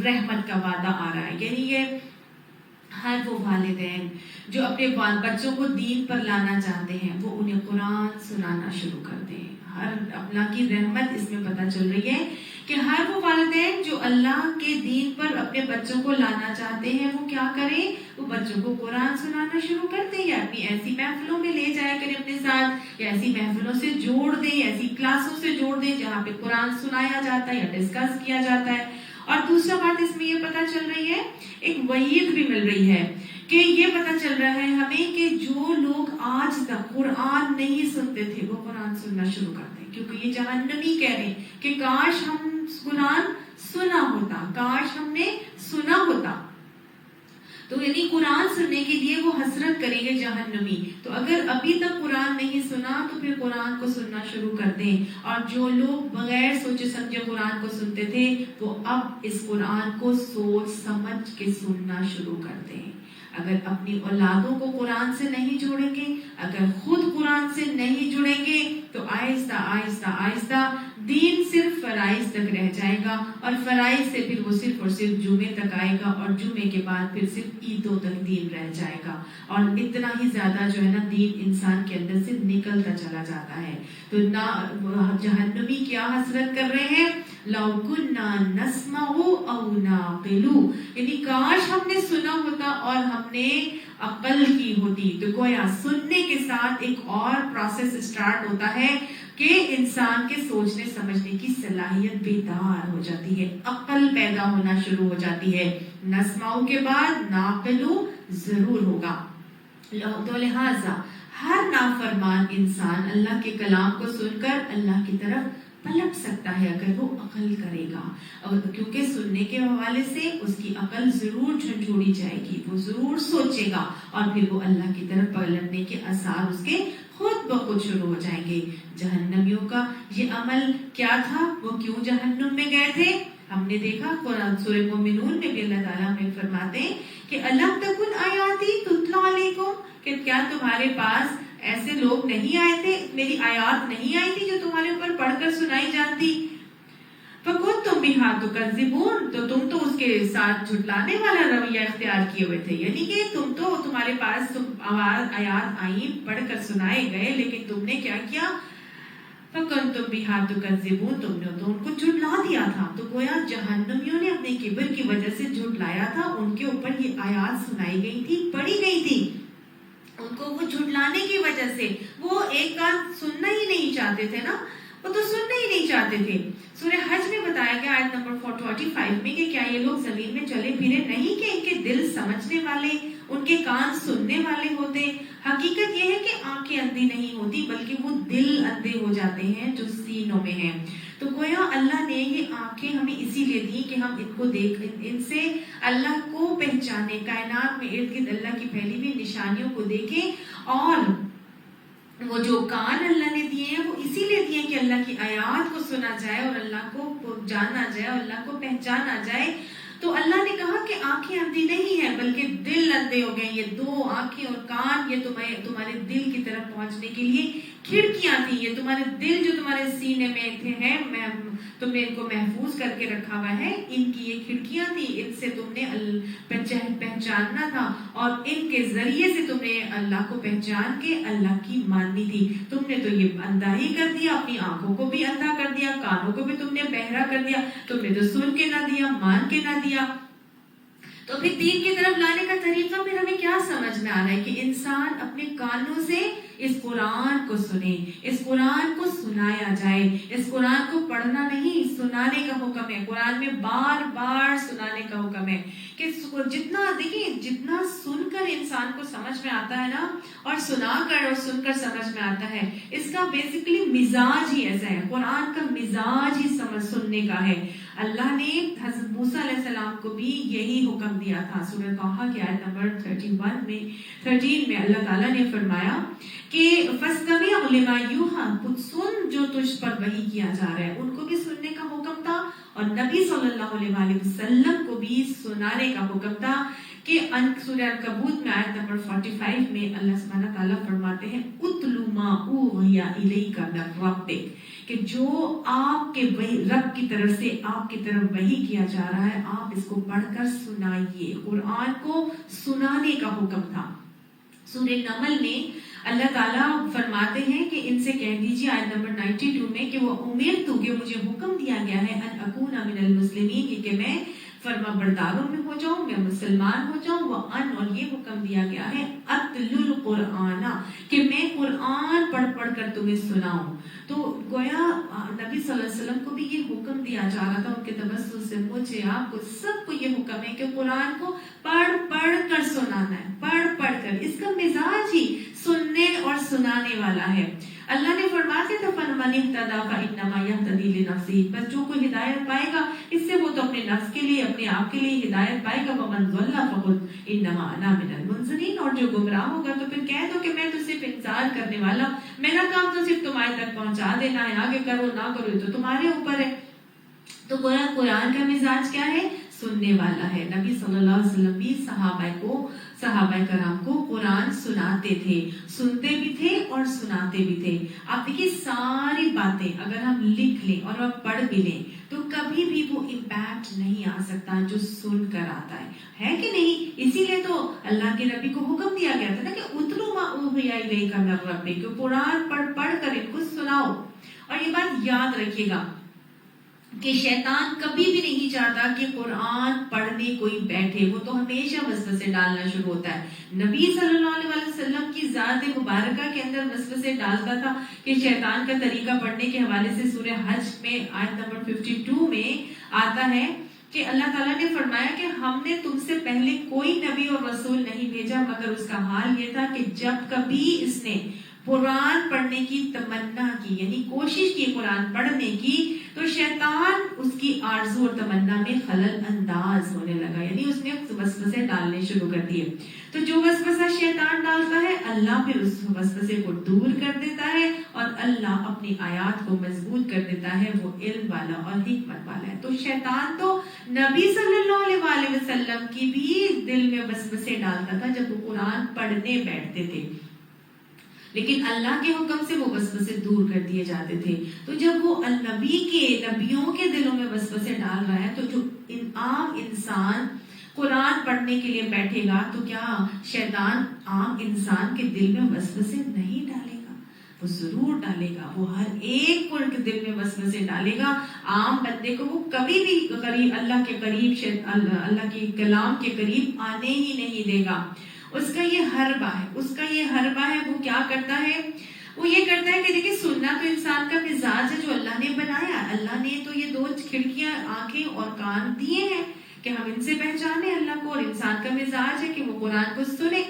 رحمت کا وعدہ آ رہا ہے. یعنی یہ ہر وہ والدین جو اپنے بچوں کو دین پر لانا چاہتے ہیں وہ انہیں قرآن سنانا شروع کر دیں. ہر اللہ کی رحمت اس میں پتہ چل رہی ہے کہ ہر وہ والدین جو اللہ کے دین پر اپنے بچوں کو لانا چاہتے ہیں وہ کیا کریں, وہ بچوں کو قرآن سنانا شروع کر دیں, یا اپنی ایسی محفلوں میں لے جایا کریں اپنے ساتھ, یا ایسی محفلوں سے جوڑ دیں, ایسی کلاسوں سے جوڑ دیں جہاں پہ قرآن سنایا جاتا ہے یا ڈسکس کیا جاتا ہے. اور دوسرا بات اس میں یہ پتہ چل رہی ہے, ایک وعید بھی مل رہی ہے کہ یہ پتہ چل رہا ہے ہمیں کہ جو لوگ آج تک قرآن نہیں سنتے تھے وہ قرآن سننا شروع کر دیں, کیونکہ یہ جہنمی کہہ رہے ہیں کہ کاش ہم قرآن سنا ہوتا, کاش ہم نے سنا ہوتا. تو یعنی قرآن سننے کے لیے وہ حسرت کریں گے جہنمی. تو اگر ابھی تک قرآن نہیں سنا تو پھر قرآن کو سننا شروع کر دیں. اور جو لوگ بغیر سوچے سمجھے قرآن کو سنتے تھے وہ اب اس قرآن کو سوچ سمجھ کے سننا شروع کر دیں. اگر اپنی اولادوں کو قرآن سے نہیں جوڑیں گے, اگر خود قرآن سے نہیں جڑیں گے تو آہستہ آہستہ آہستہ دین صرف فرائض تک رہ جائے گا, اور فرائض سے پھر وہ صرف اور صرف جمعے تک آئے گا, اور جمعے کے بعد پھر صرف عیدوں تک دین رہ جائے گا, اور اتنا ہی زیادہ جو ہے نا دین انسان کے اندر سے نکلتا چلا جاتا ہے. تو جہنمی کیا حسرت کر رہے ہیں, لو کننا نسمع او نعقل, یعنی کاش ہم نے سنا ہوتا اور ہم نے عقل کی ہوتی. تو گویا سننے کے ساتھ ایک اور پروسیس اسٹارٹ ہوتا ہے کہ انسان کے سوچنے سمجھنے کی صلاحیت بیدار ہو جاتی ہے, عقل پیدا ہونا شروع ہو جاتی ہے. نسمعو کے بعد نعقلو ضرور ہوگا. تو لہٰذا ہر نافرمان انسان اللہ کے کلام کو سن کر اللہ کی طرف پلٹ سکتا ہے اگر وہ عقل کرے گا, اور کیونکہ سننے کے حوالے سے اس کی عقل ضرور جھنجھوڑی جائے گی, وہ ضرور سوچے گا, اور پھر وہ اللہ کی طرف پلٹنے کے آثار اس کے خود بخود شروع ہو جائیں گے. جہنمیوں کا یہ عمل کیا تھا, وہ کیوں جہنم میں گئے تھے؟ ہم نے دیکھا قرآن سورہ مومنون میں بھی اللہ تعالیٰ میں فرماتے ہیں کہ الم تکن آیاتی تتلی علیکم, کہ کیا تمہارے پاس ایسے لوگ نہیں آئے تھے, میری آیات نہیں آئی تھی جو تمہارے اوپر پڑھ کر سنائی جاتی. فَكُنْتُمْ بِهَا تُكَذِّبُونَ, تو تم تو اس کے ساتھ جھٹلانے والا رویہ اختیار کیے ہوئے تھے, یعنی کہ تمہارے پاس آیات آئیں پڑھ کر سنائے گئے, لیکن تم نے کیا کیا, فَكُنْتُمْ بِهَا تُكَذِّبُونَ, تم نے تو ان کو جھٹلا دیا تھا. تو گویا جہنمیوں نے اپنے کبر کی وجہ سے جھٹلایا تھا, ان کے اوپر یہ آیات سنائی گئی تھی, پڑھی گئی تھی, ان کو وہ جھٹلانے کی وجہ سے وہ ایک کان سننا ہی نہیں چاہتے تھے نا, وہ تو سننا ہی نہیں چاہتے تھے. سورہ حج میں بتایا گیا آیت نمبر 45 میں کہ کیا یہ لوگ زمین میں چلے پھرے نہیں کہ ان کے دل سمجھنے والے، ان کے کان سننے والے ہوتے. حقیقت یہ ہے کہ آنکھیں اندھی نہیں ہوتی بلکہ وہ دل اندھے ہو جاتے ہیں جو سینوں میں ہیں. تو گویا اللہ نے یہ آنکھیں ہمیں اسی لیے دی کہ ہم ان کو دیکھ، ان سے اللہ کو پہچانے، کائنات میں ارد گرد اللہ کی پھیلی ہوئی نشانیوں کو دیکھیں. اور وہ جو کان اللہ نے دیے ہیں وہ اسی لیے دیے کہ اللہ کی آیات کو سنا جائے اور اللہ کو جانا جائے اور اللہ کو پہچانا جائے. تو اللہ نے کہا کہ آنکھیں اندھی نہیں ہیں بلکہ دل اندھے ہو گئے. یہ دو آنکھیں اور کان یہ تمہارے دل کی طرف پہنچنے کے لیے کھڑکیاں تھیں. یہ تمہارے دل جو تمہارے سینے میں ہیں، تم نے ان کو محفوظ کر کے رکھا ہوا ہے. ان کی یہ کھڑکیاں تھیں، ان سے تم نے پہچاننا تھا اور ان کے ذریعے سے تم نے اللہ کو پہچان کے اللہ کی ماننی تھی. تم نے تو یہ اندھا ہی کر دیا، اپنی آنکھوں کو بھی اندھا کر دیا، کانوں کو بھی تم نے بہرا کر دیا. تم نے تو سن کے نہ دیا، مان کے نہ دیا. تو پھر دین کی طرف لانے کا طریقہ پھر ہمیں کیا سمجھ میں آ رہا ہے کہ انسان اپنے کانوں سے اس قرآن کو سنے، اس قرآن کو سنایا جائے. اس قرآن کو پڑھنا نہیں، سنانے کا حکم ہے. قرآن میں بار بار سنانے کا حکم ہے کہ جتنا سن کر انسان کو سمجھ میں آتا ہے نا، اور سنا کر اور سن کر سمجھ میں آتا ہے، اس کا بیسیکلی مزاج ہی ایسا ہے. قرآن کا مزاج ہی سننے کا ہے. اللہ نے حضرت موسیٰ علیہ السلام کو بھی یہی حکم دیا تھا. سورہ طٰہٰ کی آیت نمبر 13 میں اللہ تعالیٰ نے فرمایا کہ فَاسْتَمِعْ لِمَا يُوحَىٰ، سن جو تجھ پر وحی کیا جا رہا ہے. ان کو بھی سننے کا حکم تھا اور نبی صلی اللہ علیہ وسلم کو بھی سنانے کا حکم تھا. کہ سورہ عنکبوت میں آیت نمبر 45 میں اللہ سبحانہ تعالیٰ فرماتے ہیں اُتْلُ مَا أُوحِیَ إِلَيْکَ مِن رَبِّکَ، کہ جو آپ کے رب کی طرف سے آپ کی طرف وحی کیا جا رہا ہے آپ اس کو پڑھ کر سنائیے. قرآن کو سنانے کا حکم تھا. سورہ نمل میں اللہ تعالیٰ فرماتے ہیں کہ ان سے کہہ دیجیے آیت نمبر 92 میں کہ وہ امرت کہ مجھے حکم دیا گیا ہے ان اکون من المسلمین، کہ میں فرما برداروں میں ہو جاؤں، میں مسلمان ہو جاؤں. وَأَنْ، اور یہ حکم دیا گیا ہے أَتْلُ الْقُرْآنَ، کہ میں قرآن پڑھ پڑھ کر تمہیں سناؤں. تو گویا نبی صلی اللہ علیہ وسلم کو بھی یہ حکم دیا جا رہا تھا. ان کے توسل سے مجھے آپ کو سب کو یہ حکم ہے کہ قرآن کو پڑھ پڑھ کر سنانا ہے، پڑھ پڑھ کر. اس کا مزاج ہی سننے اور سنانے والا ہے. اللہ نے فرمایا تھا فَمَنِ اهْتَدَىٰ فَإِنَّمَا يَهْتَدِي لِنَفْسِهِ، بس جو کوئی ہدایت پائے گا اس سے وہ تو اپنے نفس کے لیے، اپنے آپ کے لیے ہدایت پائے گا. وَمَنْ ضَلَّ فَقُلْ إِنَّمَا أَنَا مِنَ الْمُنذِرِينَ، اور جو گمراہ ہوگا تو پھر کہہ دو کہ میں تو صرف انذار کرنے والا، میرا کام تو صرف تمہارے تک پہنچا دینا ہے، آگے کرو نہ کرو تو تمہارے اوپر ہے. تو گویا قرآن کا مزاج کیا ہے؟ سننے والا ہے. نبی صلی اللہ علیہ وسلم بھی صحابہ کرام کو قرآن سناتے تھے، سنتے بھی تھے اور سناتے بھی تھے. آپ دیکھیے ساری باتیں اگر ہم لکھ لیں اور ہم پڑھ بھی لیں تو کبھی بھی وہ امپیکٹ نہیں آ سکتا جو سن کر آتا ہے کہ نہیں؟ اسی لیے تو اللہ کے نبی کو حکم دیا گیا تھا نا کہ اتلو ما اوحی الیک من ربک، کہ قرآن پڑھ پڑھ کر ان کو سناؤ. اور یہ بات یاد رکھیے گا کہ شیطان کبھی بھی نہیں چاہتا کہ قرآن پڑھنے کوئی بیٹھے. وہ تو ہمیشہ وسوسے ڈالنا شروع ہوتا ہے. نبی صلی اللہ علیہ وسلم کی ذات مبارکہ کے اندر وسوسے ڈالتا تھا کہ شیطان کا طریقہ پڑھنے کے حوالے سے سورہ حج میں آیت نمبر 52 میں آتا ہے کہ اللہ تعالیٰ نے فرمایا کہ ہم نے تم سے پہلے کوئی نبی اور رسول نہیں بھیجا مگر اس کا حال یہ تھا کہ جب کبھی اس نے قرآن پڑھنے کی تمنا کی، یعنی کوشش کی قرآن پڑھنے کی، تو شیطان اس کی آرزو اور تمنا میں خلل انداز ہونے لگا، یعنی اس نے وسوسے ڈالنے شروع کر دیے. تو جو وسوسہ شیطان ڈالتا ہے اللہ پھر اس وسوسے کو دور کر دیتا ہے اور اللہ اپنی آیات کو مضبوط کر دیتا ہے. وہ علم والا اور حکمت والا ہے. تو شیطان تو نبی صلی اللہ علیہ وسلم کی بھی دل میں وسوسے ڈالتا تھا جب وہ قرآن پڑھنے بیٹھتے تھے، لیکن اللہ کے حکم سے وہ وسوسے دور کر دیے جاتے تھے. تو جب وہ نبیوں کے دلوں میں وسوسے ڈال رہا ہے تو جو عام انسان قرآن پڑھنے کے لیے بیٹھے گا تو کیا شیطان عام انسان کے دل میں وسوسے نہیں ڈالے گا؟ وہ ضرور ڈالے گا. وہ ہر ایک کو دل میں وسوسے ڈالے گا. عام بندے کو وہ کبھی بھی اللہ کے قریب، اللہ کے کلام کے قریب آنے ہی نہیں دے گا. اس کا یہ حربہ ہے، وہ کیا کرتا ہے؟ وہ یہ کرتا ہے کہ دیکھیں سننا تو انسان کا مزاج ہے جو اللہ نے بنایا. اللہ نے تو یہ 2 کھڑکیاں آنکھیں اور کان دیے ہیں کہ ہم ان سے پہچانے اللہ کو, اور انسان کا مزاج ہے کہ وہ قرآن کو سنے.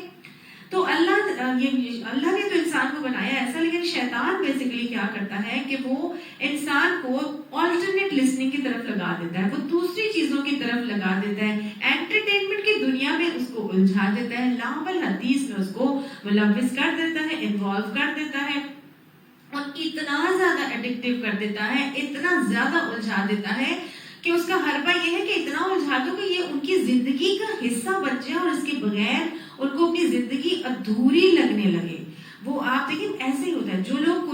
تو اللہ نے تو انسان کو بنایا ایسا, لیکن شیطان بیسیکلی کیا کرتا ہے کہ وہ انسان کو آلٹرنیٹ لسننگ کی طرف لگا دیتا ہے, وہ دوسری چیزوں کی طرف لگا دیتا ہے, انٹرٹینمنٹ کی دنیا میں اس کو الجھا دیتا ہے, لاول حدیث میں اس کو ملوث کر دیتا ہے, انوالو کر دیتا ہے, اور اتنا زیادہ ایڈکٹیو کر دیتا ہے, اتنا زیادہ الجھا دیتا ہے کہ اس کا حربہ یہ ہے کہ اتنا الجھا دو کہ یہ ان کی زندگی کا حصہ بن جائے, اور اس کے بغیر ان کو اپنی زندگی ادھوری لگنے لگے. وہ آپ دیکھیں ایسے ہی ہوتا ہے, جو لوگ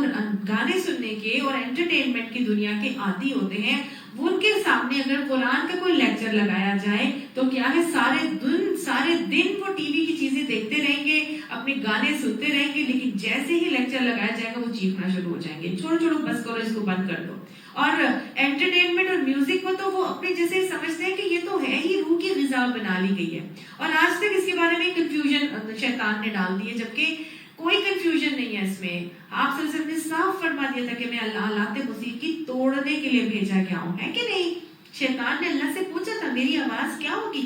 گانے سننے کے اور انٹرٹینمنٹ کی دنیا کے عادی ہوتے ہیں, وہ ان کے سامنے اگر قرآن کا کوئی لیکچر لگایا جائے تو کیا ہے سارے دن وہ ٹی وی کی چیزیں دیکھتے رہیں گے, اپنے گانے سنتے رہیں گے, لیکن جیسے ہی لیکچر لگایا جائے گا وہ چیخنا شروع ہو جائیں گے, چھوڑو بس کرو, اس کو بند کر دو. اور انٹرٹینمنٹ اور میوزک کو تو وہ اپنے جیسے سمجھتے ہیں کہ یہ تو ہے ہی, روح کی غذا بنا لی گئی ہے, اور آج تک اس کے بارے میں کنفیوژن شیطان نے ڈال دی ہے, جبکہ کوئی کنفیوژن نہیں ہے اس میں. آپ صلی اللہ علیہ وسلم نے صاف فرما دیا تھا کہ میں آلات موسیقی توڑنے کے لیے بھیجا گیا ہوں, ہے کہ نہیں. شیطان نے اللہ سے پوچھا تھا میری آواز کیا ہوگی,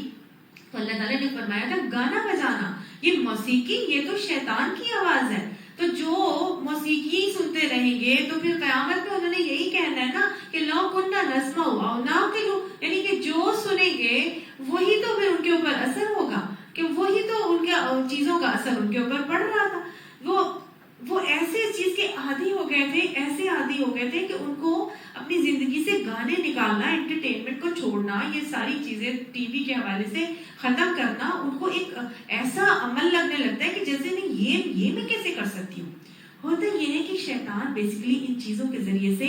تو اللہ تعالیٰ نے فرمایا تھا گانا بجانا, یہ موسیقی یہ تو شیطان کی آواز ہے. تو جو موسیقی سنتے رہیں گے تو پھر قیامت میں انہوں نے یہی کہنا ہے نا کہ لو کننا نسمع ہوا نعقل, یعنی کہ جو سنیں گے وہی تو پھر ان کے اوپر اثر ہوگا, کہ وہی تو ان کے چیزوں کا اثر ان کے اوپر پڑ رہا تھا. وہ ایسے چیز کے عادی ہو گئے تھے, ایسے عادی ہو گئے تھے کہ ان کو اپنی زندگی سے گانے نکالنا, انٹرٹینمنٹ کو چھوڑنا, یہ ساری چیزیں ٹی وی کے حوالے سے ختم کرنا ان کو ایک ایسا عمل لگنے لگتا ہے کہ جیسے نہیں یہ میں کیسے کر سکتی ہوں. ہوتا یہ ہے کہ شیطان بیسیکلی ان چیزوں کے ذریعے سے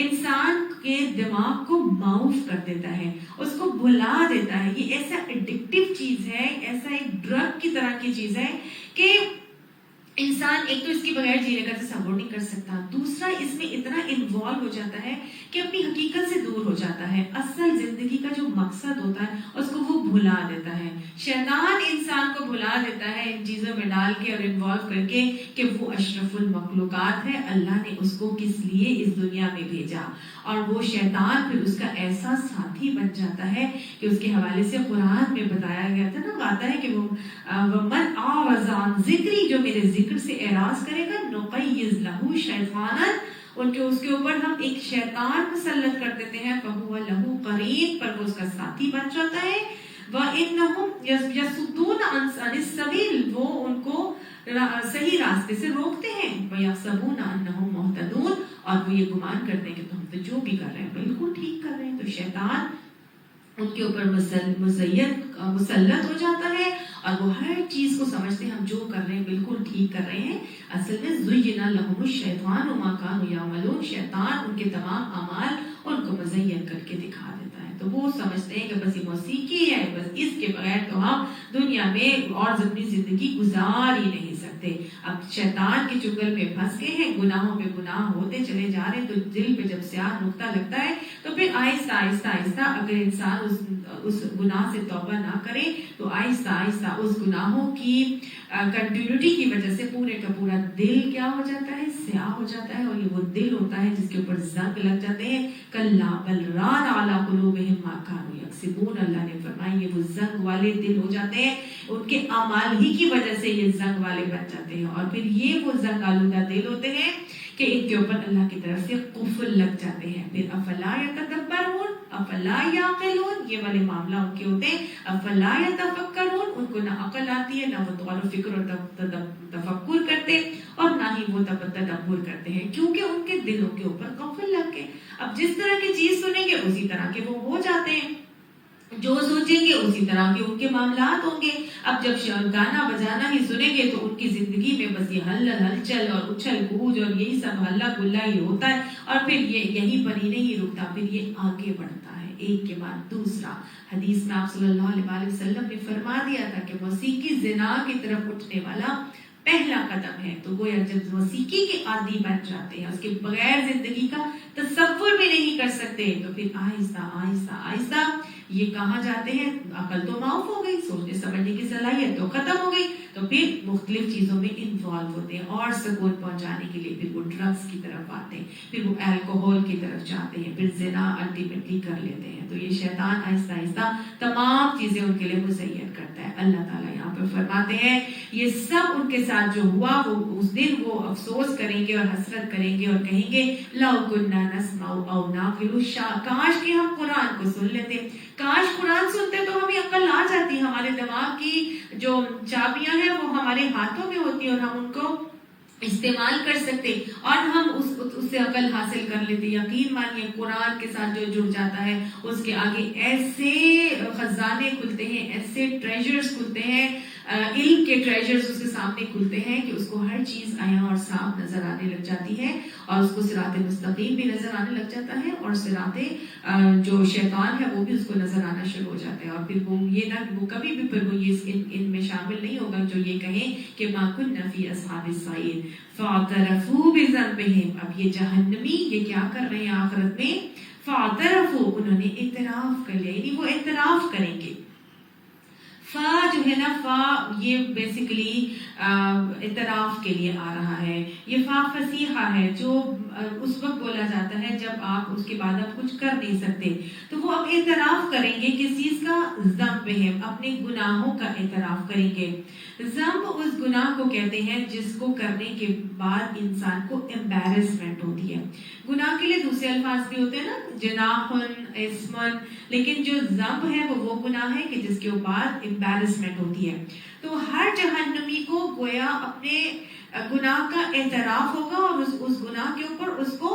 انسان کے دماغ کو معاف کر دیتا ہے, اس کو بھلا دیتا ہے. یہ ایسا ایڈکٹیو چیز ہے, ایسا ایک ڈرگ کی طرح کی چیز ہے کہ انسان ایک تو اس کے بغیر جینے کا تصور نہیں کر سکتا, دوسرا اس میں اتنا انوالو ہو جاتا ہے کہ اپنی حقیقت سے دور ہو جاتا ہے, اصل زندگی کا جو مقصد ہوتا ہے اس کو وہ بھلا دیتا ہے. شیطان انسان کو بھلا دیتا ہے ان چیزوں میں ڈال کے اور انوالو کر کے کہ وہ اشرف المخلوقات ہے, اللہ نے اس کو کس لیے اس دنیا میں بھیجا, اور وہ شیطان پھر اس کا ایسا ساتھی بن جاتا ہے کہ اس کے حوالے سے قرآن میں بتایا گیا تھا نا, آتا ہے کہ وہ من اعرض عن ذکری, جو میرے ذکر سے اعراض کرے گا, نقیض لہ شیطانا, اس کے اوپر ہم ایک شیطان مسلط کر دیتے ہیں, فہو لہ قرین, پر وہ اس کا ساتھی بن جاتا ہے. وَإِنَّهُمْ يَصُدُّونَ عَنْ السَّبِيلِ, وہ ان کو صحیح راستے سے روکتے ہیں. وَيَحْسَبُونَ أَنَّهُمْ مُهْتَدُونَ, اور وہ یہ گمان کرتے ہیں کہ ہم تو جو بھی کر رہے ہیں بالکل ٹھیک کر رہے ہیں. تو شیطان ان کے اوپر مسلط ہو جاتا ہے, اور وہ ہر چیز کو سمجھتے ہیں ہم جو کر رہے ہیں بالکل ٹھیک کر رہے ہیں. اصل میں زُيِّنَ لَهُمُ الشَّيْطَانُ مَا كَانُوا يَعْمَلُونَ, شیطان ان کے تمام اعمال ان کو مزین کر کے دکھا دیتا ہے. تو وہ سمجھتے ہیں کہ بس یہ موسیقی ہے, بس اس کے بغیر تو ہم دنیا میں اور اپنی زندگی گزار ہی نہیں سکتے. اب شیطان کے چنگل میں پھنس گئے ہیں, گناہوں پہ گناہ ہوتے چلے جا رہے ہیں, تو دل پہ جب سیاہ نقطہ لگتا ہے تو پھر آہستہ آہستہ آہستہ اگر انسان اس گناہ سے توبہ نہ کرے تو آہستہ آہستہ اس گناہوں کی کنٹینیوٹی کی وجہ سے پورے کا پورا دل کیا ہو جاتا ہے, سیاہ ہو جاتا ہے. اور یہ وہ دل ہوتا ہے جس کے اوپر زنگ لگ جاتے ہیں. کلا بل ران علی قلوبہم ما کانوا یکسبون, اللہ نے فرمایا یہ وہ زنگ والے دل ہو جاتے ہیں, ان کے اعمال ہی کی وجہ سے یہ زنگ والے بن جاتے ہیں. اور پھر یہ وہ زنگ آلودہ دل ہوتے ہیں کہ ان کے اوپر اللہ کی طرف سے قفل لگ جاتے ہیں. پھر افلا یتدبرون افلا یعقلون, یہ والے معاملہ ان کے ہوتے ہیں. افلا یتفکرون, ان کو نہ عقل آتی ہے, نہ وہ غور و فکر اور تفکر کرتے, اور نہ ہی وہ تدبر کرتے ہیں, کیونکہ ان کے دلوں کے اوپر قفل لگ گئے. اب جس طرح کی چیز سنیں گے اسی طرح کے وہ ہو جاتے ہیں, جو سوچیں گے اسی طرح کے ان کے معاملات ہوں گے. اب جب گانا بجانا ہی سنیں گے تو ان کی زندگی میں بس یہ ہلچل اور اچھل کود اور یہی سب ہلا گلا ہی ہوتا ہے, اور پھر یہ یہیں پر ہی نہیں رکتا, پھر یہ آگے بڑھتا ہے ایک کے بعد دوسرا. حدیث میں آپ صلی اللہ علیہ وسلم نے فرما دیا تھا کہ موسیقی زنا کی طرف اٹھنے والا پہلا قدم ہے. تو گویا جب موسیقی کے عادی بن جاتے ہیں, اس کے بغیر زندگی کا تصور بھی نہیں کر سکتے, تو پھر آہستہ آہستہ آہستہ یہ کہاں جاتے ہیں؟ عقل تو معاف ہو گئی، سوچنے سمجھنے کی صلاحیت تو ختم ہو گئی، تو پھر مختلف چیزوں میں انوالو ہوتے ہیں اور سکون پہنچانے کے لیے پھر وہ ڈرگس کی طرف آتے ہیں، پھر وہ الکوہول کی طرف جاتے ہیں، پھر زنا الٹیمیٹلی کر لیتے ہیں۔ تو یہ شیطان آہستہ آہستہ تمام چیزیں ان کے لیے مزین کرتا ہے۔ اللہ تعالیٰ یہاں پر فرماتے ہیں یہ سب ان کے ساتھ جو ہوا وہ اس دن وہ افسوس کریں گے اور حسرت کریں گے اور کہیں گے لو کنا نسمع او نعقل، کاش کہ ہم قرآن کو سن لیتے، کاش قرآن سنتے تو ہمیں عقل آ جاتی، ہمارے دماغ کی جو چابیاں ہیں وہ ہمارے ہاتھوں میں ہوتی اور ہم ان کو استعمال کر سکتے اور ہم اس سے عقل حاصل کر لیتے۔ یقین مانیے قرآن کے ساتھ جو جڑ جاتا ہے اس کے آگے ایسے خزانے کھلتے ہیں، ایسے ٹریجرز کھلتے ہیں، علم کے ٹریجرز اس کے سامنے کھلتے ہیں کہ اس کو ہر چیز عیاں اور صاف نظر آنے لگ جاتی ہے اور اس کو صراط مستقیم بھی نظر آنے لگ جاتا ہے اور صراط جو شیطان ہے وہ بھی اس کو نظر آنا شروع ہو جاتا ہے، اور پھر وہ یہ نہ وہ کبھی بھی پھر وہ یہ ان میں شامل نہیں ہوگا جو یہ کہیں کہ ما كنا فی اصحاب السعیر فاعترفوا بذنبہم۔ اب یہ جہنمی یہ کیا کر رہے ہیں آخرت میں؟ فاعترفوا، انہوں نے اعتراف کر لیا، یعنی وہ اعتراف کریں گے۔ فا جو ہے نا، فا یہ بیسیکلی اعتراف کے لیے آ رہا ہے، یہ فا فصیحہ ہے جو اس وقت بولا جاتا ہے جب آپ اس کے بعد آپ کچھ کر نہیں سکتے، تو وہ اب اعتراف کریں گے کس چیز کا؟ ذنبہم، اپنے گناہوں کا اعتراف کریں گے۔ ذنب اس گناہ کو کہتے ہیں جس کو کرنے کے بعد انسان کو امبیرسمنٹ ہوتی ہے۔ گناہ کے لیے دوسرے الفاظ بھی ہوتے ہیں نا، جناحن، اسمن، لیکن جو ذنب ہے وہ گناہ ہے کہ جس کے بعد امبیرسمنٹ ہوتی ہے۔ تو ہر جہنمی کو گویا اپنے گناہ کا اعتراف ہوگا اور اس گناہ کے اوپر اس کو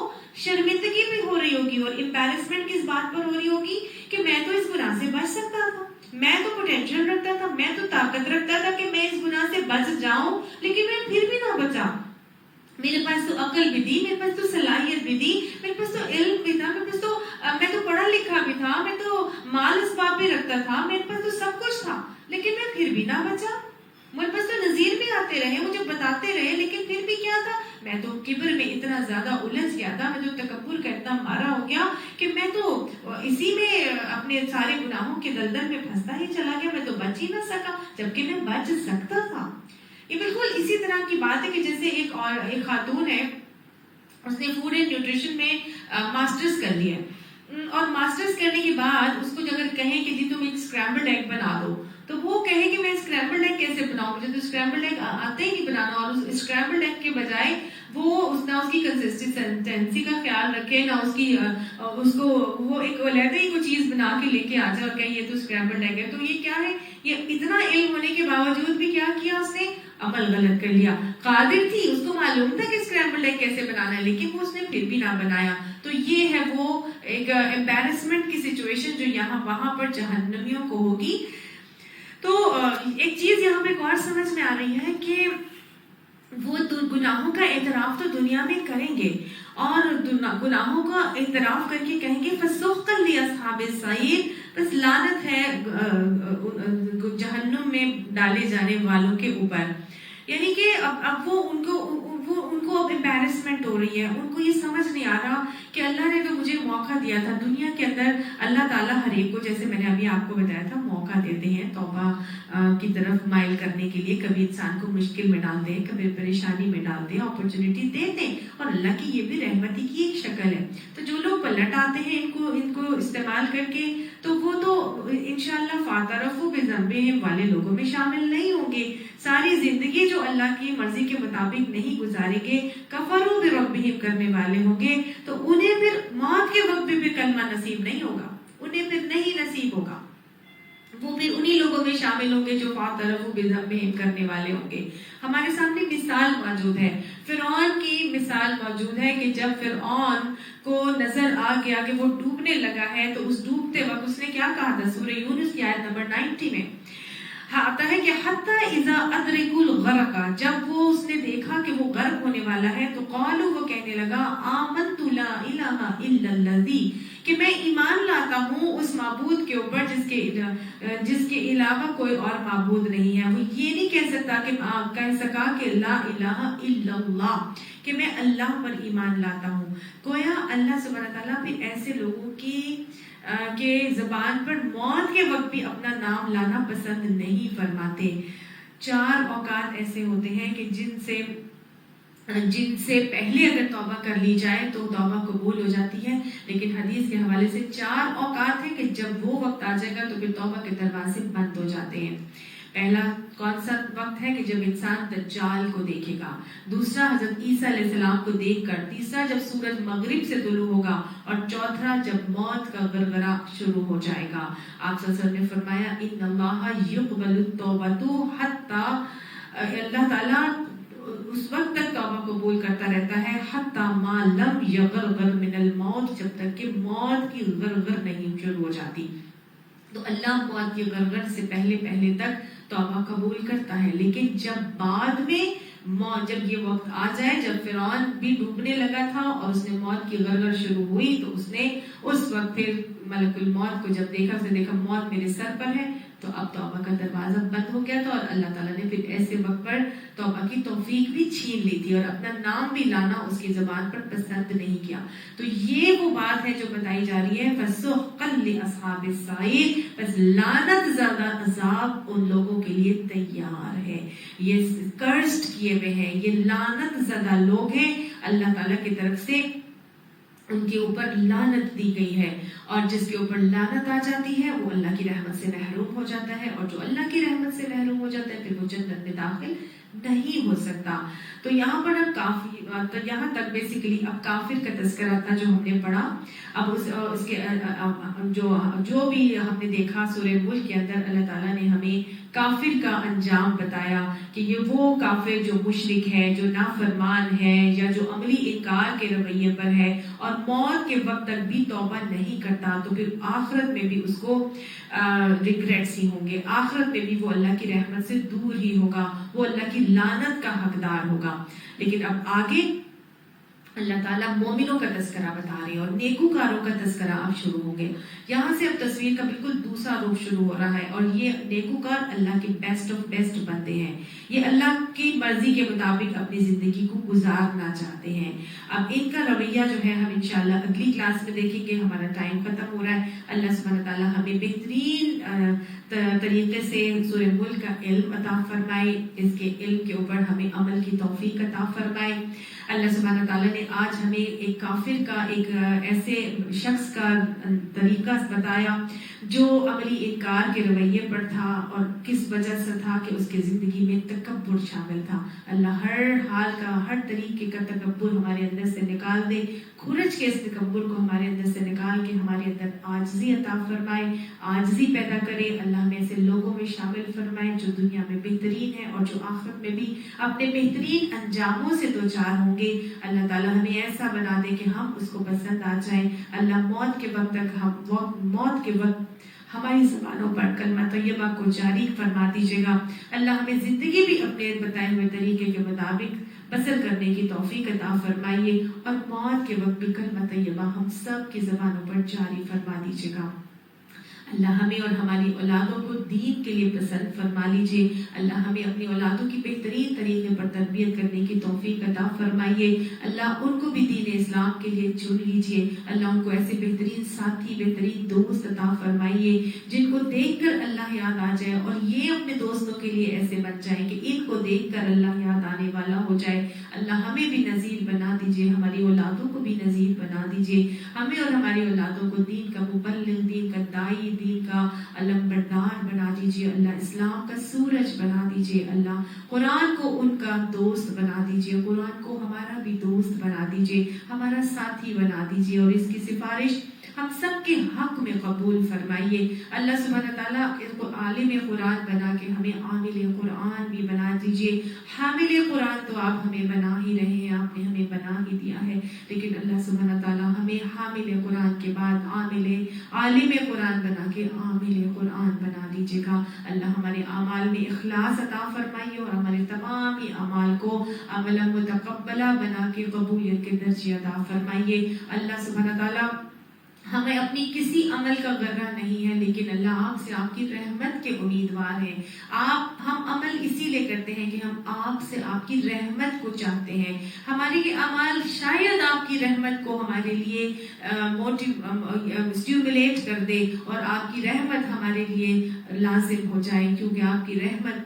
شرمندگی بھی ہو رہی ہوگی، اور امبیرسمنٹ کس بات پر ہو رہی ہوگی کہ میں تو اس گناہ سے بچ سکتا تھا، میں تو پوٹینشیل رکھتا تھا، میں تو طاقت رکھتا تھا کہ میں اس گناہ سے بچ جاؤں، لیکن میں پھر بھی نہ بچا۔ میرے پاس تو عقل بھی تھی، میرے پاس تو صلاحیت بھی تھی، میرے پاس تو علم بھی تھا، میرے پاس تو میں تو پڑھا لکھا بھی تھا، میں تو مال اسباب بھی رکھتا تھا، میرے پاس تو سب کچھ تھا، لیکن میں پھر بھی نہ بچا۔ میرے پاس تو نذیر بھی آتے رہے، مجھے بتاتے رہے، لیکن پھر بھی کیا تھا؟ میں تو کبر میں اتنا زیادہ الجھ گیا تھا، میں تو تکبر کا اتنا مارا ہو گیا کہ میں تو اسی میں اپنے سارے گناہوں کے دلدل میں پھنستا ہی چلا گیا، میں تو بچ ہی نہ سکا جبکہ میں بچ سکتا تھا۔ یہ بالکل اسی طرح کی بات ہے کہ جیسے ایک خاتون ہے، اس نے فوڈ اینڈ نیوٹریشن میں ماسٹرز کر لیا اور ماسٹرز کرنے کے بعد اس کو اگر کہیں کہ جی تم ایک اسکریمبلڈ ایگ بنا دو تو وہ کہے کہ میں اسکریمبلڈ ایگ کیسے بناؤں، مجھے تو اسکریمبلڈ ایگ آتے ہی نہیں بنانا، اور اس اسکریمبلڈ ایگ کے بجائے وہ نہ اس کی کنسسٹنسی کا خیال رکھے، نہ اس کو وہ ایک علیحدہ ہی کوئی چیز بنا کے لے کے آ جائے اور کہے یہ تو اسکریمبلڈ ایگ ہے۔ تو یہ کیا ہے؟ یہ اتنا علم ہونے کے باوجود بھی کیا کیا اس نے؟ عمل غلط کر لیا۔ قادر تھی، اس کو معلوم تھا کہ اسکریمبلڈ ایگ کیسے بنانا ہے، لیکن وہ اس نے پھر بھی نہ بنایا۔ تو یہ ہے وہ ایک امبیرسمنٹ کی سچویشن جو یہاں وہاں پر جہنمیوں کو ہوگی۔ تو ایک چیز یہاں پہ اور سمجھ میں آ رہی ہے کہ وہ گناہوں کا اعتراف تو دنیا میں کریں گے اور گناہوں کا اعتراف کر کے کہیں گے فَسُحْقًا لِأَصْحَابِ السَّعِيرِ، بس لعنت ہے جہنم میں ڈالے جانے والوں کے اوپر۔ یعنی کہ اب وہ ان کو اب امبیرسمنٹ ہو رہی ہے، ان کو یہ سمجھ نہیں آ رہا کہ اللہ نے تو مجھے موقع دیا تھا دنیا کے اندر۔ اللہ تعالیٰ ہر ایک کو، جیسے میں نے ابھی آپ کو بتایا تھا، موقع دیتے ہیں توبہ کی طرف مائل کرنے کے لیے، کبھی انسان کو مشکل میں ڈال دیں، کبھی پریشانی میں ڈال دیں، اپرچونٹی دیتے ہیں، اور اللہ کی یہ بھی رحمتی کی ایک شکل ہے۔ تو جو لوگ پلٹ آتے ہیں ان کو استعمال کر کے، تو وہ تو انشاءاللہ فاعترفوا بذنبہم والے لوگوں میں شامل نہیں ہوں گے۔ ساری زندگی جو اللہ کی مرضی کے مطابق نہیں گزاریں گے، کفروا بربہم کرنے والے ہوں گے، تو انہیں پھر موت کے وقت بھی کلمہ نصیب نہیں ہوگا، انہیں پھر نہیں نصیب ہوگا، وہ پھر انہی لوگوں میں شامل ہوں گے جو فاعترفوا بذنبہم کرنے والے ہوں گے۔ ہمارے سامنے مثال موجود ہے، فرعون کی مثال موجود ہے کہ جب فرعون کو نظر آ گیا کہ وہ ڈوبنے لگا ہے، تو اس ڈوبتے وقت اس نے کیا کہا تھا؟ سورہ یونس کی آیت نمبر 90 میں آتا ہے کہ حتی اذا ادرکوا الغرق، جب وہ اس نے دیکھا کہ وہ غرق ہونے والا ہے، تو قالوا، وہ کہنے لگا، آمنت لا الہ الا الذی، کہ میں ایمان لاتا ہوں اس معبود کے اوپر جس کے علاوہ کوئی اور معبود نہیں ہے۔ وہ یہ نہیں کہہ سکا کہ لا الہ الا اللہ، کہ میں اللہ پر ایمان لاتا ہوں۔ گویا اللہ سبحانہ تعالیٰ پھر ایسے لوگوں کی کہ زبان پر موت کے وقت بھی اپنا نام لانا پسند نہیں فرماتے. 4 اوقات ایسے ہوتے ہیں کہ جن سے پہلے اگر توبہ کر لی جائے تو توبہ قبول ہو جاتی ہے، لیکن حدیث کے حوالے سے 4 اوقات ہیں کہ جب وہ وقت آ جائے گا تو پھر توبہ کے دروازے بند ہو جاتے ہیں. پہلا کون سا وقت ہے کہ جب انسان دجال کو دیکھے گا، دوسرا حضرت عیسیٰ علیہ السلام کو دیکھ کر، تیسرا جب سورج مغرب سے طلوع ہوگا، اور چوتھا جب موت کا غرغرہ شروع ہو جائے گا. آپ صلی اللہ علیہ وسلم نے فرمایا ان اللہ یقبل التوبۃ حتی، اللہ تعالیٰ اس وقت تک توبہ قبول کرتا رہتا ہے حتی ما لم یغرغر من الموت، جب تک کہ موت کی غرغر نہیں شروع ہو جاتی. تو اللہ موت کی غرغر سے پہلے تک توبہ قبول کرتا ہے، لیکن جب بعد میں جب یہ وقت آ جائے، جب فرعون بھی ڈوبنے لگا تھا اور اس نے موت کی غرغر شروع ہوئی، تو اس نے اس وقت پھر ملک الموت کو جب دیکھا، اس نے دیکھا موت میرے سر پر ہے، تو اب توبہ کا دروازہ بند ہو گیا تھا، اور اللہ تعالیٰ نے پھر ایسے وقت پر توبہ کی توفیق بھی چھین لی تھی، اور اپنا نام بھی لانا اس کی زبان پر پسند نہیں کیا. تو یہ وہ بات ہے جو بتائی جا رہی ہے فَسُحْقًا لِأَصْحَابِ السَّعِيرِ، بس لعنت زدہ عذاب ان لوگوں کے لیے تیار ہے. یہ کرسڈ کیے ہوئے ہیں، یہ لعنت زدہ لوگ ہیں، اللہ تعالیٰ کی طرف سے ان کے اوپر لعنت دی گئی ہے، اور جس کے اوپر لعنت آ جاتی ہے وہ اللہ کی رحمت سے محروم ہو جاتا ہے، اور جو اللہ کی رحمت سے محروم ہو جاتا ہے پھر وہ جنت میں داخل نہیں ہو سکتا. تو یہاں پر اب کافی، یہاں تک بیسیکلی اب کافر کا تذکرہ تھا جو ہم نے پڑھا. اب اس کے جو بھی ہم نے دیکھا سورہ ملک کے اندر اللہ تعالیٰ نے ہمیں کافر کا انجام بتایا کہ یہ وہ کافر جو مشرک ہے، جو نافرمان ہے، یا جو عملی انکار کے رویے پر ہے اور موت کے وقت تک بھی توبہ نہیں کرتا، تو پھر آخرت میں بھی اس کو ریگریٹس ہی ہوں گے، آخرت میں بھی وہ اللہ کی رحمت سے دور ہی ہوگا، وہ اللہ کی لعنت کا حقدار ہوگا. لیکن اب آگے اللہ تعالیٰ مومنوں کا تذکرہ بتا رہے ہیں اور نیکوکاروں کا تذکرہ اب شروع ہوں گے. یہاں سے اب تصویر کا بالکل دوسرا رخ شروع ہو رہا ہے، اور یہ نیکوکار اللہ کے بیسٹ آف بیسٹ بندے ہیں. یہ اللہ کی مرضی کے مطابق اپنی زندگی کو گزارنا چاہتے ہیں. اب ان کا رویہ جو ہے ہم انشاءاللہ اگلی کلاس میں دیکھیں گے. ہمارا ٹائم ختم ہو رہا ہے. اللہ سبحانہ تعالیٰ ہمیں بہترین طریقے سے سورہ ملک کا علم عطا فرمائے، اس کے علم کے اوپر ہمیں عمل کی توفیق عطا فرمائے. اللہ سبحانہ تعالیٰ نے آج ہمیں ایک کافر کا، ایک ایسے شخص کا طریقہ بتایا جو عملی انکار کے رویے پر تھا، اور کس وجہ سے تھا کہ اس کی زندگی میں تکبر شامل تھا. اللہ ہر حال کا، ہر طریقے کا تکبر ہمارے اندر سے نکال دے، کھرچ کے اس تکبر کو ہمارے اندر سے نکال کے ہمارے اندر عاجزی عطا فرمائے، عاجزی پیدا کرے. اللہ ہمیں ایسے لوگوں میں شامل فرمائے جو دنیا میں بہترین ہیں اور جو آخرت میں بھی اپنے بہترین انجاموں سے دوچار ہوں گے. اللہ تعالیٰ ہمیں ایسا بنا دے کہ ہم اس کو پسند آ جائیں. اللہ موت کے وقت تک موت کے وقت ہماری زبانوں پر کلمہ طیبہ کو جاری فرما دیجیے گا. اللہ ہمیں زندگی بھی اپنے بتائے ہوئے طریقے کے مطابق بسر کرنے کی توفیق عطا فرمائیے، اور موت کے وقت بھی کلمہ طیبہ ہم سب کی زبانوں پر جاری فرما دیجیے گا. اللہ ہمیں اور ہماری اولادوں کو دین کے لیے پسند فرما لیجئے. اللہ ہمیں اپنی اولادوں کی بہترین طریقے پر تربیت کرنے کی توفیق عطا فرمائیے. اللہ ان کو بھی دین اسلام کے لیے چن لیجئے. اللہ ان کو ایسے بہترین ساتھی، بہترین دوست عطا فرمائیے جن کو دیکھ کر اللہ یاد آ جائے، اور یہ اپنے دوستوں کے لیے ایسے بن جائیں کہ ان کو دیکھ کر اللہ یاد آنے والا ہو جائے. اللہ ہمیں بھی نذیر بنا دیجئے، ہماری اولادوں کو بھی نذیر بنا دیجئے. ہمیں اور ہماری اولادوں کو دین کا مبلغ، دین کا داعی، دین کا علم بردار بنا دیجئے. اللہ اسلام کا سورج بنا دیجئے. اللہ قرآن کو ان کا دوست بنا دیجئے، قرآن کو ہمارا بھی دوست بنا دیجئے، ہمارا ساتھی بنا دیجئے، اور اس کی سفارش ہم سب کے حق میں قبول فرمائیے. اللہ سبحانہ تعالیٰ اس کو عالم قرآن بنا کے ہمیں عامل قرآن بھی بنا دیجئے. حامل قرآن تو آپ ہمیں بنا ہی رہے ہیں، آپ نے ہمیں بنا ہی دیا ہے، لیکن اللہ سبحانہ تعالیٰ ہمیں حامل قرآن کے بعد عالم قرآن بنا کے عامل قرآن بنا دیجیے گا. اللہ ہمارے اعمال میں اخلاص عطا فرمائیے، اور ہمارے تمام ہی اعمال کو عملا متقبلہ بنا کے قبولیت کے درجے عطا فرمائیے. اللہ سبحانہ تعالیٰ ہمیں اپنی کسی عمل کا غرہ نہیں ہے، لیکن اللہ آپ سے آپ کی رحمت کے امیدوار ہیں. ہم عمل اسی لیے کرتے ہیں کہ ہم آپ سے آپ کی رحمت کو چاہتے ہیں. ہمارے یہ اعمال شاید آپ کی رحمت کو ہمارے لیے اسٹیمولیٹ کر دے اور آپ کی رحمت ہمارے لیے لازم ہو جائے، کیونکہ آپ کی رحمت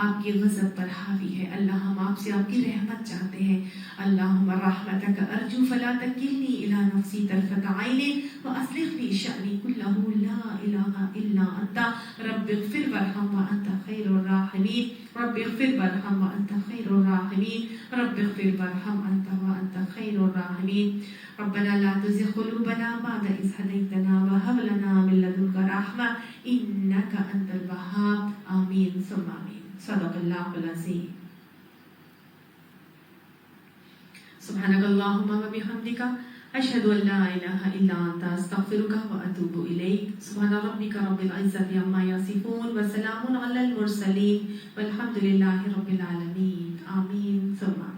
آپ کی غضب پر حاوی ہے. اللہ ہم آپ سے آپ کی رحمت چاہتے ہیں. اللہم رحمتک ارجو فلا تکلنی الی نفسی طرفۃ عین واصلح لی شأنی کلہ لا الہ الا انت رب اغفر وارحم وانت خیر الراحمین. رب اغفر وارحم وانت خیر الراحمین. رب اغفر وارحم وانت خیر الراحمین. ربنا لا تزغ قلوبنا بعد إذ هديتنا وهب لنا من لدنك رحمة إنك أنت الوهاب. آمين ثم آمين. صدق الله العظيم. سبحانك اللهم وبحمدك أشهد أن لا إله إلا أنت أستغفرك وأتوب إليك. سبحان ربك رب العزة عما يصفون وسلام على المرسلين والحمد لله رب العالمين. آمين ثم آمين.